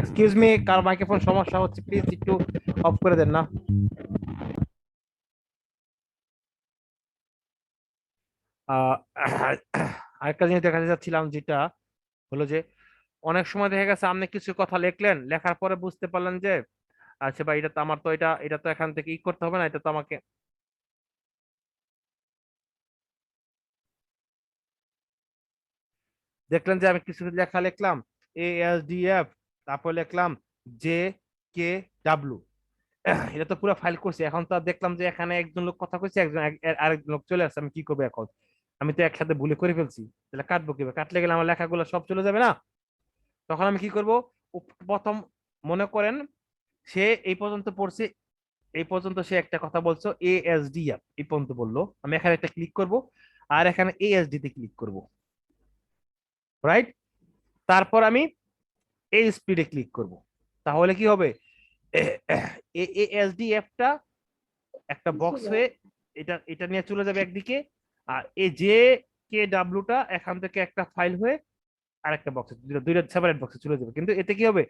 এক্সকিউজ মি, কার মাইক্রোফোন সমস্যা হচ্ছে প্লিজ একটু অফ করে দেন না। আরেকটা জিনিস দেখাতে যাচ্ছিলাম, যেটা হলো যে অনেক সময় দেখা গেছে আপনি কিছু কথা লিখলেন, লেখার পরে বুঝতে পারলেন যে আচ্ছা ভাই এটা তো আমার, তো এটা তো এখান থেকে ই করতে হবে না, এটা তো আমাকে, দেখলেন যে আমি কিছু লেখা লিখলাম ASDF, তারপর লিখলাম JKW, এটা তো পুরো ফাইল করছি, এখন তো আর দেখলাম যে এখানে একজন লোক কথা কইছে, আরেকজন লোক চলে আসছে, আমি কি করবো এখন? আমি তো একসাথে ভুলে করে ফেলছি, তাহলে কাটবো কিভাবে? কাটলে গেলে আমার লেখাগুলো সব চলে যাবে না? তখন আমি কি করব, প্রথম মনে করেন সে এই পর্যন্ত পড়ছে, এই পর্যন্ত সে একটা কথা বলছো ASDF এই পর্যন্ত বললো, আমি এখানে একটা ক্লিক করব আর এখানে ASD তে ক্লিক করব, রাইট? তারপর আমি এই স্পিডে ক্লিক করব, তাহলে কি হবে, ASDF টা একটা বক্স হয়ে এটা এটা নিয়ে চলে যাবে একদিকে, আর এই যে KW টা এখান থেকে একটা ফাইল হয়ে আরেকটা বক্সে, দুইটা সেপারেট বক্সে চলে যাবে। কিন্তু এতে কি হবে,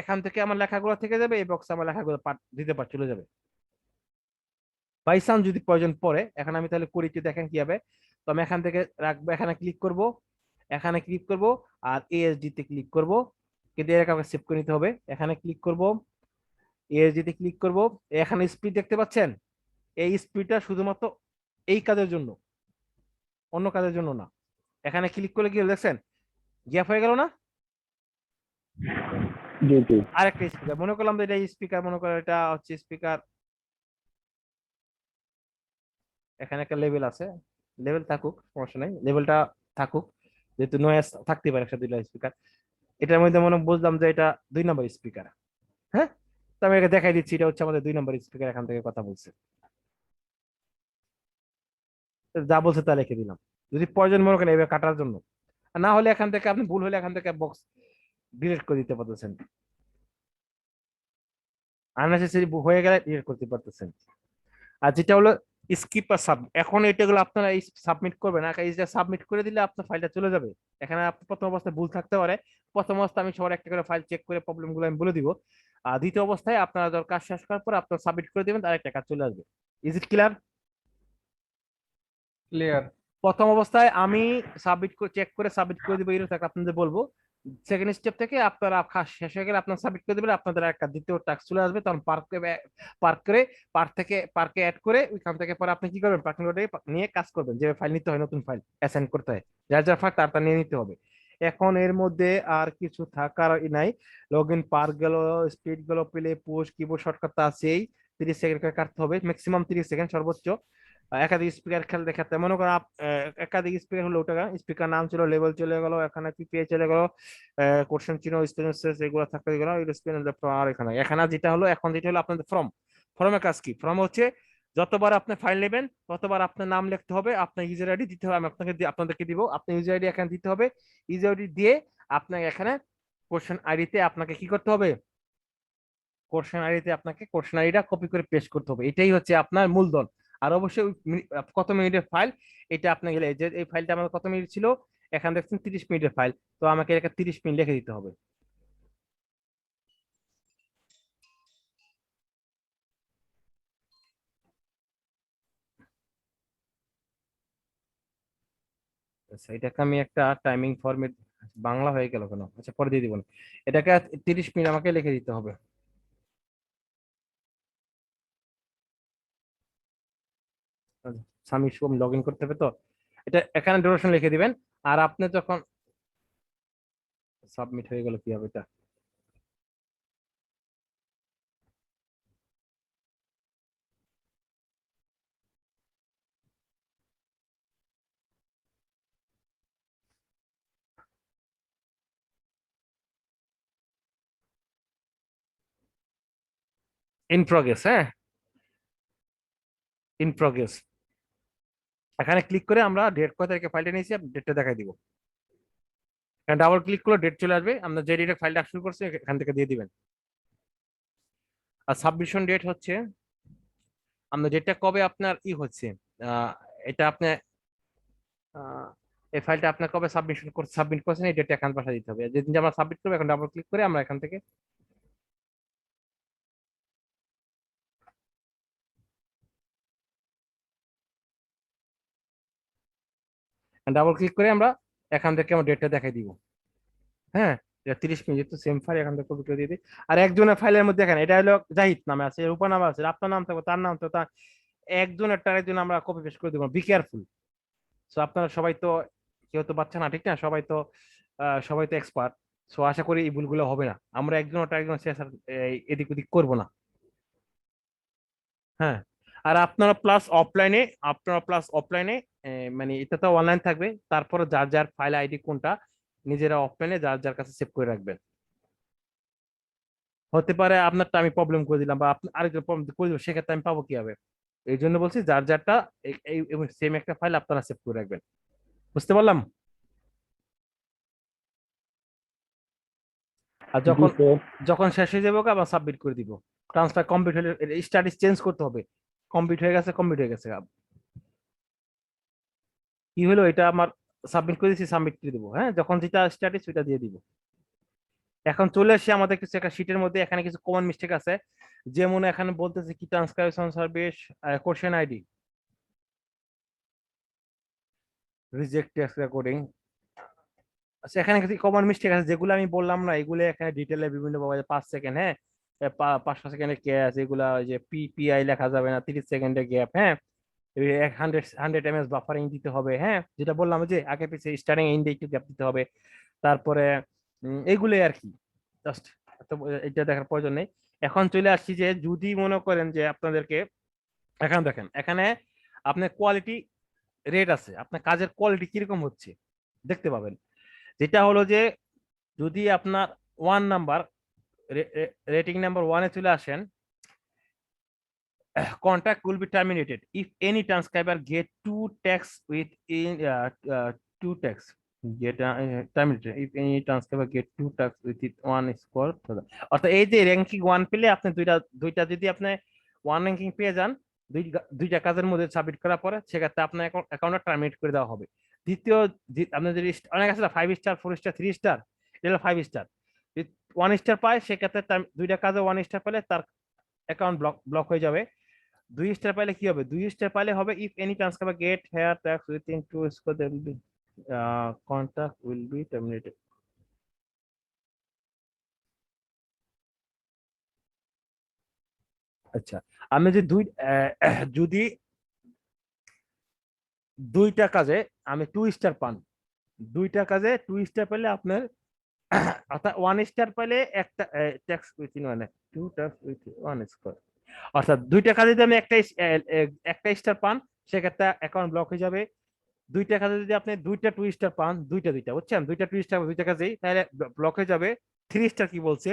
এখান থেকে আমার লেখাগুলো থেকে যাবে, এই বক্সে আমার লেখাগুলো দিতে পার চলে যাবে। বাই চান্স যদি প্রয়োজন পড়ে, এখন আমি তাহলে করি কি দেখেন কি হবে, তো আমি এখান থেকে রাখবো, এখানে ক্লিক করব, এখানে ক্লিক করব আর ASD তে ক্লিক করব, কিন্তু এর কাছে সেভ করে নিতে হবে। এখানে ক্লিক করব, ASD তে ক্লিক করব, এখানে স্পিড দেখতে পাচ্ছেন, এই স্পিডটা শুধুমাত্র এই কাজের জন্য, অন্য কাজের জন্য না। এখানে ক্লিক করলে কি দেখছেন গ্যাপ হয়ে গেল না? জি জি। আরেকটা স্পিকার মনে করলাম যে এটা স্পিকার, মনে করো এটা হচ্ছে স্পিকার, এখানে একটা লেভেল আছে, লেভেল থাকুক সমস্যা নাই, লেভেলটা থাকুক, যেহেতু নয়েজ থাকতে পারে একসাথে দুইটা স্পিকার। এটার মধ্যে মনে বুঝলাম যে এটা 2 নম্বর স্পিকার। হ্যাঁ, তো আমি এটা দেখাই দিচ্ছি, এটা হচ্ছে আমাদের 2 নম্বর স্পিকার, এখান থেকে কথা বলছে, তো যা বলছে তা লিখে দিলাম। যদি প্রয়োজন মনে করেন এবার কাটার জন্য, আর না হলে এখান থেকে আপনি ভুল হলে এখান থেকে বক্স ডিলিট করে দিতে পারতেছেন, আননেসেসারি হয়ে গেলে ডিলিট করতে পারতেছেন। আর যেটা হলো স্কিপ আর সাব, এখন এটাগুলো আপনারা সাবমিট করবেন, আর এই যে সাবমিট করে দিলে আপনার ফাইলটা চলে যাবে। এখানে আপনার প্রথম অবস্থায় ভুল থাকতে পারে, প্রথম অবস্থায় আমি সবার একটা করে ফাইল চেক করে প্রবলেম গুলো আমি বলে দিব। আর দ্বিতীয় অবস্থায় আপনারা যখন কাজ শেষ করার পর আপনারা সাবমিট করে দিবেন, তার একটা কাজ চলে আসবে। Is it clear? ক্লিয়ার। প্রথম অবস্থায় আমি সাবমিট করে চেক করে সাবমিট করে দিব, এরকম আপনাদের বলবো। সেকেন্ড স্টেপ থেকে আপনারা কাজ শেষ হয়ে গেলে আপনারা সাবমিট করে দেবেন, আপনাদের একটা দ্বিতীয় টাস্ক চলে আসবে, তখন পার্কে অ্যাড করে ওইখান থেকে পরে আপনি কি করবেন, পার্কিং লটে নিয়ে কাজ করবেন, যে ফাইল নিতে হয়, নতুন ফাইল অ্যাসাইন করতে হয়, যার যার ফাইল তার নিয়ে নিতে হবে। এখন এর মধ্যে আর কিছু থাকার নাই, লগ ইন পার্ক গেল, স্পিড গেল, প্লে পুশ, কিবোর্ড শর্টকাট তো আছেই, 30 সেকেন্ড করে কাটতে হবে, ম্যাক্সিমাম 30 সেকেন্ড সর্বোচ্চ। একাধিক স্পিকার খেল দেখাতে মনে করেন একাধিক স্পিকার হলো, ওটা স্পিকার নাম ছিল, লেভেল চলে গেল, এখানে পিপিআই চলে গেল, কোশ্চেন চিহ্ন, স্পেস এগুলো থাকতে গেল, আর এখানে এখানে যেটা হলো, এখন যেটা হলো আপনাদের ফর্মের কাজ কি, ফর্ম হচ্ছে যতবার আপনি ফাইল নেবেন ততবার আপনার নাম লিখতে হবে, আপনার ইউজার আইডি দিতে হবে, আমি আপনাদেরকে দিব, আপনার ইউজার আইডি এখানে দিতে হবে, ইউজার আইডি দিয়ে আপনাকে এখানে কোশ্চেন আইডিতে আপনাকে কি করতে হবে, কোশ্চেন আইডিতে আপনাকে কোশ্চেন আইডিটা কপি করে পেস্ট করতে হবে, এটাই হচ্ছে আপনার মূলধন। আর অবশ্যই কত মিনিটের ফাইল এটা আপনি গেলে, যে এই ফাইলটা আমার কত মিনিট ছিল, এখানে দেখছেন 30 মিনিটের ফাইল, তো আমাকে এটা 30 মিনিট লিখে দিতে হবে। আচ্ছা, এটাকে আমি একটা টাইমিং ফরম্যাট, বাংলা হয়ে গেল কেন, আচ্ছা পরে দিয়ে দিব না। এটাকে 30 মিনিট আমাকে লিখে দিতে হবে। স্বামী শুভম লগ ইন করতে হবে, তো এটা এখানে ডিউরেশন লিখে দিবেন। আর আপনি যখন সাবমিট হয়ে গেল কি হবে এটা, ইন প্রগ্রেস, হ্যাঁ ইন প্রগ্রেস, এখানে ক্লিক করে আমরা ডেট কত তারিখে ফাইলটা নিয়েছি ডেটটা দেখাই দিব। এখানে ডাবল ক্লিক করলে ডেট চলে আসবে, আমরা যে ডেটে ফাইলটা শুরু করছি এখান থেকে দিয়ে দিবেন। আর সাবমিশন ডেট হচ্ছে আমরা যেটা কবে আপনার হচ্ছে, আহ, এটা আপনি এই ফাইলটা আপনার কবে সাবমিট করছেন এই ডেটটা এখান পাঠিয়ে দিতে হবে, যেদিন আমরা সাবমিট করবো এখন ডাবল ক্লিক করে আমরা এখান থেকে ডাবল ক্লিক করে আমরা এখান থেকে আমার ডেটটা দেখাই দিব। হ্যাঁ, 30 মিনিট তো সেম ফাইল, এখান থেকে কপি করে দিয়ে দিই। আর একজনের ফাইলের মধ্যে এখানে এটা হলো জাহিদ নামে আছে, রূপা নামে আছে, আপনার নাম থাকবে, তার নাম থাকবে, তার একজনের টার একজন আমরা কপি পেস্ট করে দিব, বি কেয়ারফুল। সো আপনারা সবাই তো কেউ তো বাচ্চা না, ঠিক না, সবাই তো এক্সপার্ট। সো আশা করি এই ভুলগুলো হবে না, আমরা একজন ওটা একজন এদিক ওদিক করবো না। হ্যাঁ, আর আপনারা প্লাস অফলাইনে মানে এটা তো অনলাইন থাকবে, তারপরে যার যার ফাইল আইডি কোনটা নিজেরা অফলাইনে যার যার কাছে সেভ করে রাখবেন। হতে পারে আপনারটা আমি প্রবলেম করে দিলাম বা আপনি আরেকজন প্রবলেম করে দিল, সেক্ষেত্রে আমি পাবো কিভাবে? এই জন্য বলছি যার যারটা সেম একটা ফাইল আপনারা সেভ করে রাখবেন। বুঝতে পারলাম? আর জি যখন স্যার। যখন শেষ হয়ে যাবে আবার সাবমিট করে দিব, ট্রান্সফার কমপ্লিট হলে স্ট্যাটাস চেঞ্জ করতে হবে, কমপ্লিট হয়ে গেছে। কি হলো এটা আমার সাবমিট করে দিচ্ছি, সাবমিট করে দিব, হ্যাঁ যখন যেটা স্ট্যাটাস ওইটা দিয়ে দিব। এখন চলে আসি আমাদের কিছু একটা শিটের মধ্যে, এখানে কিছু কমন মিস্টেক আছে, যেমন এখানে বলতেছে কি transcription service, question ID, reject text recording. আচ্ছা, এখানে কিছু কমন মিস্টেক আছে যেগুলো আমি বললাম না, এগুলো এখানে ডিটেলে বিভিন্ন পাওয়া যায়, 5 সেকেন্ড, হ্যাঁ 5 সেকেন্ডের ক্যাচ, এগুলা ওই যে পিপিআই লেখা যাবে না, 30 সেকেন্ডের গ্যাপ, হ্যাঁ 100 ms বাফারিং দিতে হবে, হ্যাঁ যেটা বললাম যে আগে পিছে স্টার্টিং এন্ডে একটু গ্যাপ দিতে হবে। তারপরে এইগুলোই আর কি, জাস্ট এটা দেখার প্রয়োজন নেই। এখন চলে আসছি যে যদি মনে করেন যে আপনাদেরকে, এখন দেখেন এখানে আপনার কোয়ালিটি রেট আছে, আপনার কাজের কোয়ালিটি কিরকম হচ্ছে দেখতে পাবেন। যেটা হলো যে যদি আপনার 1 নাম্বার রেটিং নাম্বার 1-এ চলে আসেন, contract will be terminated if any transcriber get 2 tags within 2 tags get terminated if any transcriber get 2 tags with it 1 score। অর্থাৎ এই যে র্যাঙ্কিং 1 পেলে আপনি দুইটা যদি আপনি 1 র্যাঙ্কিং পেয়ে যান দুইটা কাজের মধ্যে সাবমিট করার পরে, সেক্ষেত্রে আপনার অ্যাকাউন্টটা টার্মিনেট করে দেওয়া হবে। দ্বিতীয় আপনার যদি অনেক আছে না 5 স্টার 4 স্টার 3 স্টার, এটা হলো 5 স্টার, যদি 1 স্টার পায় সেক্ষেত্রে দুইটা কাজে 1 স্টার পেলে তার অ্যাকাউন্ট ব্লক হয়ে যাবে। 2 স্টার পাইলে কি হবে? 2 স্টার পাইলে হবে if any transcriber get hair tags within 2 score there will be contract will be terminated। আচ্ছা, আমি যে যদি দুইটা কাজে আমি 2 স্টার পান, দুইটা কাজে 2 স্টার পেলে আপনার অর্থাৎ 1 স্টার পেলে একটা tax within 2 tax with 1 score, অর্থাৎ দুইটা কাজে যদি আমি একটা স্টার পান সেক্ষেত্রে অ্যাকাউন্ট ব্লক হয়ে যাবে। দুইটা কাজে যদি আপনি দুইটা 2 স্টার পান, দুইটা বুঝছেন, দুইটা 2 স্টার দুইটা কাজেই, তাহলে ব্লক হয়ে যাবে। 3 স্টার কি বলছে?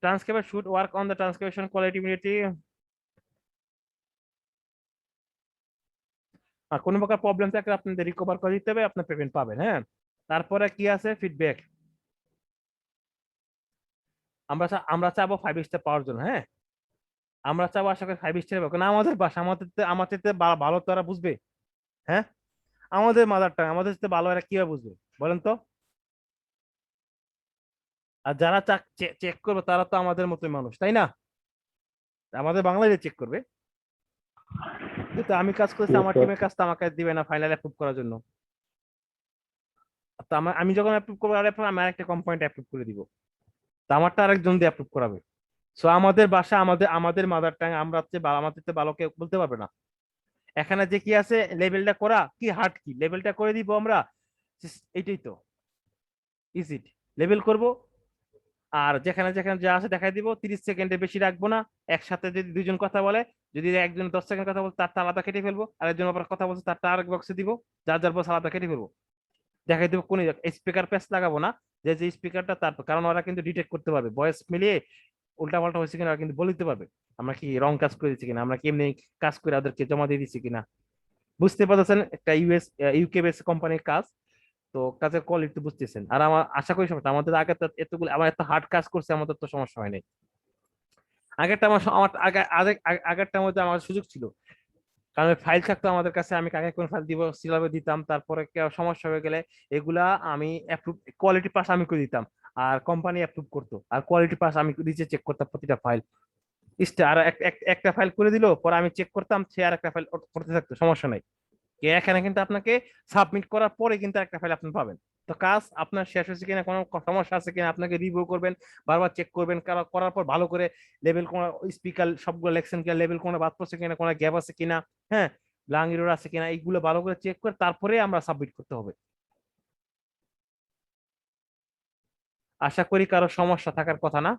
Transcriber should work on the transcription quality immediately. আর কোনো প্রকার প্রবলেম থাকলে আপনাদের রিকভার করে দিতে হবে, আপনার পেমেন্ট পাবেন। হ্যাঁ, তারপরে কি আছে? ফিডব্যাক। আমরা চাবো 5 স্টার পাওয়ার জন্য। হ্যাঁ, আমরা চাবো আশা করি 5 স্টার পাবো, কারণ আমাদের বাসা আমাদের ভালো তো ওরা বুঝবে। হ্যাঁ, আমাদের মাদার টাং, আমাদের সাথে ভালো এরা কিভাবে বুঝবে বলেন তো? আর যারা চেক করবে তারা তো আমাদের মতোই মানুষ, তাই না? আমাদের বাংলায় চেক করবে। কিন্তু আমি কাজ করছি, আমার টিমের কাজ তো আমাকে দিবে না ফাইনাল অ্যাপ্রুভ করার জন্য। তো আমি যখন অ্যাপ্রুভ করবো আমি আরেকটা কোম্পানিটা অ্যাপ্রুভ করে দিব, তো আমারটা আরেকজন দিয়ে অ্যাপ্রুভ করাবে। সো আমাদের বাসা আমাদের মাদার টাং, আমরা আমাদের তো ভালো কেউ বলতে পারবে না। এখানে যে কি আছে লেভেলটা করা কি হার্ড, কি লেভেলটা করে দিব আমরা, এইটাই তো ইজি লেভেল করব। আর যেখানে যেখানে যা আছে দেখাই দিব, 30 সেকেন্ডের বেশি রাখবো না। একসাথে যদি দুইজন কথা বলে, যদি একজন 10 সেকেন্ড কথা বলছে তারটা আলাদা কেটে ফেলবো, আরেকজন আবার কথা বলছে তারটা আরেক বক্সে দিব, যার বক্স আলাদা কেটে ফেলবো, দেখাই দেবো কোন স্পিকার প্যাচ লাগাবো না, যে স্পিকারটা তার, কারণ ওরা কিন্তু ডিটেক্ট করতে পারবে ভয়েস মিলিয়ে উল্টাপাল্টা হয়েছে কিনা, ওরা কিন্তু বলে দিতে পারবে আমরা কি রং কাজ করে দিচ্ছি কিনা, আমরা কি এমনি কাজ করে ওদেরকে জমা দিয়ে দিচ্ছি কিনা। বুঝতে পারছেন? একটা ইউকে বেস কোম্পানির কাজ, তো কাজের কোয়ালিটি বুঝতেছেন। আর আমার আশা করি সমস্যা আমাদের আগে তো এতগুলো আমার এত হার্ড কাজ করছে, আমাদের তো সমস্যা হয় নাই। আগেরটা আগেরটার মধ্যে আমার সুযোগ ছিল, কারণ ফাইল থাকতো আমাদের কাছে, আমি কাকে কোন ফাইল দিব সেভাবে দিতাম, তারপরে কেউ সমস্যা হয়ে গেলে এগুলা আমি অ্যাপ্রুভ কোয়ালিটি পাস আমি করে দিতাম, আর কোম্পানি অ্যাপ্রুভ করতো, আর কোয়ালিটি পাস আমি নিচে চেক করতাম প্রতিটা ফাইল। আর একটা ফাইল করে দিল, পরে আমি চেক করতাম, সে আর একটা ফাইল করতে থাকতো, সমস্যা নাই। এখানে কিন্তু আপনাকে সাবমিট করার পরে কিন্তু একটা ফাইল আপনি পাবেন। তো কাজ আপনার শেষ হয়েছে কিনা, কোনো সমস্যা আছে কিনা আপনাকে রিভিউ করবেন, বারবার চেক করবেন, করার পর ভালো করে লেভেল কোন স্পিকার সবগুলো লেখছেন কিনা, লেভেল কোনো বাদ পড়ছে কিনা, কোনো গ্যাপ আছে কিনা, হ্যাঁ ব্লাঙ্ক এরর আছে কিনা, এইগুলো ভালো করে চেক করে তারপরে আমরা সাবমিট করতে হবে। আশা করি কারো সমস্যা থাকার কথা না।